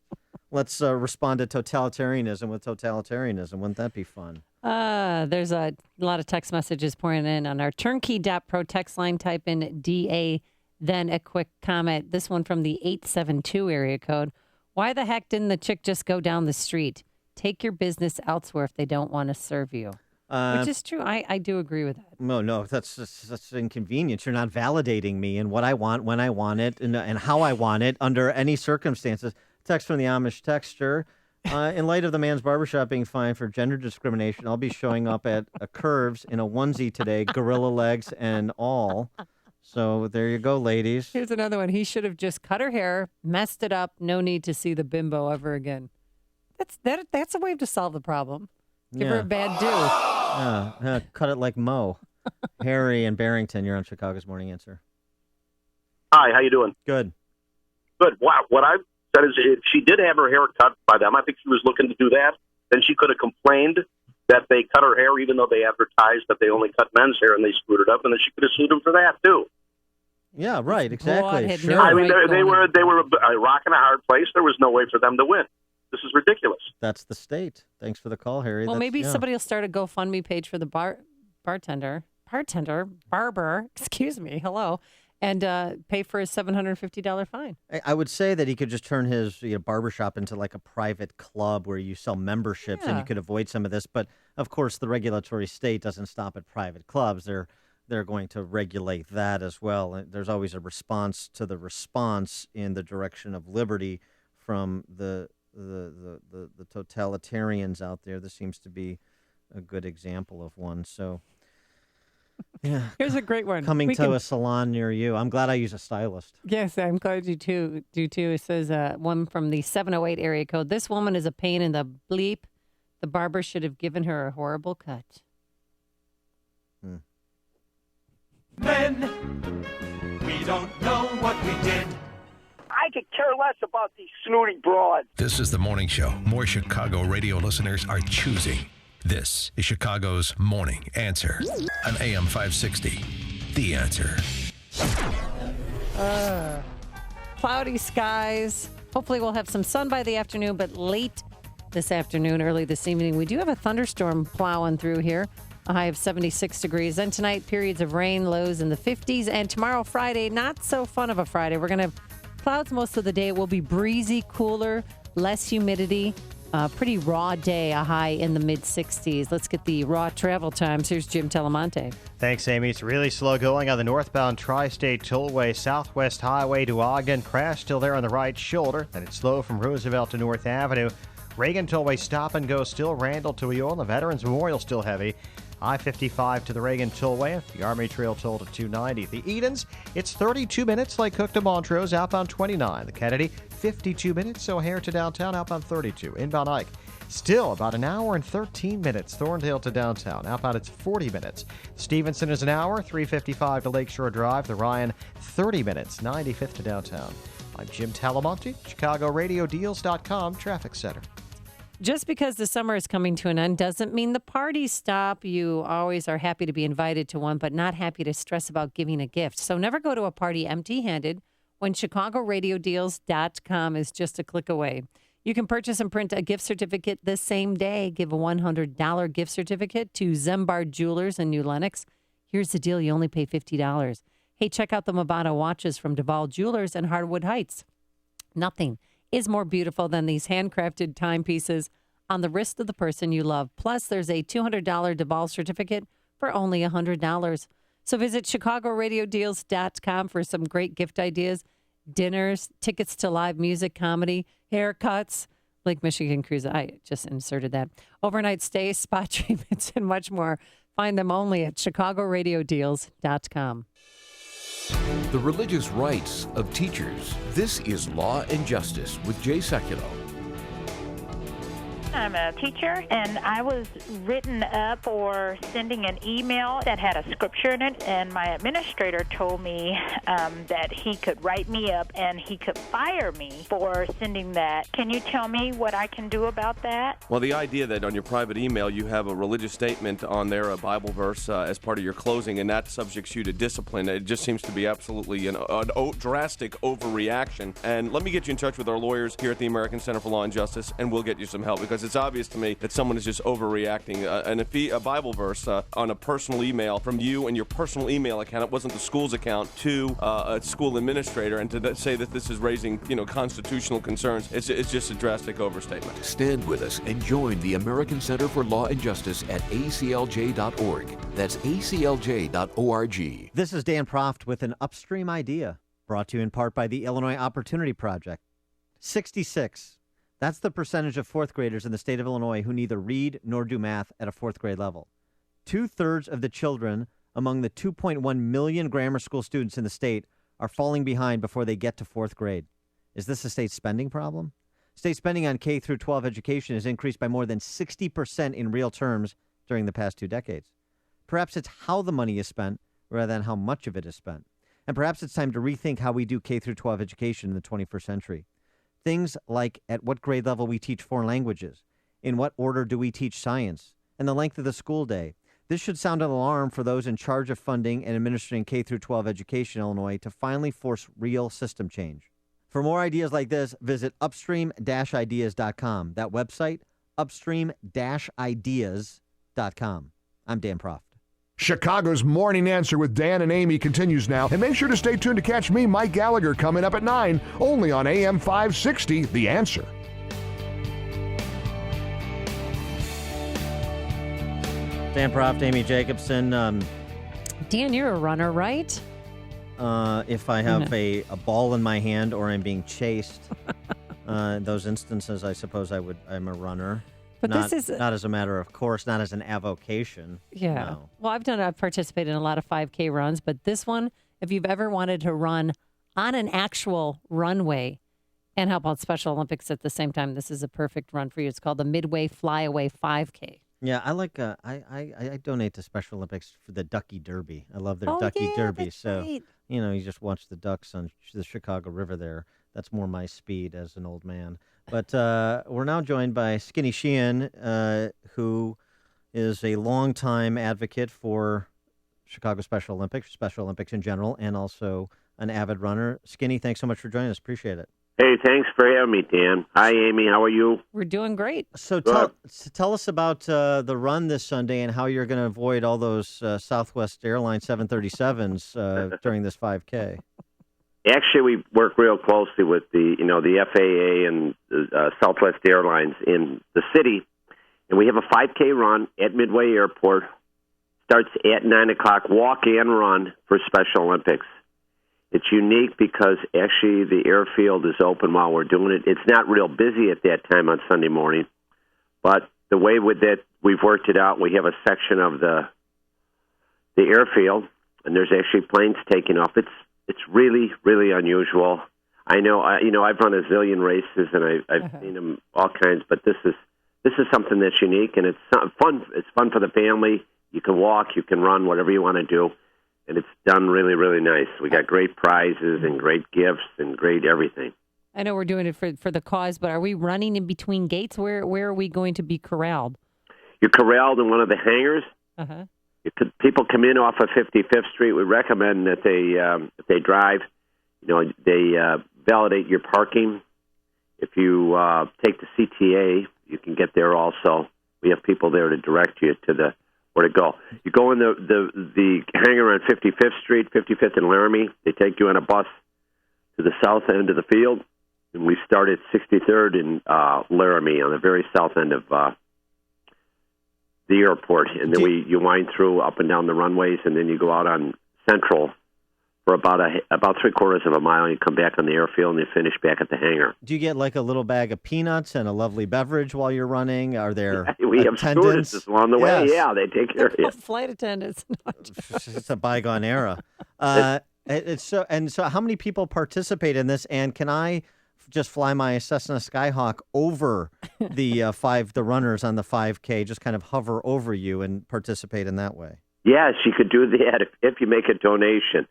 Let's respond to totalitarianism with totalitarianism. Wouldn't that be fun? There's a lot of text messages pouring in on our turnkey.pro text line. Type in DA, then a quick comment. This one from the 872 area code. Why the heck didn't the chick just go down the street? Take your business elsewhere if they don't want to serve you. Which is true. I do agree with that. No, that's inconvenience. You're not validating me and what I want, when I want it, and how I want it under any circumstances. Text from the Amish texter. In light of the man's barbershop being fined for gender discrimination, I'll be showing up at a Curves in a onesie today, gorilla legs and all. So there you go, ladies. Here's another one. He should have just cut her hair, messed it up. No need to see the bimbo ever again. That's a way to solve the problem. Give her a bad do. Cut it like Mo. Harry and Barrington, you're on Chicago's Morning Answer. Hi, how you doing? Good. Good. Wow. What I said is if she did have her hair cut by them, I think she was looking to do that, then she could have complained that they cut her hair even though they advertised that they only cut men's hair and they screwed it up, and then she could have sued them for that, too. Yeah, right, exactly. Sure. I mean, they were a rock and a hard place. There was no way for them to win. This is ridiculous. That's the state. Thanks for the call, Harry. Well, maybe somebody will start a GoFundMe page for the barber, excuse me, hello, and pay for his $750 fine. I would say that he could just turn his barbershop into like a private club where you sell memberships and you could avoid some of this. But, of course, the regulatory state doesn't stop at private clubs. They're going to regulate that as well. There's always a response to the response in the direction of liberty from the totalitarians out there. This seems to be a good example of one. So, yeah. Here's a great one. Coming to a salon near you. I'm glad I use a stylist. Yes, I'm glad you do too. It says one from the 708 area code. This woman is a pain in the bleep. The barber should have given her a horrible cut. Men, we don't know what we did. I I could care less about these snooty broads. This is the morning show more Chicago radio listeners are choosing. This is Chicago's Morning Answer on AM 560. The Answer. Cloudy skies. Hopefully we'll have some sun by the afternoon, but late this afternoon, early this evening, we do have a thunderstorm plowing through here. A high of 76 degrees. Then tonight, periods of rain, lows in the 50s. And tomorrow, Friday, not so fun of a Friday. We're going to have clouds most of the day. It will be breezy, cooler, less humidity. Pretty raw day, a high in the mid-60s. Let's get the raw travel times. Here's Jim Telemonte. Thanks, Amy. It's really slow going on the northbound Tri-State Tollway, Southwest Highway to Ogden. Crash still there on the right shoulder. Then it's slow from Roosevelt to North Avenue. Reagan Tollway stop and go still. Randall to Eola. The Veterans Memorial still heavy. I-55 to the Reagan Tollway. The Army Trail toll to 290. The Edens, it's 32 minutes. Lake Cook to Montrose, outbound 29. The Kennedy, 52 minutes. O'Hare to downtown, outbound 32. Inbound Ike, still about an hour and 13 minutes. Thorndale to downtown, outbound it's 40 minutes. Stevenson is an hour, 3:55 to Lakeshore Drive. The Ryan, 30 minutes, 95th to downtown. I'm Jim Talamonte, ChicagoRadioDeals.com Traffic Center. Just because the summer is coming to an end doesn't mean the parties stop. You always are happy to be invited to one, but not happy to stress about giving a gift. So never go to a party empty-handed when ChicagoRadioDeals.com is just a click away. You can purchase and print a gift certificate the same day. Give a $100 gift certificate to Zembard Jewelers in New Lenox. Here's the deal. You only pay $50. Hey, check out the Movado watches from Duval Jewelers in Hardwood Heights. Nothing is more beautiful than these handcrafted timepieces on the wrist of the person you love. Plus, there's a $200 Duval certificate for only $100. So visit ChicagoRadioDeals.com for some great gift ideas, dinners, tickets to live music, comedy, haircuts, Lake Michigan Cruise. I just inserted that. Overnight stays, spa treatments, and much more. Find them only at ChicagoRadioDeals.com. The religious rights of teachers. This is Law and Justice with Jay Sekulow. I'm a teacher, and I was written up for sending an email that had a scripture in it, and my administrator told me that he could write me up and he could fire me for sending that. Can you tell me what I can do about that? Well, the idea that on your private email you have a religious statement on there, a Bible verse as part of your closing, and that subjects you to discipline, it just seems to be absolutely an drastic overreaction. And let me get you in touch with our lawyers here at the American Center for Law and Justice, and we'll get you some help, because it's obvious to me that someone is just overreacting. And if a Bible verse on a personal email from you and your personal email account, it wasn't the school's account, to a school administrator, and to say that this is raising, constitutional concerns, it's just a drastic overstatement. Stand with us and join the American Center for Law and Justice at aclj.org. That's aclj.org. This is Dan Proft with an Upstream Idea, brought to you in part by the Illinois Opportunity Project. 66. That's the percentage of fourth graders in the state of Illinois who neither read nor do math at a fourth grade level. 2/3 of the children among the 2.1 million grammar school students in the state are falling behind before they get to fourth grade. Is this a state spending problem? State spending on K through 12 education has increased by more than 60% in real terms during the past 2 decades. Perhaps it's how the money is spent rather than how much of it is spent. And perhaps it's time to rethink how we do K through 12 education in the 21st century. Things like at what grade level we teach foreign languages, in what order do we teach science, and the length of the school day. This should sound an alarm for those in charge of funding and administering K through 12 education in Illinois to finally force real system change. For more ideas like this, visit upstream-ideas.com. That website, upstream-ideas.com. I'm Dan Proft. Chicago's Morning Answer with Dan and Amy continues now. And make sure to stay tuned to catch me, Mike Gallagher, coming up at 9, only on AM 560, The Answer. Dan Proft, Amy Jacobson. Dan, you're a runner, right? If I have a ball in my hand or I'm being chased, in those instances, I suppose I'm a runner. But not, this is not as a matter of course, not as an avocation. Yeah. No. Well, I've participated in a lot of 5K runs, but this one, if you've ever wanted to run on an actual runway and help out Special Olympics at the same time, this is a perfect run for you. It's called the Midway Flyaway 5K. Yeah, I like. I donate to Special Olympics for the Ducky Derby. I love their Ducky Derby. That's so right. you just watch the ducks on the Chicago River there. That's more my speed as an old man. But we're now joined by Skinny Sheehan, who is a longtime advocate for Chicago Special Olympics in general, and also an avid runner. Skinny, thanks so much for joining us. Appreciate it. Hey, thanks for having me, Dan. Hi, Amy. How are you? We're doing great. So tell us about the run this Sunday and how you're going to avoid all those Southwest Airlines 737s during this 5K. Actually, we work real closely with the FAA and Southwest Airlines in the city, and we have a 5K run at Midway Airport. Starts at 9 o'clock. Walk and run for Special Olympics. It's unique because actually the airfield is open while we're doing it. It's not real busy at that time on Sunday morning, but the way with that we've worked it out, we have a section of the airfield, and there's actually planes taking off. It's really, really unusual. I know, I've run a zillion races and I've seen them all kinds, but this is something that's unique, and it's fun. It's fun for the family. You can walk, you can run, whatever you want to do. And it's done really, really nice. We got great prizes and great gifts and great everything. I know we're doing it for the cause, but are we running in between gates? Where are we going to be corralled? You're corralled in one of the hangars. Uh-huh. People come in off of 55th Street. We recommend that if they drive, they validate your parking. If you take the CTA, you can get there also. We have people there to direct you to where to go. You go in the hangar on 55th Street, 55th and Laramie. They take you on a bus to the south end of the field, and we start at 63rd in Laramie on the very south end of the airport. And then you wind through up and down the runways, and then you go out on Central for about 3/4 of a mile. You come back on the airfield, and you finish back at the hangar. Do you get like a little bag of peanuts and a lovely beverage while you're running? Are there we have attendants stewardesses along the way? Yes. Yeah, they take care of you. Flight attendants. It's a bygone era. So how many people participate in this? And can I just fly my Cessna Skyhawk over the runners on the 5K, just kind of hover over you and participate in that way? Yes, you could do that if you make a donation.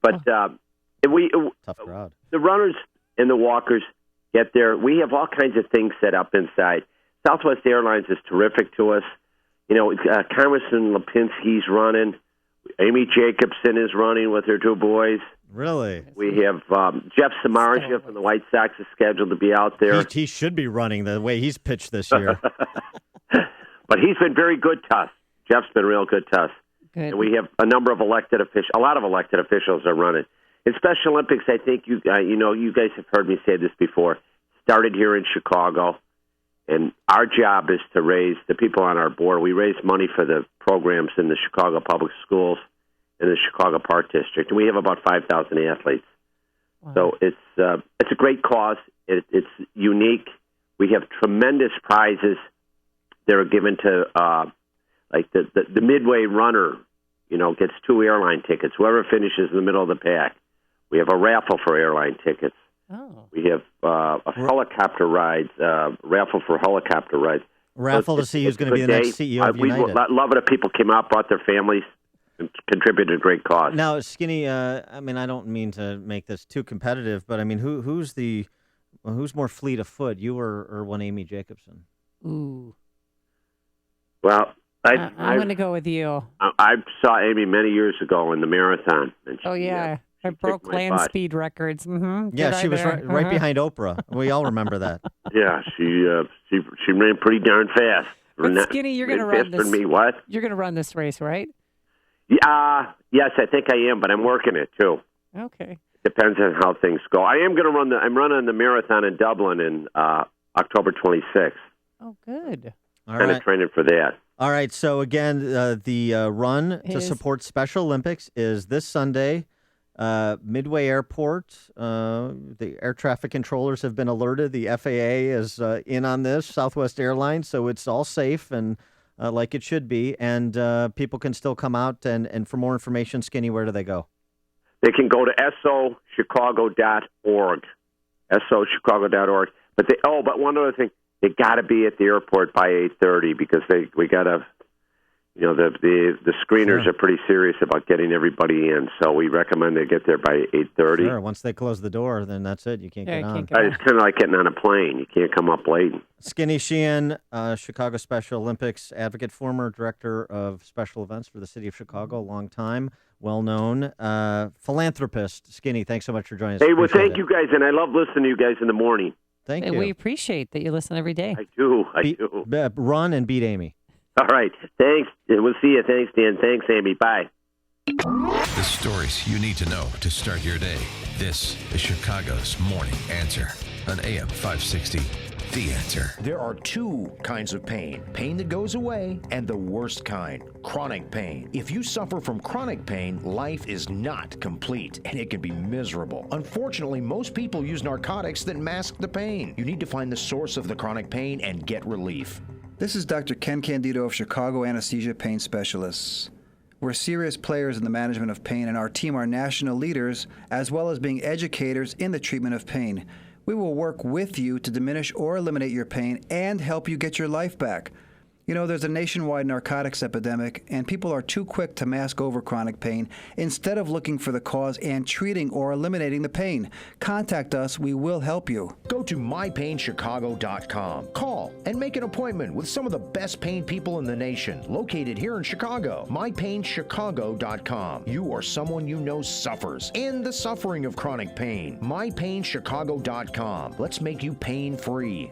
But tough crowd. The runners and the walkers get there. We have all kinds of things set up inside. Southwest Airlines is terrific to us. Congressman Lipinski's running. Amy Jacobson is running with her two boys. Really? We have Jeff Samardzija from the White Sox is scheduled to be out there. He should be running the way he's pitched this year. But he's been very good to us. Jeff's been real good to us. Good. And we have a number of elected officials. A lot of elected officials are running. In Special Olympics, I think you guys have heard me say this before. Started here in Chicago, and our job is to raise the people on our board. We raise money for the programs in the Chicago Public Schools and the Chicago Park District, and we have about 5,000 athletes. Wow. So it's a great cause. It's unique. We have tremendous prizes that are given to like the Midway runner. Gets 2 airline tickets. Whoever finishes in the middle of the pack. We have a raffle for airline tickets. Oh. We have a helicopter rides, raffle for helicopter rides. Raffle to see who's going to be the next CEO of United. We'd love it if people came out, brought their families, and contributed to a great cause. Now, Skinny, I don't mean to make this too competitive, but who's more fleet of foot, you or one Amy Jacobson? Ooh. Well, I'm going to go with you. I saw Amy many years ago in the marathon. And she, I broke land speed records. Mm-hmm. Yeah, she was right behind Oprah. We all remember that. Yeah, she ran pretty darn fast. But Skinny, you're going to run this. Me, what? You're going to run this race, right? Yes, I think I am, but I'm working it too. Okay. Depends on how things go. I am going to run I'm running the marathon in Dublin in October 26th. Oh, good. Kind of training for that. All right, so again, the run to support Special Olympics is this Sunday. Midway Airport, the air traffic controllers have been alerted. The FAA is in on this, Southwest Airlines, so it's all safe and like it should be. And people can still come out. And for more information, Skinny, where do they go? They can go to sochicago.org, sochicago.org. But one other thing. They got to be at the airport by 8:30 because we got to the screeners are pretty serious about getting everybody in, so we recommend they get there by 8:30. Sure. Once they close the door, then that's it. You can't get on. It's kind of like getting on a plane. You can't come up late. Skinny Sheehan, Chicago Special Olympics advocate, former director of special events for the city of Chicago, long time, well-known philanthropist. Skinny, thanks so much for joining us. Hey, well, thank you guys, and I love listening to you guys in the morning. Thank you. We appreciate that you listen every day. I do. Run and beat Amy. All right. Thanks. We'll see you. Thanks, Dan. Thanks, Amy. Bye. The stories you need to know to start your day. This is Chicago's Morning Answer on AM 560. The Answer. There are two kinds of pain. Pain that goes away and the worst kind, chronic pain. If you suffer from chronic pain, life is not complete and it can be miserable. Unfortunately, most people use narcotics that mask the pain. You need to find the source of the chronic pain and get relief. This is Dr. Ken Candido of Chicago Anesthesia Pain Specialists. We're serious players in the management of pain, and our team are national leaders, as well as being educators in the treatment of pain. We will work with you to diminish or eliminate your pain and help you get your life back. You know, there's a nationwide narcotics epidemic, and people are too quick to mask over chronic pain instead of looking for the cause and treating or eliminating the pain. Contact us. We will help you. Go to mypainchicago.com. Call and make an appointment with some of the best pain people in the nation, located here in Chicago. mypainchicago.com. You or someone you know suffers in the suffering of chronic pain. mypainchicago.com. Let's make you pain-free.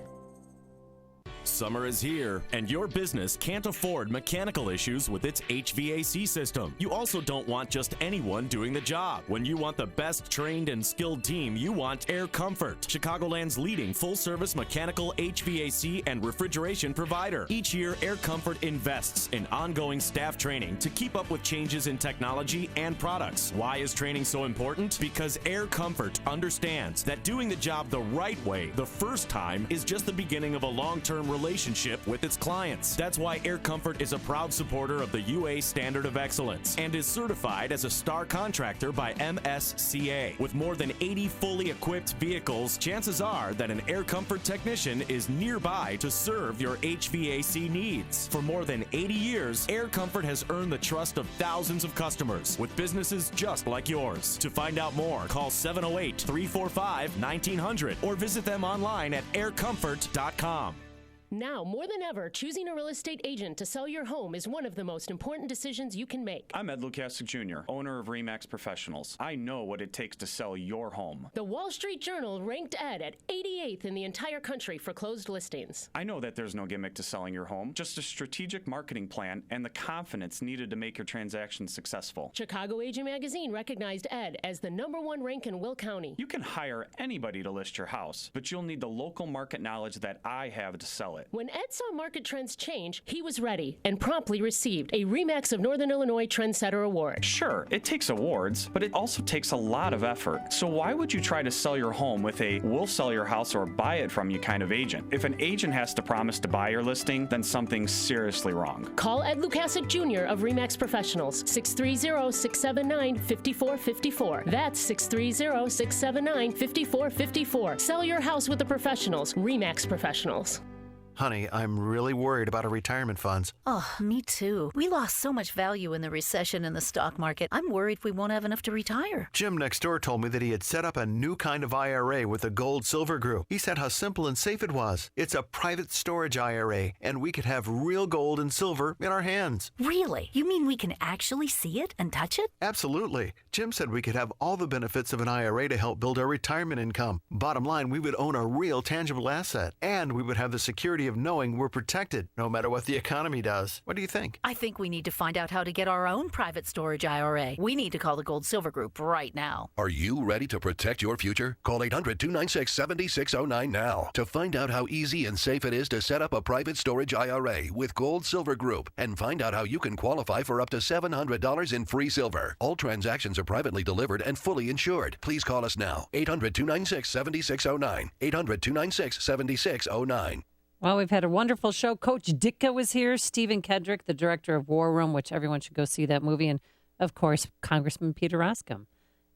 Summer is here, and your business can't afford mechanical issues with its HVAC system. You also don't want just anyone doing the job. When you want the best trained and skilled team, you want Air Comfort, Chicagoland's leading full-service mechanical HVAC and refrigeration provider. Each year, Air Comfort invests in ongoing staff training to keep up with changes in technology and products. Why is training so important? Because Air Comfort understands that doing the job the right way the first time is just the beginning of a long-term relationship with its clients. That's why Air Comfort is a proud supporter of the UA Standard of Excellence and is certified as a star contractor by MSCA. With more than 80 fully equipped vehicles, chances are that an Air Comfort technician is nearby to serve your HVAC needs. For more than 80 years, Air Comfort has earned the trust of thousands of customers with businesses just like yours. To find out more, call 708-345-1900 or visit them online at aircomfort.com. Now, more than ever, choosing a real estate agent to sell your home is one of the most important decisions you can make. I'm Ed Lukasik Jr., owner of RE/MAX Professionals. I know what it takes to sell your home. The Wall Street Journal ranked Ed at 88th in the entire country for closed listings. I know that there's no gimmick to selling your home, just a strategic marketing plan and the confidence needed to make your transaction successful. Chicago Agent Magazine recognized Ed as the #1 rank in Will County. You can hire anybody to list your house, but you'll need the local market knowledge that I have to sell it. When Ed saw market trends change, he was ready and promptly received a RE/MAX of Northern Illinois Trendsetter Award. Sure, it takes awards, but it also takes a lot of effort. So why would you try to sell your home with a we'll sell your house or buy it from you kind of agent? If an agent has to promise to buy your listing, then something's seriously wrong. Call Ed Lukasik Jr. of RE/MAX Professionals, 630-679-5454. That's 630-679-5454. Sell your house with the professionals, RE/MAX Professionals. Honey, I'm really worried about our retirement funds. Oh, me too. We lost so much value in the recession in the stock market. I'm worried we won't have enough to retire. Jim next door told me that he had set up a new kind of IRA with the Gold Silver Group. He said how simple and safe it was. It's a private storage IRA, and we could have real gold and silver in our hands. Really? You mean we can actually see it and touch it? Absolutely. Jim said we could have all the benefits of an IRA to help build our retirement income. Bottom line, we would own a real tangible asset, and we would have the security of knowing we're protected no matter what the economy does. What do you think? I think we need to find out how to get our own private storage IRA. We need to call the Gold Silver Group right now. Are you ready to protect your future? Call 800-296-7609 now to find out how easy and safe it is to set up a private storage IRA with Gold Silver Group and find out how you can qualify for up to $700 in free silver. All transactions are privately delivered and fully insured. Please call us now. 800-296-7609. 800-296-7609. Well, we've had a wonderful show. Coach Ditka was here. Stephen Kedrick, the director of War Room, which everyone should go see that movie. And, of course, Congressman Peter Roskam.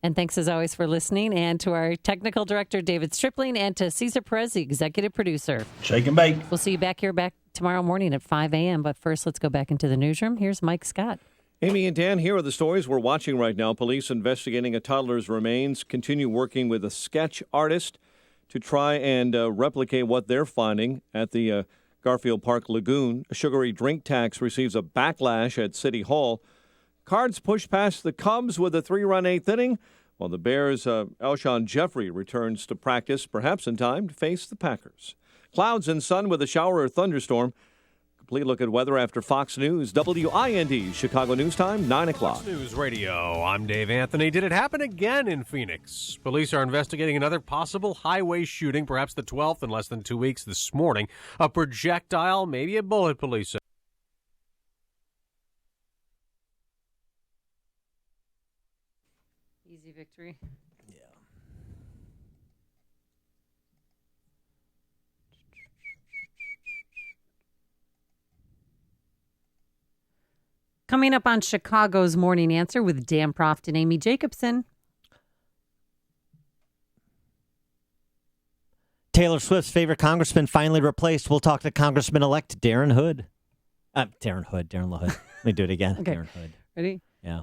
And thanks, as always, for listening. And to our technical director, David Stripling, and to Cesar Perez, the executive producer. Shake and bake. We'll see you back here tomorrow morning at 5 a.m. But first, let's go back into the newsroom. Here's Mike Scott. Amy and Dan, here are the stories we're watching right now. Police investigating a toddler's remains continue working with a sketch artist to try and replicate what they're finding at the Garfield Park Lagoon. A sugary drink tax receives a backlash at City Hall. Cards push past the Cubs with a 3-run 8th inning, while the Bears' Alshon Jeffrey returns to practice, perhaps in time to face the Packers. Clouds and sun with a shower or thunderstorm. Complete look at weather after Fox News. WIND, Chicago News Time, 9 o'clock. Fox News Radio, I'm Dave Anthony. Did it happen again in Phoenix? Police are investigating another possible highway shooting, perhaps the 12th in less than 2 weeks this morning. A projectile, maybe a bullet, police say. Easy victory. Coming up on Chicago's Morning Answer with Dan Proft and Amy Jacobson. Taylor Swift's favorite congressman finally replaced. We'll talk to Congressman-elect Darren Hood. Darren LaHood. Let me do it again. Okay. Darren Hood. Ready? Yeah.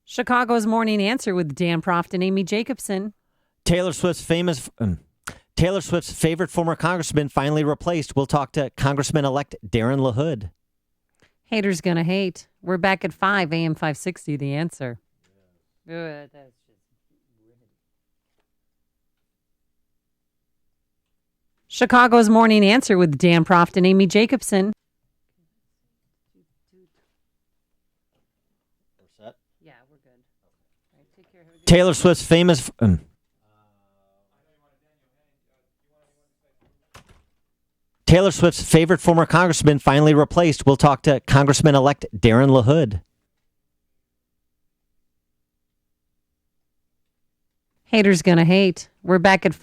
Chicago's Morning Answer with Dan Proft and Amy Jacobson. Taylor Swift's favorite former congressman finally replaced. We'll talk to Congressman-elect Darren LaHood. Haters gonna hate. We're back at 5 AM 560. The Answer. Good. That's just Chicago's Morning Answer with Dan Proft and Amy Jacobson. Yeah, we're good. All right, take care. Taylor Swift's famous. Taylor Swift's favorite former congressman finally replaced. We'll talk to Congressman-elect Darren LaHood. Haters gonna hate. We're back at